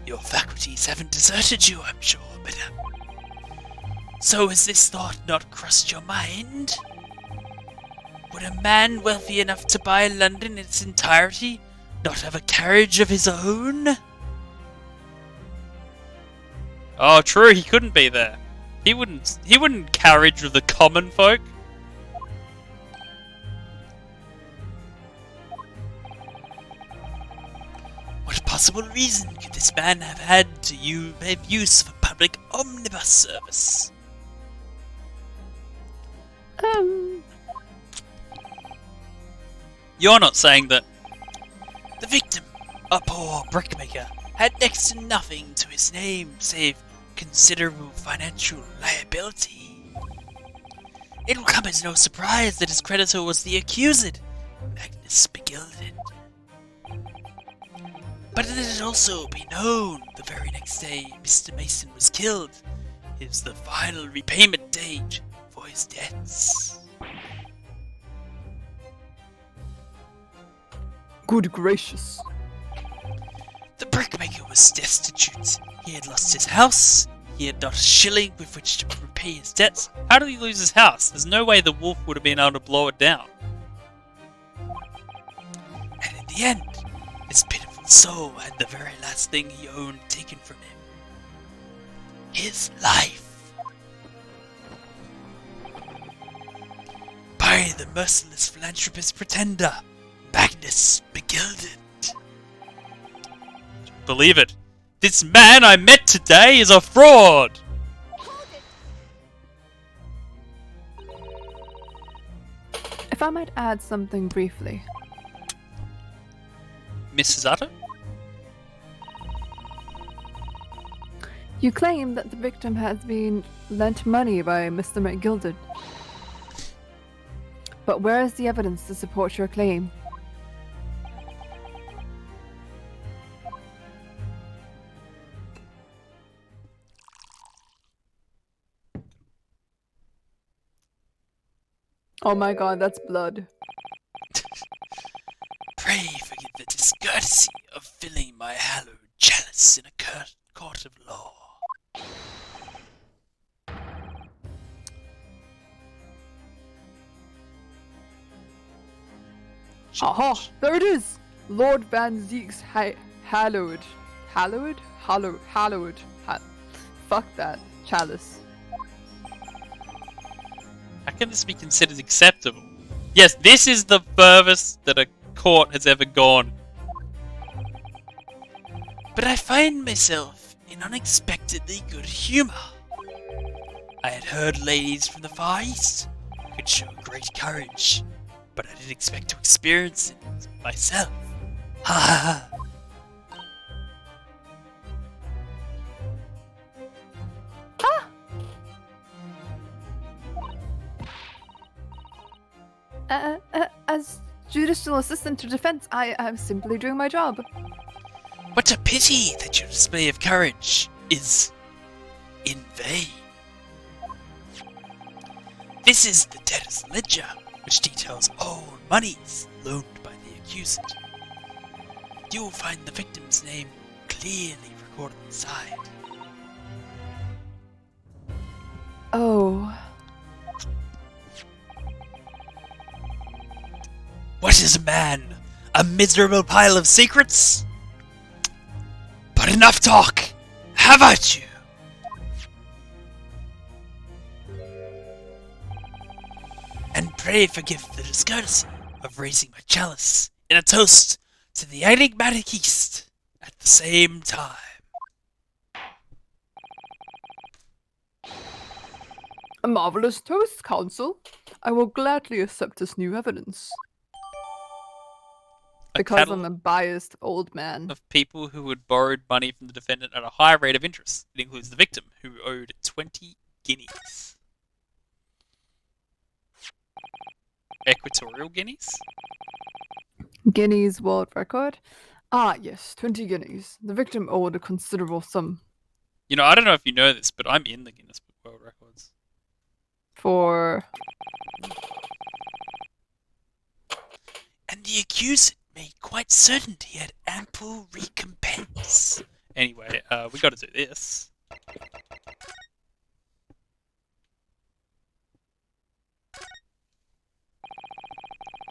S7: Your faculties haven't deserted you, I'm sure, madame. So has this thought not crossed your mind? Would a man wealthy enough to buy London in its entirety not have a carriage of his own?
S1: Oh, true. He couldn't be there. He wouldn't carriage with the common folk.
S7: What possible reason could this man have had to have use for public omnibus service?
S1: You're not saying that.
S7: The victim, a poor brickmaker, had next to nothing to his name save considerable financial liability. It will come as no surprise that his creditor was the accused, Magnus McGilded. But let it also be known the very next day Mr. Mason was killed is the final repayment date for his debts.
S2: Good gracious.
S7: The brickmaker was destitute. He had lost his house. He had not a shilling with which to repay his debts.
S1: How did he lose his house? There's no way the wolf would have been able to blow it down.
S7: And in the end, his pitiful soul had the very last thing he owned taken from him. His life. By the merciless philanthropist pretender, Magnus McGilded.
S1: Believe it. This man I met today is a fraud!
S2: If I might add something briefly.
S1: Mrs. Utter?
S2: You claim that the victim has been lent money by Mr. McGilded. But where is the evidence to support your claim? Oh my god, that's blood.
S7: Pray forgive the discourtesy of filling my hallowed chalice in a court of law.
S2: Aha! There it is! Lord Van Zeek's hallowed. Hallowed? Hallowed. Fuck that. Chalice.
S1: How can this be considered acceptable? Yes, this is the furthest that a court has ever gone.
S7: But I find myself in unexpectedly good humor. I had heard ladies from the Far East could show great courage, but I didn't expect to experience it myself. Ha ha ha.
S2: As judicial assistant to defense, I am simply doing my job.
S7: What a pity that your display of courage is in vain. This is the debtor's ledger, which details all monies loaned by the accused. You will find the victim's name clearly recorded inside.
S2: Oh.
S7: What is a man? A miserable pile of secrets? But enough talk! How about you? And pray forgive the discourtesy of raising my chalice in a toast to the enigmatic East at the same time.
S2: A marvelous toast, Counsel. I will gladly accept this new evidence. Because I'm a biased old man.
S1: Of people who had borrowed money from the defendant at a high rate of interest. It includes the victim, who owed 20 guineas. Equatorial guineas?
S2: Guineas world record? Ah, yes, 20 guineas. The victim owed a considerable sum.
S1: You know, I don't know if you know this, but I'm in the Guinness Book World Records.
S2: For...
S7: And the accused made quite certain he had ample recompense.
S1: Anyway, we gotta do this.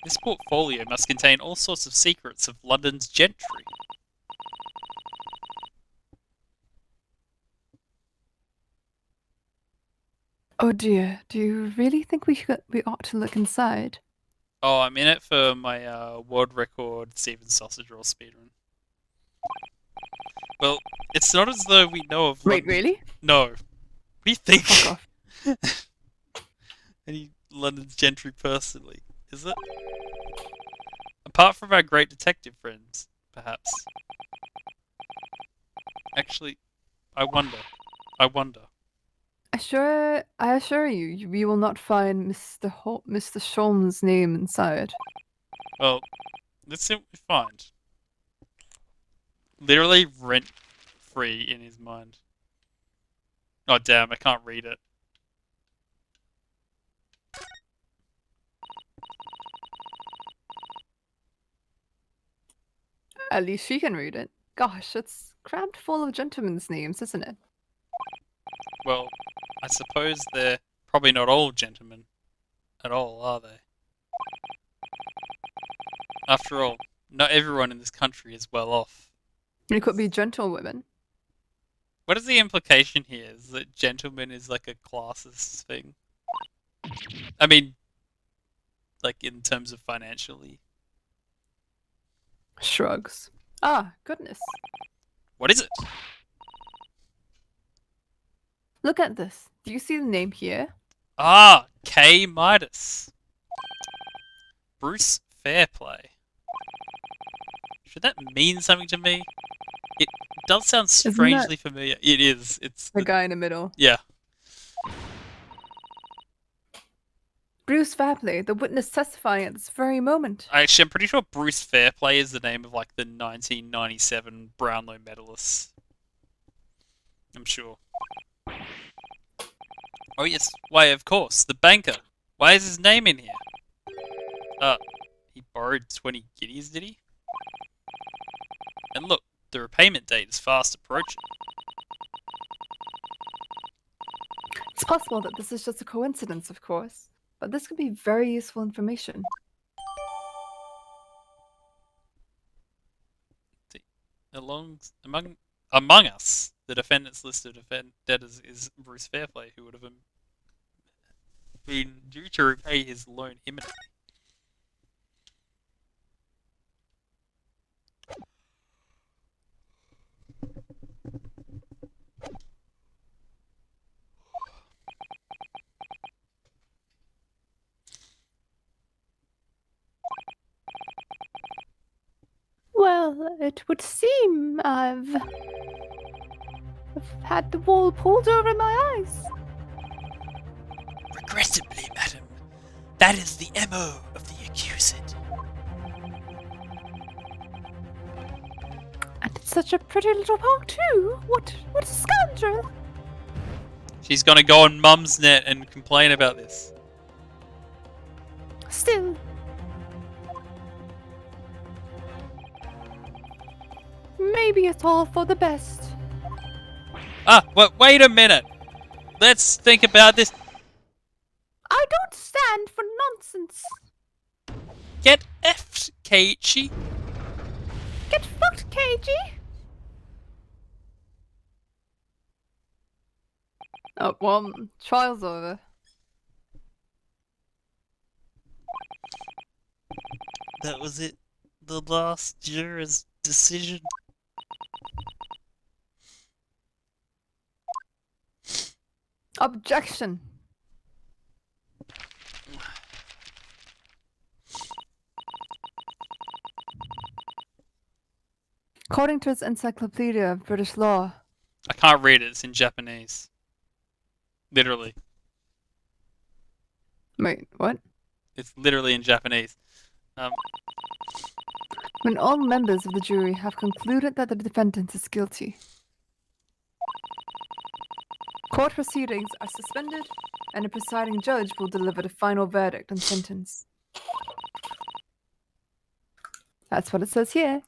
S1: This portfolio must contain all sorts of secrets of London's gentry.
S2: Oh dear, do you really think we ought to look inside?
S1: Oh, I'm in it for my world record Steven Sausage Roll speedrun. Well, it's not as though we know of...
S2: Wait, really?
S1: No. What do you think?
S2: Fuck off.
S1: Any London's gentry personally, is it? Apart from our great detective friends, perhaps. Actually, I wonder.
S2: I assure you, we will not find Mr. Sholm's name inside.
S1: Well, let's see what we find. Literally rent-free in his mind. Oh damn, I can't read it.
S2: At least she can read it. Gosh, it's crammed full of gentlemen's names, isn't it?
S1: Well, I suppose they're probably not all gentlemen at all, are they? After all, not everyone in this country is well off.
S2: It could be gentlewomen.
S1: What is the implication here? Is that gentleman is like a classist thing? I mean, like in terms of financially.
S2: Shrugs. Ah, goodness.
S1: What is it?
S2: Look at this. Do you see the name here?
S1: Ah, K. Midas. Bruce Fairplay. Should that mean something to me? It does sound strangely familiar. It is. It's
S2: The guy in the middle.
S1: yeah.
S2: Bruce Fairplay, the witness testifying at this very moment.
S1: Actually, I'm pretty sure Bruce Fairplay is the name of like the 1997 Brownlow medalists. I'm sure. Oh yes, why of course, the banker. Why is his name in here? He borrowed 20 guineas, did he? And look, the repayment date is fast approaching.
S2: It's possible that this is just a coincidence, of course, but this could be very useful information.
S1: Among us, the defendant's list of debtors is Bruce Fairplay, who would have been due to repay his loan imminently.
S5: Well, it would seem I've had the wool pulled over my eyes.
S7: Regrettably, madam, that is the MO of the accused.
S5: And it's such a pretty little park too. What a scoundrel!
S1: She's gonna go on Mumsnet and complain about this.
S5: Still, maybe it's all for the best.
S1: Wait a minute. Let's think about this.
S5: I don't stand for nonsense.
S1: Get effed, Keiichi.
S5: Get fucked, KG.
S2: Oh, well, trial's over.
S7: That was it. The last juror's decision.
S2: Objection. According to its Encyclopedia of British Law,
S1: I can't read it. It's in Japanese. Literally.
S2: wait, what?
S1: It's literally in Japanese.
S2: When all members of the jury have concluded that the defendant is guilty, court proceedings are suspended and the presiding judge will deliver the final verdict and sentence. That's what it says here.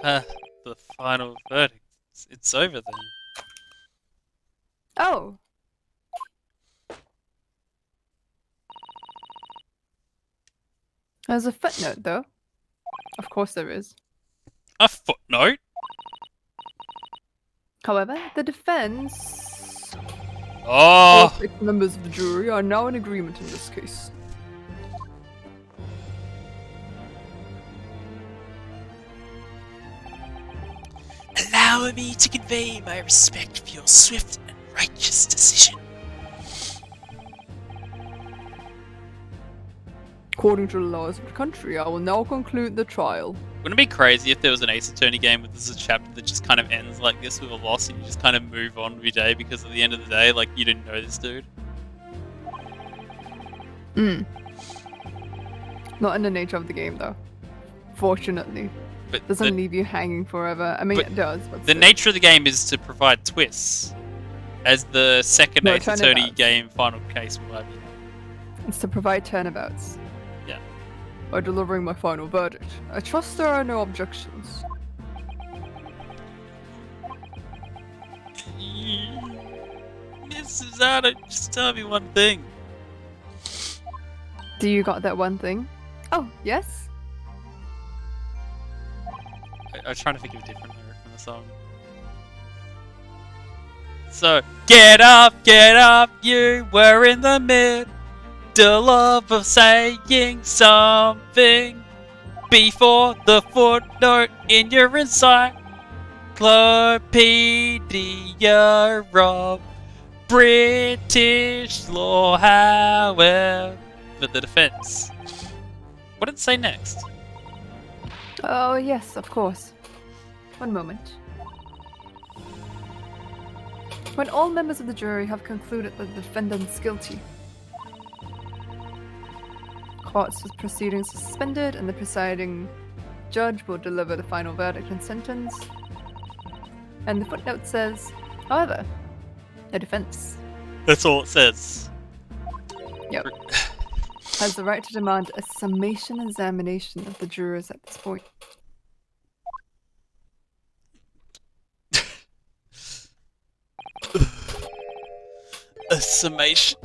S1: The final verdict. It's over then.
S2: Oh! There's a footnote, though. Of course there is.
S1: A footnote?
S2: However, the defense...
S1: Oh!
S2: All 6 members of the jury are now in agreement in this case.
S7: Allow me to convey my respect for your swift and righteous decision.
S2: According to the laws of the country, I will now conclude the trial.
S1: Wouldn't it be crazy if there was an Ace Attorney game where there's a chapter that just kind of ends like this with a loss and you just kind of move on every day because at the end of the day, like, you didn't know this dude?
S2: Not in the nature of the game, though. Fortunately.
S1: But
S2: Doesn't leave you hanging forever. I mean,
S1: but
S2: it does, but
S1: the
S2: still.
S1: nature of the game is to provide twists. As the second
S2: No,
S1: Ace Attorney
S2: turnabouts.
S1: game final case will have you.
S2: It's to provide turnabouts.
S1: Yeah.
S2: By delivering my final verdict. I trust there are no objections.
S1: Mrs. Anna, just tell me one thing.
S2: Do you got that one thing? Oh, yes?
S1: I was trying to think of a different lyric from the song. So, get up, you were in the middle of saying something before the footnote in your encyclopedia of British law, however, the defense. What did it say next?
S2: Oh, yes, of course. One moment. When all members of the jury have concluded that the defendant is guilty, court's proceedings are suspended and the presiding judge will deliver the final verdict and sentence. And the footnote says, however, the defense
S1: That's all it says.
S2: has the right to demand a summation examination of the jurors at this point.
S1: A summation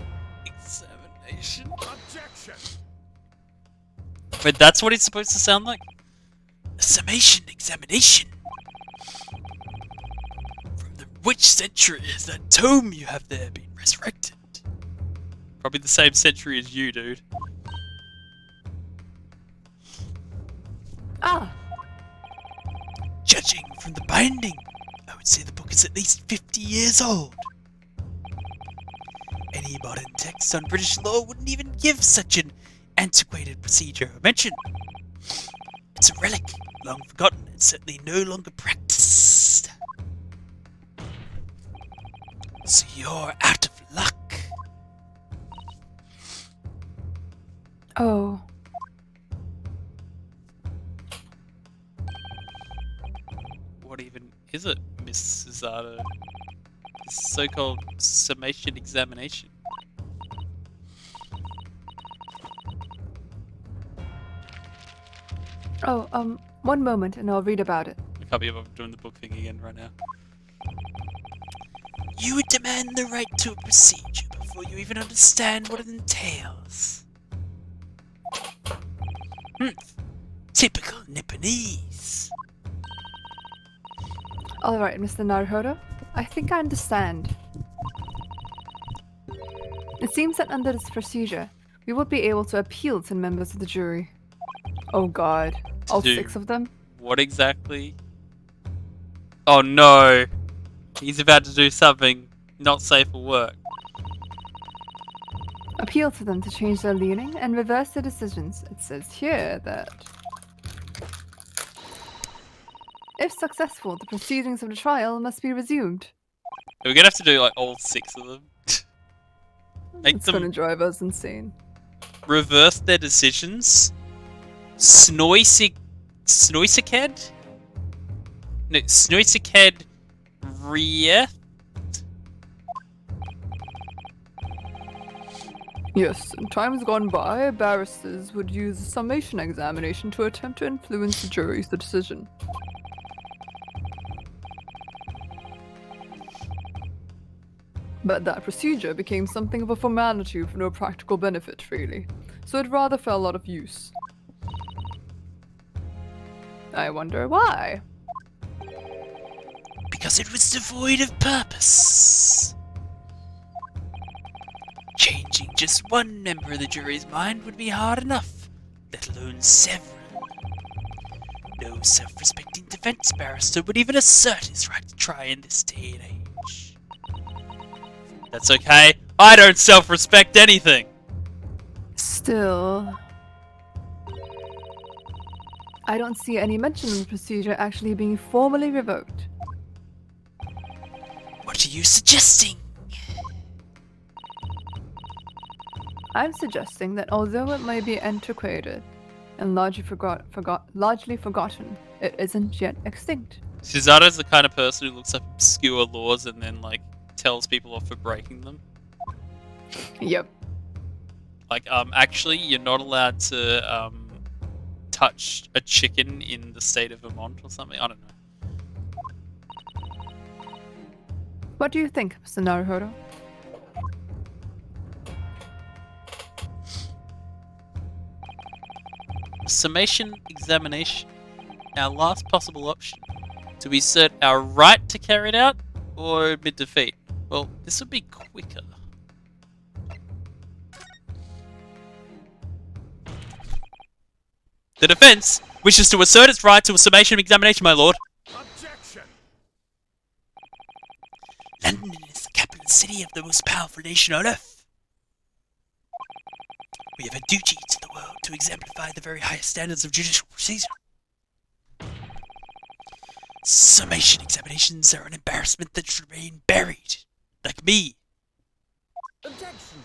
S1: examination.
S6: Objection!
S1: Wait, that's what it's supposed to sound like?
S7: A summation examination.
S1: From which century is that tome you have there been resurrected? Probably the same century as you, dude.
S2: Ah!
S7: Judging from the binding, I would say the book is at least 50 years old. Any modern text on British law wouldn't even give such an antiquated procedure a mention. It's a relic long forgotten and certainly no longer practiced. So you're out of luck.
S2: Oh.
S1: What even is it, Miss Cesaro? So-called summation examination.
S2: Oh, one moment and I'll read about it.
S1: I can't believe I'm doing the book thing again right now.
S7: You would demand the right to a procedure before you even understand what it entails. Typical Nipponese.
S2: Alright, Mr. Naruhodo. I think I understand. It seems that under this procedure, we would be able to appeal to members of the jury. Oh god. All
S1: do
S2: 6 of them?
S1: What exactly? Oh no! He's about to do something not safe for work.
S2: Appeal to them to change their leaning and reverse their decisions. It says here that if successful, the proceedings of the trial must be resumed.
S1: We're gonna have to do like all 6 of them. Make
S2: It's
S1: them
S2: gonna drive us insane.
S1: reverse their decisions. Snoisiked? No, Snoisiked Rieth?
S2: Yes, in times gone by, barristers would use a summation examination to attempt to influence the jury's decision. But that procedure became something of a formality with no practical benefit, really, so it rather fell out of use. I wonder why.
S7: Because it was devoid of purpose. Changing just one member of the jury's mind would be hard enough, let alone several. No self-respecting defense barrister would even assert his right to try in this day and age.
S1: That's okay. I don't self-respect anything.
S2: Still, I don't see any mention of the procedure actually being formally revoked.
S7: What are you suggesting?
S2: I'm suggesting that although it may be antiquated and largely forgotten, it isn't yet extinct.
S1: Cesaro's the kind of person who looks up obscure laws and then like tells people off for breaking them.
S2: Yep.
S1: Like, actually, you're not allowed to touch a chicken in the state of Vermont or something. I don't know.
S2: What do you think, Mr. Naruhodo?
S1: Summation examination. Our last possible option. Do we assert our right to carry it out or admit defeat? Well, this would be quicker. The defense wishes to assert its right to a summation examination, my lord.
S6: Objection!
S7: London is the capital city of the most powerful nation on earth. We have a duty to the world to exemplify the very highest standards of judicial procedure. Summation examinations are an embarrassment that should remain buried, like me.
S6: Objection!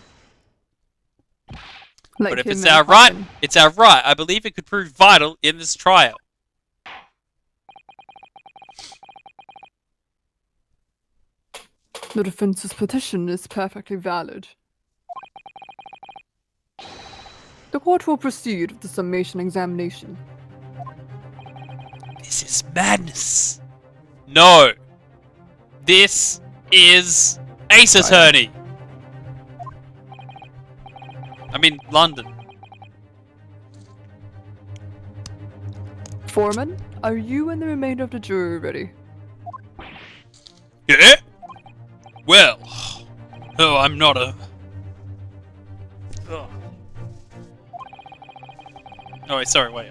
S2: Like
S1: But if
S2: him
S1: it's
S2: in a
S1: our right,
S2: coffin.
S1: it's our right. I believe it could prove vital in this trial.
S2: The defense's petition is perfectly valid. The court will proceed with the summation examination.
S7: This is madness.
S1: No. This is Ace Attorney. I mean, London.
S2: Foreman, are you and the remainder of the jury ready?
S1: Yeah? Well, oh, I'm not a... Ugh. Oh, wait, sorry, wait.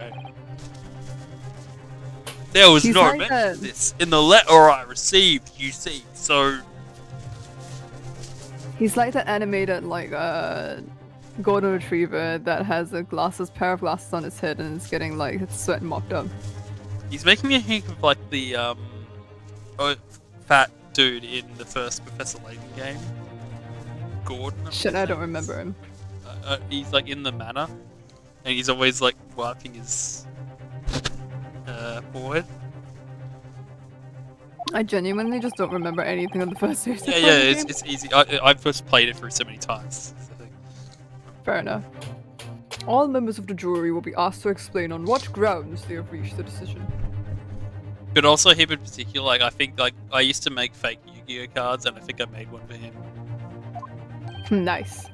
S1: There was
S2: He's
S1: no
S2: like
S1: mention of
S2: a-
S1: this in the letter I received, you see, so...
S2: He's like the animated, golden retriever that has pair of glasses on his head and is getting, its sweat mopped up.
S1: He's making me think of like the fat dude in the first Professor Layton game. Gordon.
S2: Shit, I don't remember him.
S1: He's like in the manor, and he's always like wiping his forehead.
S2: I genuinely just don't remember anything of the first series.
S1: Yeah, it's easy. I've just played it through so many times. So.
S2: Fair enough. All members of the jury will be asked to explain on what grounds they have reached the decision.
S1: But also him in particular, like I think like I used to make fake Yu-Gi-Oh cards, and I think I made one for him.
S2: Nice.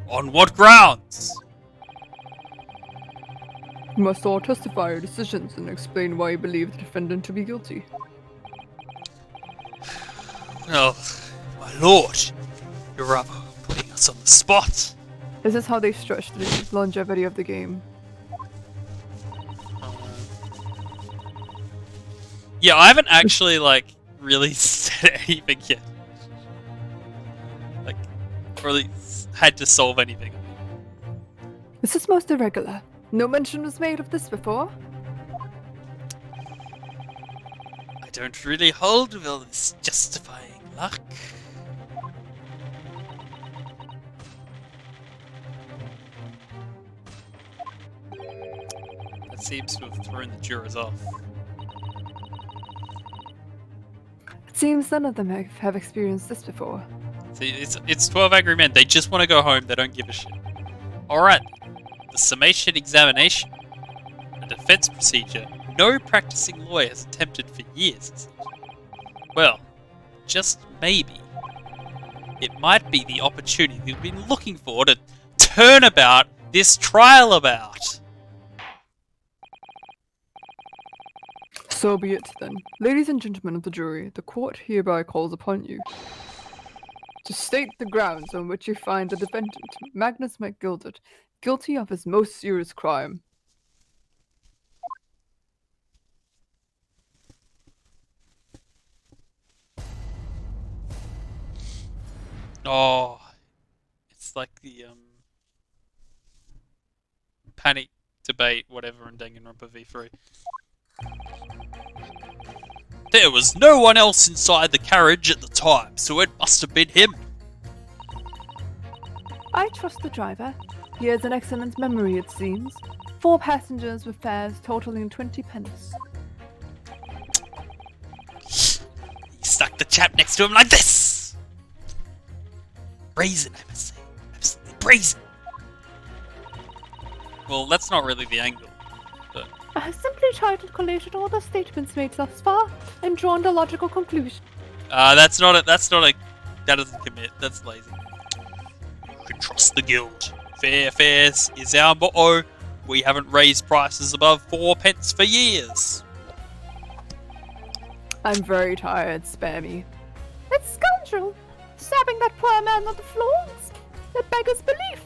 S1: On what grounds?
S2: You must all testify your decisions and explain why you believe the defendant to be guilty.
S1: Well, my lord, you're rather putting us on the spot.
S2: This is how they stretch the longevity of the game.
S1: Yeah, I haven't actually like really said anything yet. Like, or at least had to solve anything.
S2: This is most irregular. No mention was made of this before.
S1: I don't really hold with all this justifying luck. That seems to have thrown the jurors off.
S2: It seems none of them have experienced this before.
S1: See, it's 12 angry men. They just want to go home. They don't give a shit. Alright. The summation examination. A defense procedure no practicing lawyer has attempted for years, is it? Well, just maybe. It might be the opportunity we've been looking for to turn about this trial about.
S2: So be it then. Ladies and gentlemen of the jury, the court hereby calls upon you to state the grounds on which you find the defendant, Magnus MacGilded, guilty of his most serious crime.
S1: Oh, it's like the panic debate, whatever, in Danganronpa V3. There was no one else inside the carriage at the time, so it must have been him.
S2: I trust the driver. He has an excellent memory, it seems. 4 passengers with fares totaling 20 pence.
S7: He stuck the chap next to him like this! Brazen, I must say. Absolutely brazen.
S1: Well, that's not really the angle. But
S2: I have simply tried to collate all the statements made thus far and drawn a logical conclusion.
S1: that doesn't commit. That's lazy.
S7: You can trust the guild.
S1: Fair fares is our motto. We haven't raised prices above 4 pence for years.
S2: I'm very tired, spare me.
S5: That scoundrel! Stabbing that poor man on the floor! It beggars belief!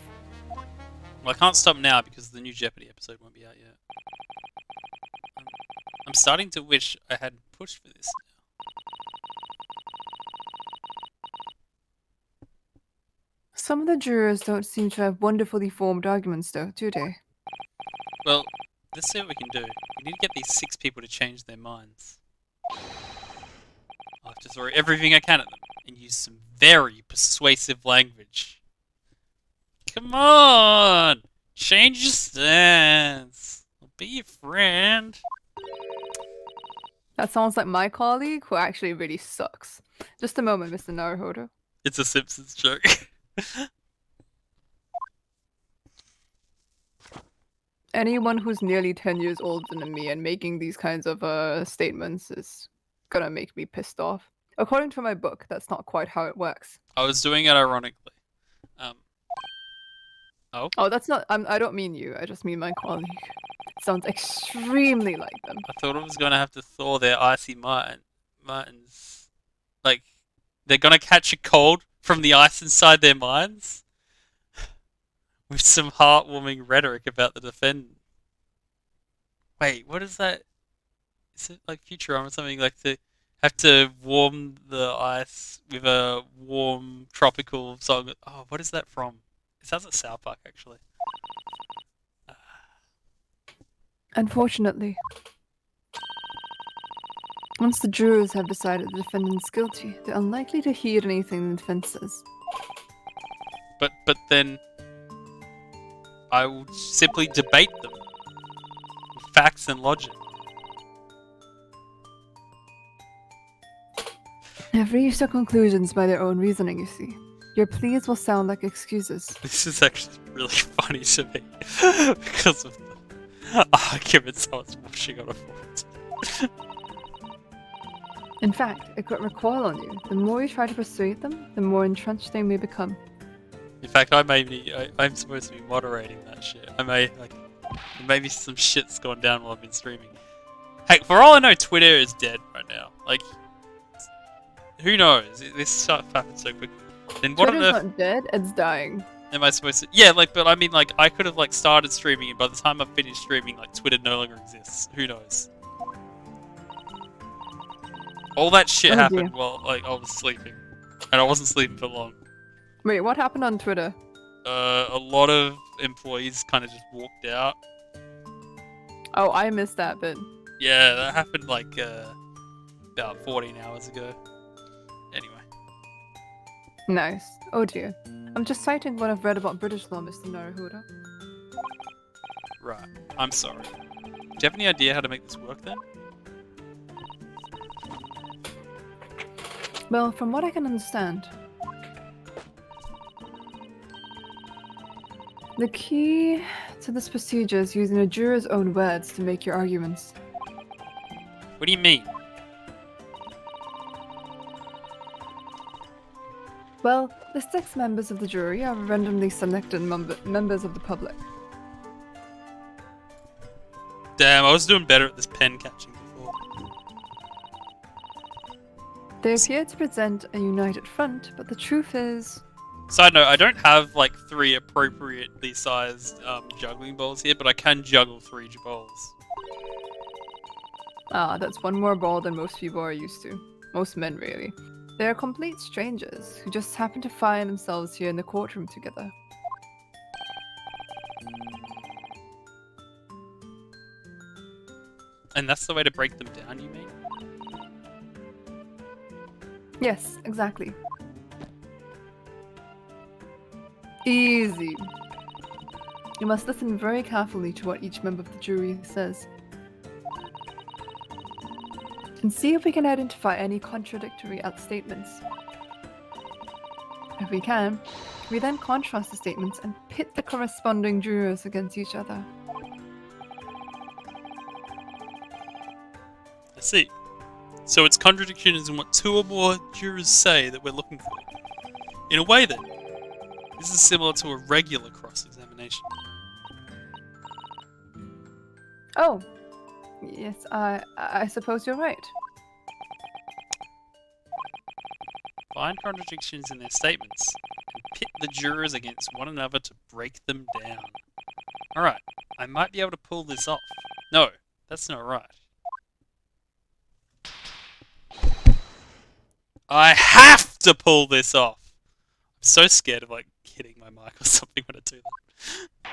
S1: Well, I can't stop now because the new Jeopardy episode won't be out yet. I'm starting to wish I hadn't pushed for this
S2: Some of the jurors don't seem to have wonderfully formed arguments, though, do they?
S1: now. Well, let's see what we can do. We need to get these 6 people to change their minds. I'll have to throw everything I can at them and use some very persuasive language. Come on! Change your stance. I'll be your friend.
S2: That sounds like my colleague, who actually really sucks. Just a moment, Mr. Naruhodo.
S1: It's a Simpsons joke.
S2: Anyone who's nearly 10 years older than me and making these kinds of statements is gonna make me pissed off. According to my book, that's not quite how it works.
S1: I was doing it ironically.
S2: Oh, that's not. I don't mean you. I just mean my colleague. It sounds extremely like them.
S1: I thought I was going to have to thaw their icy martins. Like, they're going to catch a cold from the ice inside their minds? With some heartwarming rhetoric about the defendant. Wait, what is that? Is it like Futurama or something? Like to have to warm the ice with a warm tropical song? Oh, what is that from? It sounds like South Park, actually.
S2: Unfortunately, once the jurors have decided the defendant's guilty, they're unlikely to heed anything the defense says.
S1: But then I will simply debate them with facts and logic.
S2: They've reached their conclusions by their own reasoning, you see. Your pleas will sound like excuses.
S1: This is actually really funny to me because of the arguments I was pushing on a forum.
S2: In fact, it could recoil on you. The more you try to persuade them, the more entrenched they may become.
S1: In fact, I'm supposed to be moderating that shit. Maybe some shit's gone down while I've been streaming. Heck, for all I know, Twitter is dead right now. Like, who knows? This stuff happens so quickly. Then what on
S2: Twitter's
S1: earth
S2: not dead, it's dying.
S1: am I supposed to? Yeah, like, but I mean, like, I could have like started streaming, and by the time I finished streaming, like, Twitter no longer exists. Who knows? All that shit
S2: Oh,
S1: happened
S2: dear.
S1: while like I was sleeping, and I wasn't sleeping for long.
S2: Wait, what happened on Twitter?
S1: A lot of employees kind of just walked out.
S2: Oh, I missed that bit.
S1: Yeah, that happened like about 14 hours ago. Anyway.
S2: Nice. Oh dear. I'm just citing what I've read about British law, Mr. Naruhodo.
S1: Right. I'm sorry. Do you have any idea how to make this work then?
S2: Well, from what I can understand, the key to this procedure is using a juror's own words to make your arguments.
S1: What do you mean?
S2: Well, the 6 members of the jury are randomly selected members of the public.
S1: Damn, I was doing better at this pen catching before.
S2: They appear to present a united front, but the truth is...
S1: Side note, I don't have like 3 appropriately sized juggling balls here, but I can juggle 3 balls.
S2: Ah, that's one more ball than most people are used to. Most men, really. They are complete strangers who just happen to find themselves here in the courtroom together.
S1: And that's the way to break them down, you mean?
S2: Yes, exactly. Easy. You must listen very carefully to what each member of the jury says. And see if we can identify any contradictory statements. If we can, we then contrast the statements and pit the corresponding jurors against each other.
S1: I see. So it's contradictions in what 2 or more jurors say that we're looking for. In a way then, this is similar to a regular cross-examination.
S2: Oh, yes, I suppose you're right.
S1: Find contradictions in their statements and pit the jurors against one another to break them down. Alright, I might be able to pull this off. No, that's not right. I have to pull this off! I'm so scared of like hitting my mic or something when I do that.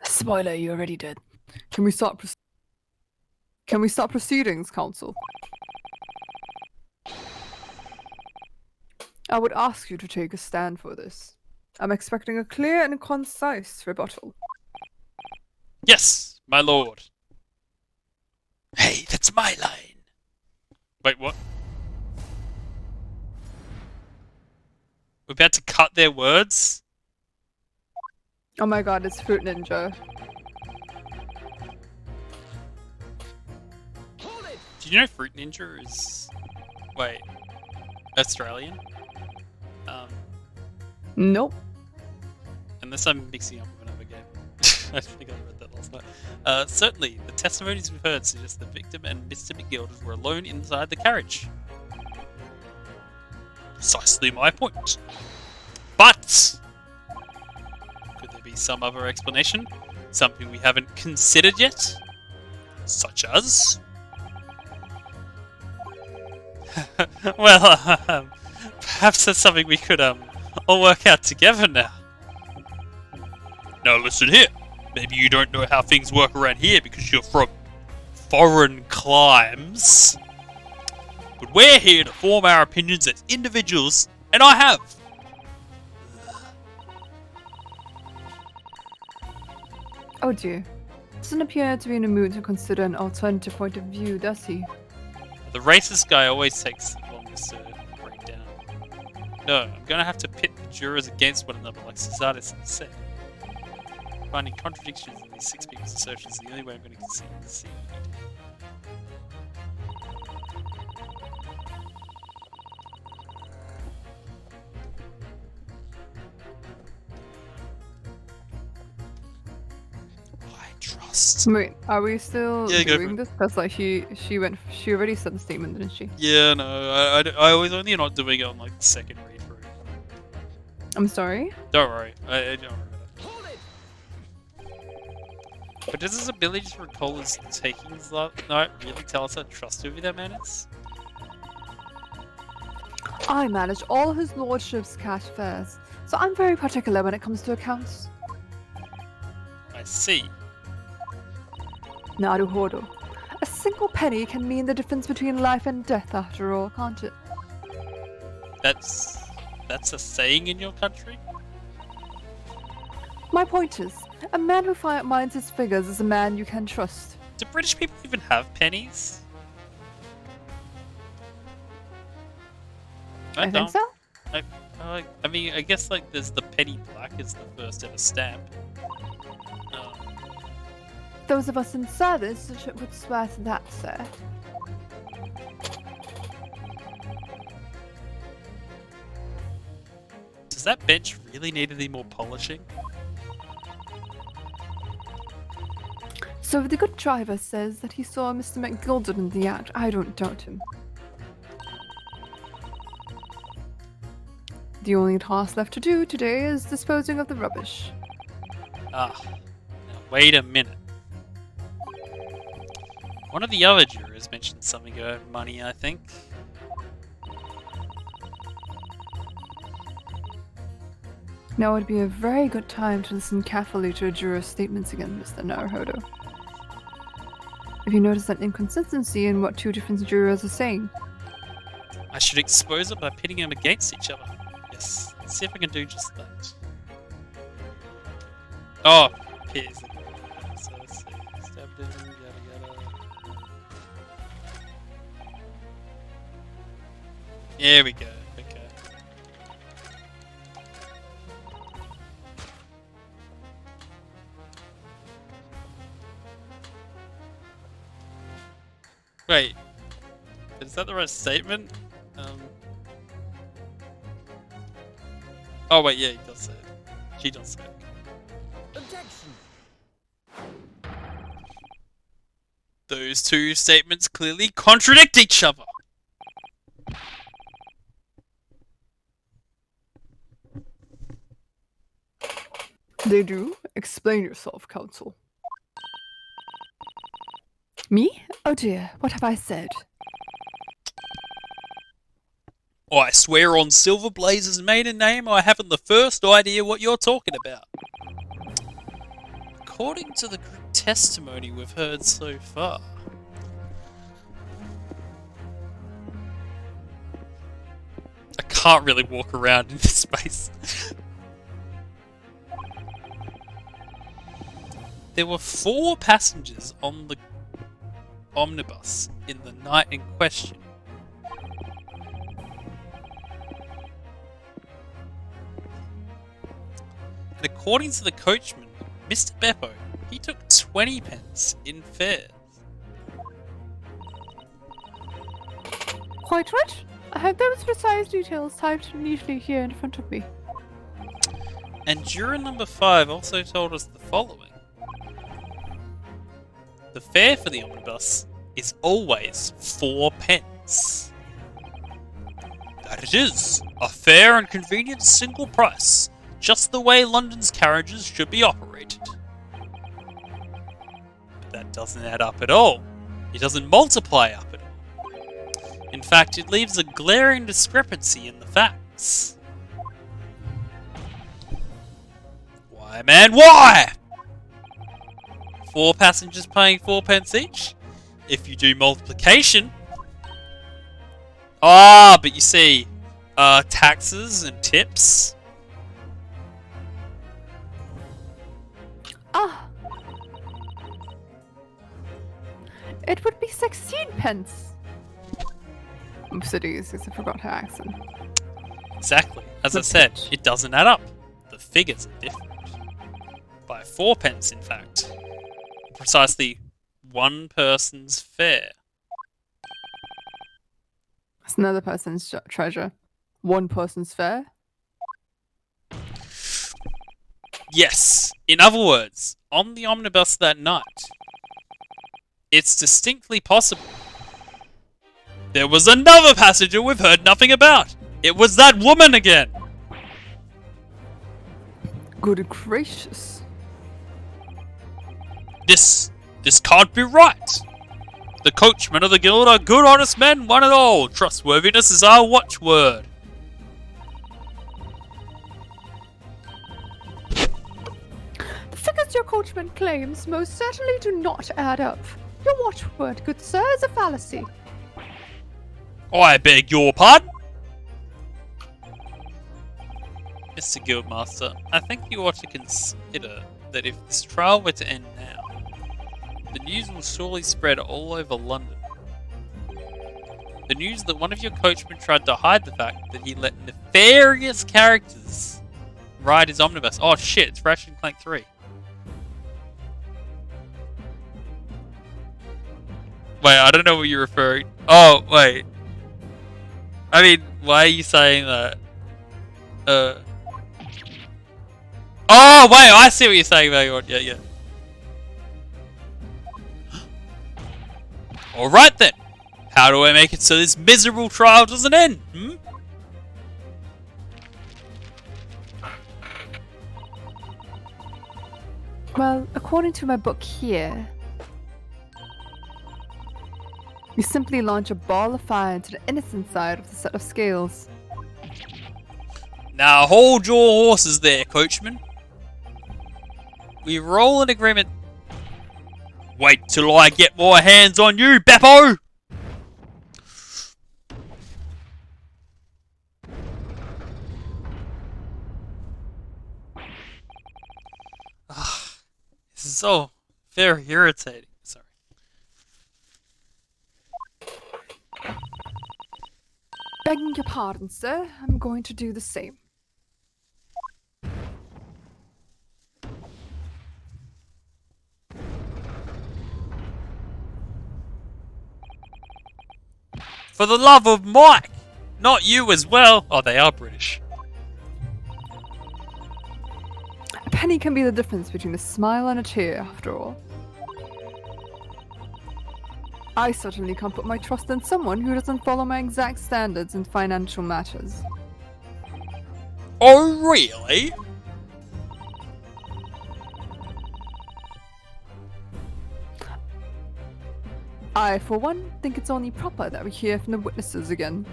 S2: Spoiler, you already did. Can we start proceedings, counsel? I would ask you to take a stand for this. I'm expecting a clear and concise rebuttal.
S1: Yes, my lord.
S7: Hey, that's my line.
S1: Wait, what? We're about to cut their words?
S2: Oh my god, it's Fruit Ninja.
S1: Do you know Fruit Ninja is... Wait. Australian?
S2: Nope.
S1: Unless I'm mixing up with another game. I think I read that last night. Certainly, the testimonies we've heard suggest the victim and Mr. McGilder were alone inside the carriage. Precisely my point. But! Could there be some other explanation? Something we haven't considered yet? Such as? Well, perhaps that's something we could all work out together now. Now listen here, Maybe you don't know how things work around here because you're from foreign climes. But we're here to form our opinions as individuals, and I have.
S2: Oh dear. Doesn't appear to be in a mood to consider an alternative point of view, does he?
S1: The racist guy always takes the longest to break down. No, I'm gonna have to pit the jurors against one another like Cesaris said. Finding contradictions in these 6 people's assertions is the only way I'm gonna concede. Trust.
S2: Wait, are we still
S1: Yeah, go for
S2: doing
S1: it.
S2: this? Because like she already said the statement, didn't she?
S1: Yeah, no, I was only not doing it on like the second read through.
S2: I'm sorry.
S1: Don't worry, I don't worry about it.
S6: Hold it!
S1: But does his ability to recall his takings night really tell us how trustworthy that man is?
S2: I manage all his lordship's cash fares, so I'm very particular when it comes to accounts.
S1: I see.
S2: Naruhodo. A single penny can mean the difference between life and death after all, can't it?
S1: That's a saying in your country?
S2: My point is, a man who minds his figures is a man you can trust.
S1: Do British people even have pennies?
S2: I think so.
S1: I mean, I guess like there's the penny black is the first ever stamp.
S2: Those of us in service would swear to that, sir.
S1: Does that bench really need any more polishing?
S2: So the good driver says that he saw Mr. McGilden in the act. I don't doubt him. The only task left to do today is disposing of the rubbish.
S1: Now wait a minute. One of the other jurors mentioned something about money, I think.
S2: Now would be a very good time to listen carefully to a juror's statements again, Mr. Naruhodo. If you notice an inconsistency in what 2 different jurors are saying,
S1: I should expose it by pitting them against each other. Yes, let's see if I can do just that. Oh, here's the so let's see. Stabbed him, yada yada. There we go. Okay. Wait, is that the right statement? Oh wait, yeah, he does say it. She does say it.
S6: Objection!
S1: Those 2 statements clearly contradict each other.
S2: they do. Explain yourself, counsel. Me? Oh dear, what have I said?
S1: I swear on Silver Blaze's maiden name, I haven't the first idea what you're talking about. According to the group testimony we've heard so far. I can't really walk around in this space. There were 4 passengers on the omnibus in the night in question. And according to the coachman, Mr. Beppo, he took 20 pence in fares.
S2: Quite right. I have those precise details typed neatly here in front of me.
S1: And juror number 5 also told us the following. The fare for the omnibus is always 4 pence. That it is, a fair and convenient single price, just the way London's carriages should be operated. But that doesn't add up at all. It doesn't multiply up at all. In fact, it leaves a glaring discrepancy in the facts. Why, man, why? 4 passengers paying 4 pence each. If you do multiplication... but you see, taxes and tips.
S2: Ah. It would be 16 pence. Oopsies, I forgot her accent.
S1: Exactly. As I said, it doesn't add up. The figures are different. By 4 pence, in fact. Precisely 1 person's fare.
S2: It's another person's treasure. 1 person's fare?
S1: Yes. In other words, on the omnibus that night, it's distinctly possible there was another passenger we've heard nothing about. It was that woman again.
S2: Good gracious.
S1: This can't be right. The coachmen of the guild are good, honest men, one and all. Trustworthiness is our watchword.
S2: The figures your coachman claims most certainly do not add up. Your watchword, good sir, is a fallacy.
S1: I beg your pardon? Mr. Guildmaster, I think you ought to consider that if this trial were to end now, the news will surely spread all over London. The news that one of your coachmen tried to hide the fact that he let nefarious characters ride his omnibus. Oh shit, it's Ratchet and Clank 3. Wait, I don't know what you're referring. Oh, wait. I mean, why are you saying that? Oh, wait, I see what you're saying, Vagrant. Yeah. Alright then. How do I make it so this miserable trial doesn't end?
S2: Well, according to my book here, you simply launch a ball of fire into the innocent side of the set of scales.
S1: Now hold your horses there, coachman. We roll an agreement. Wait till I get my hands on you, Beppo! This is so very irritating. Sorry.
S2: Begging your pardon, sir, I'm going to do the same.
S1: For the love of Mike! Not you as well! Oh, they are British.
S2: A penny can be the difference between a smile and a tear, after all. I certainly can't put my trust in someone who doesn't follow my exact standards in financial matters.
S1: Oh, really?
S2: I, for one, think it's only proper that we hear from the witnesses again.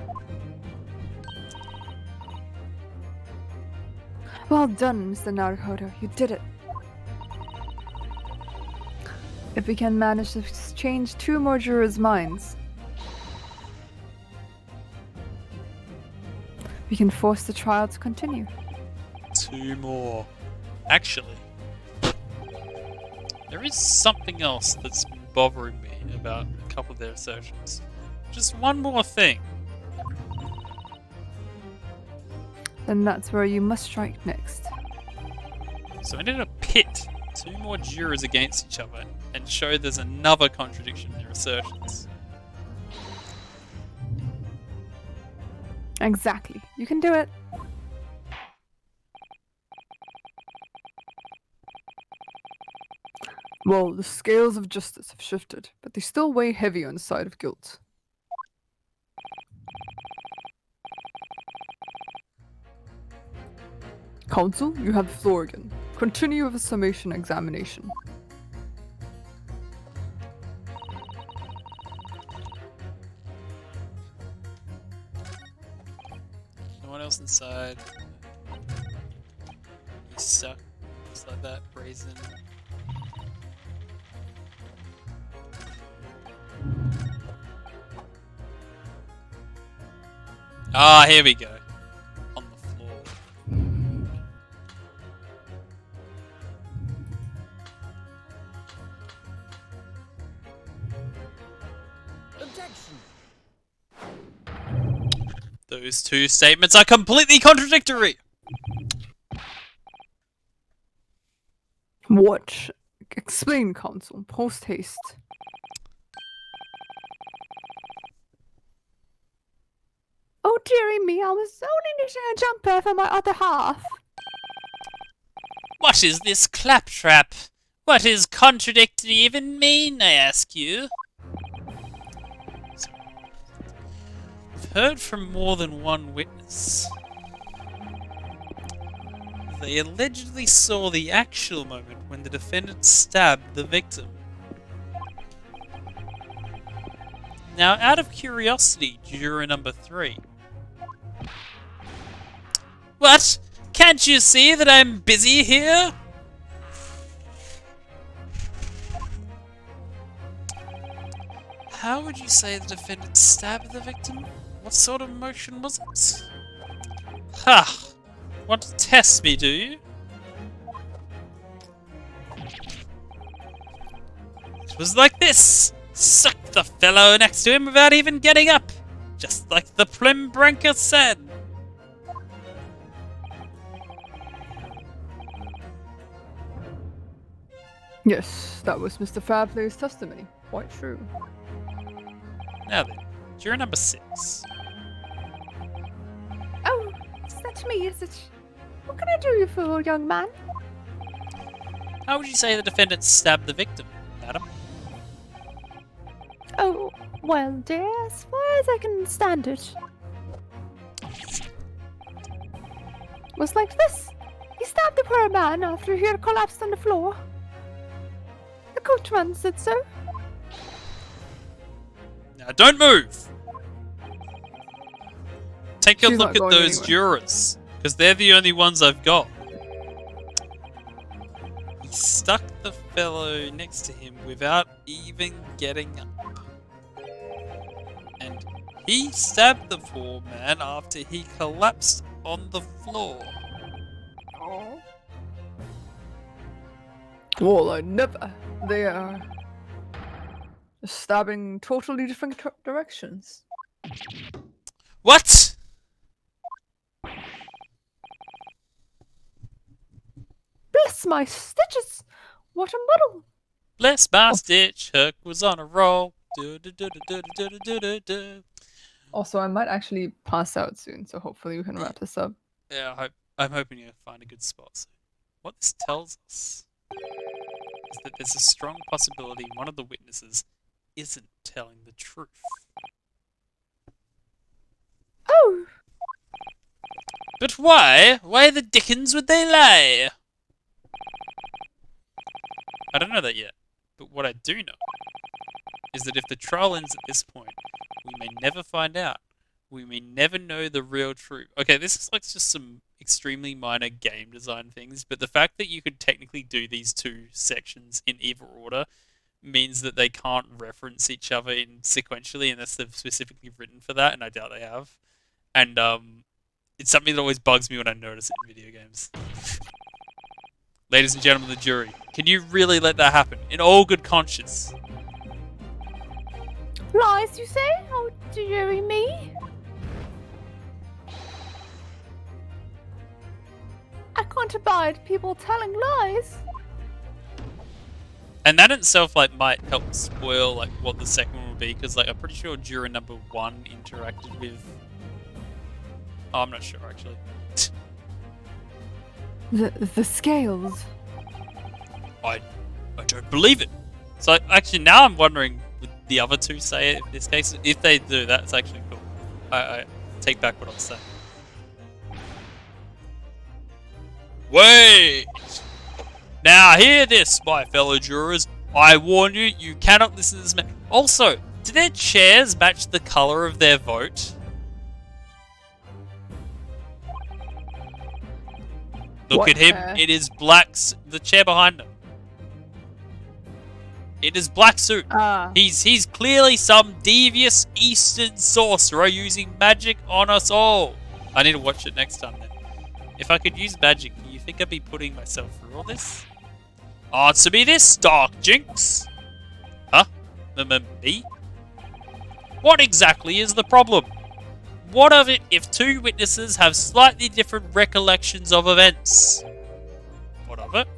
S2: Well done, Mr. Naruhodo. You did it. If we can manage to exchange 2 more jurors' minds, we can force the trial to continue.
S1: 2 more. Actually, there is something else that's been bothering me about a couple of their assertions. Just one more thing.
S2: Then that's where you must strike next.
S1: So I need to pit 2 more jurors against each other and show there's another contradiction in their assertions.
S2: Exactly. You can do it. Well, the scales of justice have shifted, but they still weigh heavy on the side of guilt. Counsel, you have the floor again. Continue with the summation examination.
S1: No one else inside. You suck. Just like that, brazen. Ah, here we go. On the floor.
S4: Objection.
S1: Those two statements are completely contradictory.
S2: What? Explain, Counsel. Post haste. Oh, dearie me, I was only knitting a jumper for my other half.
S7: What is this claptrap? What does contradictory even mean, I ask you? We've heard from more than one witness. They allegedly saw the actual moment when the defendant stabbed the victim. Now, out of curiosity, juror number 3. What? Can't you see that I'm busy here? How would you say the defendant stabbed the victim? What sort of motion was it? Ha! Want to test me, do you? It was like this! Suck the fellow next to him without even getting up! Just like the Plimbranker said!
S2: Yes, that was Mr. Fairplay's testimony. Quite true.
S7: Now then, juror number 6.
S5: Oh, is that me, is it? What can I do you for, young man?
S7: How would you say the defendant stabbed the victim, madam?
S5: Oh, well, dear, as far as I can stand it. Was like this. He stabbed the poor man after he had collapsed on the floor. The coachman said so.
S1: Now don't move! Take a
S2: She's
S1: look
S2: not
S1: at
S2: going
S1: those
S2: anywhere.
S1: jurors, because they're the only ones I've got. He stuck the fellow next to him without even getting up. And he stabbed the poor man after he collapsed on the floor.
S2: Well, I never. They are stabbing totally different directions.
S1: What?
S5: Bless my stitches! What a muddle!
S1: Bless my stitch, Hook was on a roll. Do, do, do, do, do, do, do, do, do.
S2: Also, I might actually pass out soon, so hopefully we can wrap this up.
S1: Yeah, I'm hoping you'll find a good spot soon. What this tells us is that there's a strong possibility one of the witnesses isn't telling the truth.
S5: Oh,
S1: But why? Why the dickens would they lie? I don't know that yet, but what I do know is that if the trial ends at this point, we may never find out. We may never know the real truth. Okay, this is like just some extremely minor game design things, but the fact that you could technically do these two sections in either order means that they can't reference each other in sequentially unless they've specifically written for that, and I doubt they have. And it's something that always bugs me when I notice it in video games. Ladies and gentlemen of the jury, can you really let that happen? In all good conscience.
S5: lies, you say? Oh, dearie me. I can't abide people telling lies.
S1: And that itself might help spoil what the second one will be, because I'm pretty sure juror number 1 interacted with. Oh, I'm not sure actually.
S2: The scales.
S1: I don't believe it. So actually now I'm wondering would the other two say it in this case. If they do, that's actually cool. I take back what I'm saying. Wait! Now hear this, my fellow jurors. I warn you, you cannot listen to this man. Also, do their chairs match the color of their vote? Look
S2: What
S1: at him.
S2: chair?
S1: It is black. The chair behind him. in his black suit.
S2: Ah.
S1: He's clearly some devious Eastern sorcerer using magic on us all. I need to watch it next time then. If I could use magic, do you think I'd be putting myself through all this? Answer me this, Dark Jinx. Huh? Me? What exactly is the problem? What of it if two witnesses have slightly different recollections of events? What of it?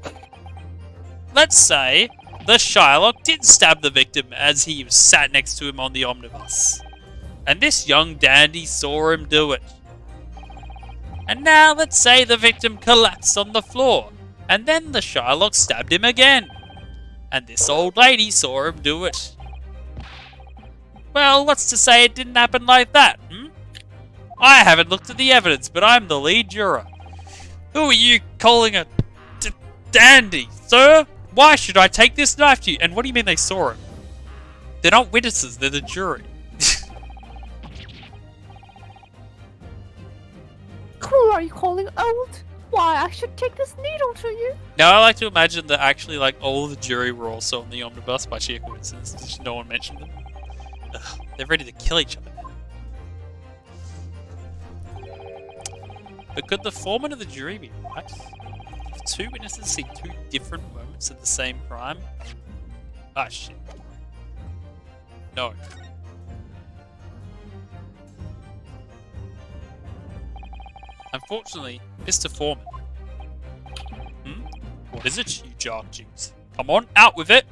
S1: Let's say the Shylock did stab the victim as he was sat next to him on the omnibus. And this young dandy saw him do it. And now let's say the victim collapsed on the floor, and then the Shylock stabbed him again. And this old lady saw him do it. Well, what's to say it didn't happen like that, I haven't looked at the evidence, but I'm the lead juror. Who are you calling a dandy, sir? Why should I take this knife to you? And what do you mean they saw him? They're not witnesses, they're the jury.
S5: Who are you calling old? Why, I should take this needle to you.
S1: Now I like to imagine that actually like all the jury were also on the omnibus by sheer coincidence. Just no one mentioned them. Ugh, they're ready to kill each other now. But could the foreman of the jury be right? If two witnesses see two different moments of the same crime? Ah, shit. No. Unfortunately, Mr. Foreman. What is it, you Dark Jinx? Come on, out with it!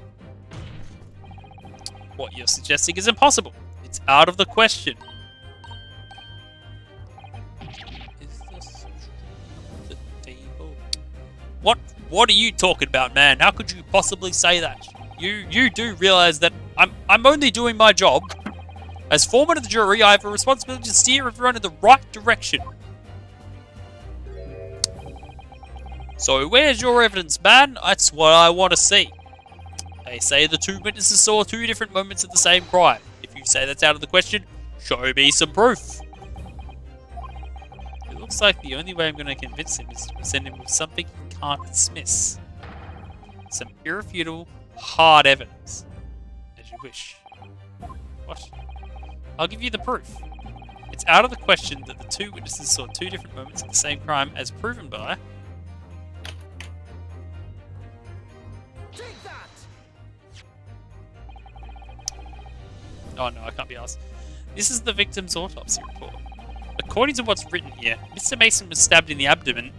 S1: What you're suggesting is impossible. It's out of the question. Is this the table? What are you talking about, man? How could you possibly say that? You do realize that I'm only doing my job. As foreman of the jury, I have a responsibility to steer everyone in the right direction. So where's your evidence, man? That's what I want to see. They say the two witnesses saw two different moments of the same crime. If you say that's out of the question, show me some proof. It looks like the only way I'm going to convince him is to present him with something he can't dismiss. Some irrefutable, hard evidence. As you wish. What? I'll give you the proof. It's out of the question that the two witnesses saw two different moments of the same crime as proven by...
S6: Take that!
S1: Oh no, I can't be asked. This is the victim's autopsy report. According to what's written here, Mr. Mason was stabbed in the abdomen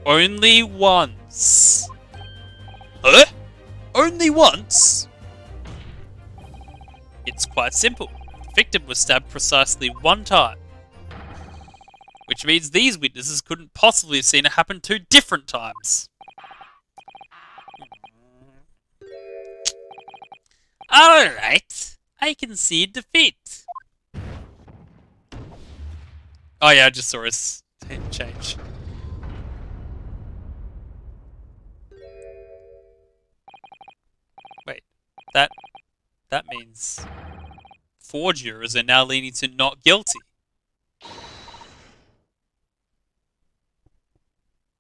S1: only once. Huh? Only once? It's quite simple. The victim was stabbed precisely one time. Which means these witnesses couldn't possibly have seen it happen two different times. Alright, I concede defeat. Oh yeah, I just saw his name change. Wait, that means 4 jurors are now leaning to not guilty.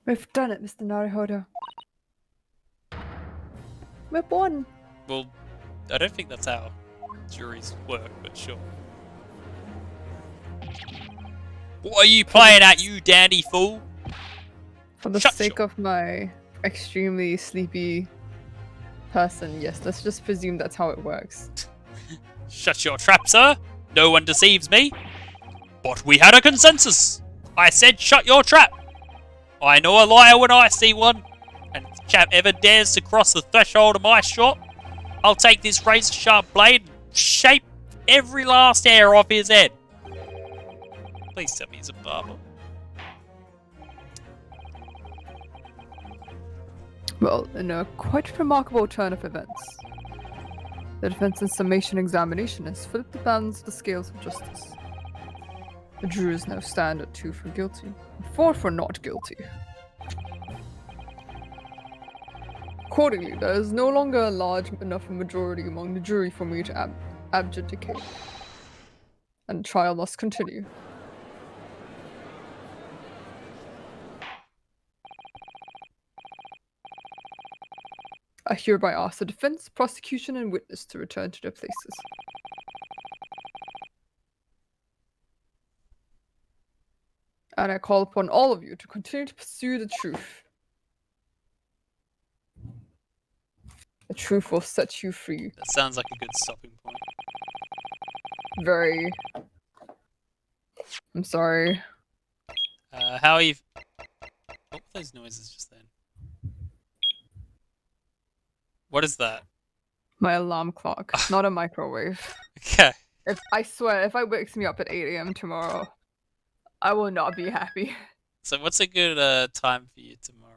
S2: We've done it, Mr. Naruhodo. We're won.
S1: Well, I don't think that's how juries work, but sure. What are you playing at, you dandy fool?
S2: For the
S1: Shut
S2: sake of my extremely sleepy person, yes, let's just presume that's how it works.
S1: Shut your trap, sir. No one deceives me. But we had a consensus. I said shut your trap. I know a liar when I see one. And if the chap ever dares to cross the threshold of my shop, I'll take this razor-sharp blade and shape every last hair off his head. Please tell me he's a barber.
S2: Well, in a quite remarkable turn of events, the defense's summation examination has flipped the balance of the scales of justice. The jurors now stand at 2 for guilty, and 4 for not guilty. Accordingly, there is no longer a large enough majority among the jury for me to abjudicate, and the trial must continue. I hereby ask the defense, prosecution, and witness to return to their places. And I call upon all of you to continue to pursue the truth. The truth will set you free.
S1: That sounds like a good stopping point.
S2: Very. I'm sorry.
S1: How are you? What were those noises just then? What is that?
S2: My alarm clock, not a microwave.
S1: Okay.
S2: I swear, if it wakes me up at 8 a.m. tomorrow, I will not be happy.
S1: So what's a good time for you tomorrow?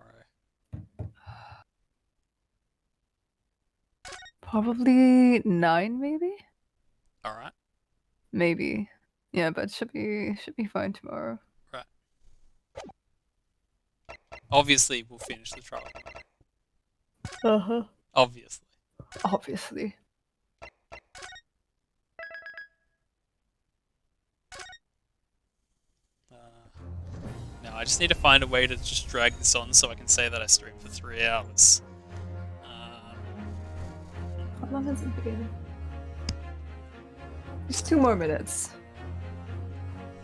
S2: Probably 9, maybe?
S1: All right.
S2: Maybe. Yeah, but should be fine tomorrow.
S1: Right. Obviously, we'll finish the trial tomorrow.
S2: Uh-huh.
S1: Obviously.
S2: Obviously.
S1: No, I just need to find a way to just drag this on so I can say that I streamed for 3 hours.
S2: How long has it been? Just 2 more minutes.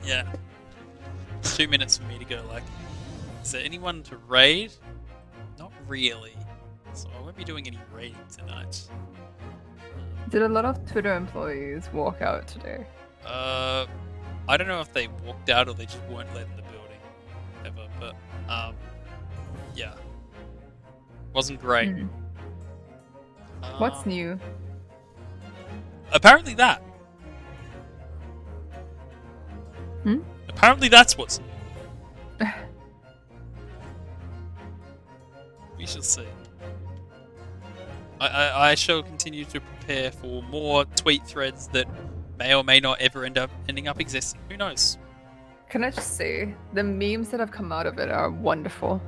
S1: Yeah. 2 minutes for me to go, like, is there anyone to raid? Not really. So I won't be doing any raiding tonight.
S2: Did a lot of Twitter employees walk out today?
S1: I don't know if they walked out or they just weren't let in the building ever, but, yeah. Wasn't great.
S2: Hmm. What's new?
S1: Apparently that.
S2: Hmm?
S1: Apparently that's what's new. We shall see. I shall continue to prepare for more tweet threads that may or may not ever ending up existing. Who knows?
S2: Can I just say, the memes that have come out of it are wonderful.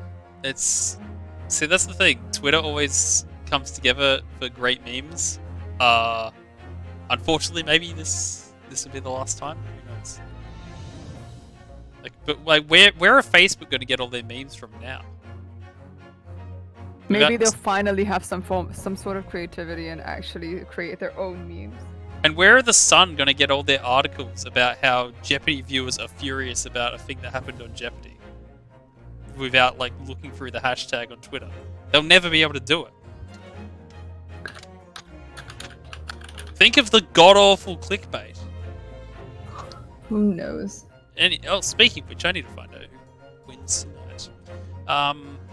S1: See, that's the thing. Twitter always comes together for great memes. Unfortunately, maybe this will be the last time. Who knows? Where are Facebook going to get all their memes from now?
S2: Maybe they'll finally have some sort of creativity and actually create their own memes.
S1: And where are the Sun going to get all their articles about how Jeopardy viewers are furious about a thing that happened on Jeopardy? Without, like, looking through the hashtag on Twitter. They'll never be able to do it. Think of the god-awful clickbait.
S2: Who knows?
S1: Speaking of which, I need to find out who wins tonight.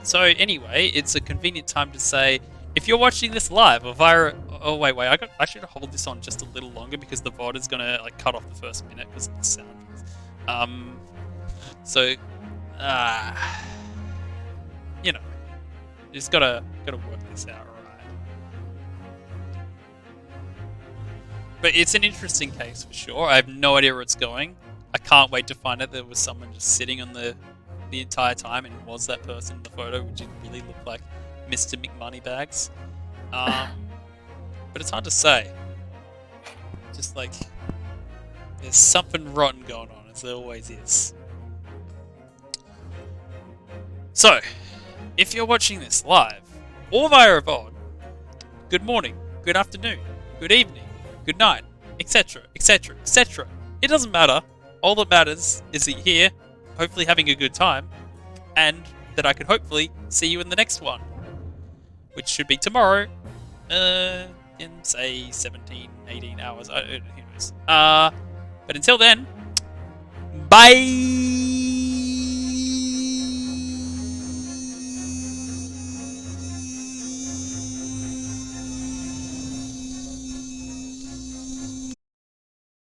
S1: So anyway, it's a convenient time to say, if you're watching this live or via... Oh, wait, I should hold this on just a little longer because the VOD is going to, like, cut off the first minute because of the sound. You know, you just gotta work this out, right? But it's an interesting case for sure. I have no idea where it's going. I can't wait to find out there was someone just sitting on the entire time and was that person in the photo, which didn't really look like Mr. McMoneybags. But it's hard to say. Just like, there's something rotten going on, as there always is. So, if you're watching this live, or via a VOD, good morning, good afternoon, good evening, good night, etc, etc, etc. It doesn't matter. All that matters is that you're here, hopefully having a good time, and that I can hopefully see you in the next one. Which should be tomorrow, in, say, 17, 18 hours, who knows. But until then, bye!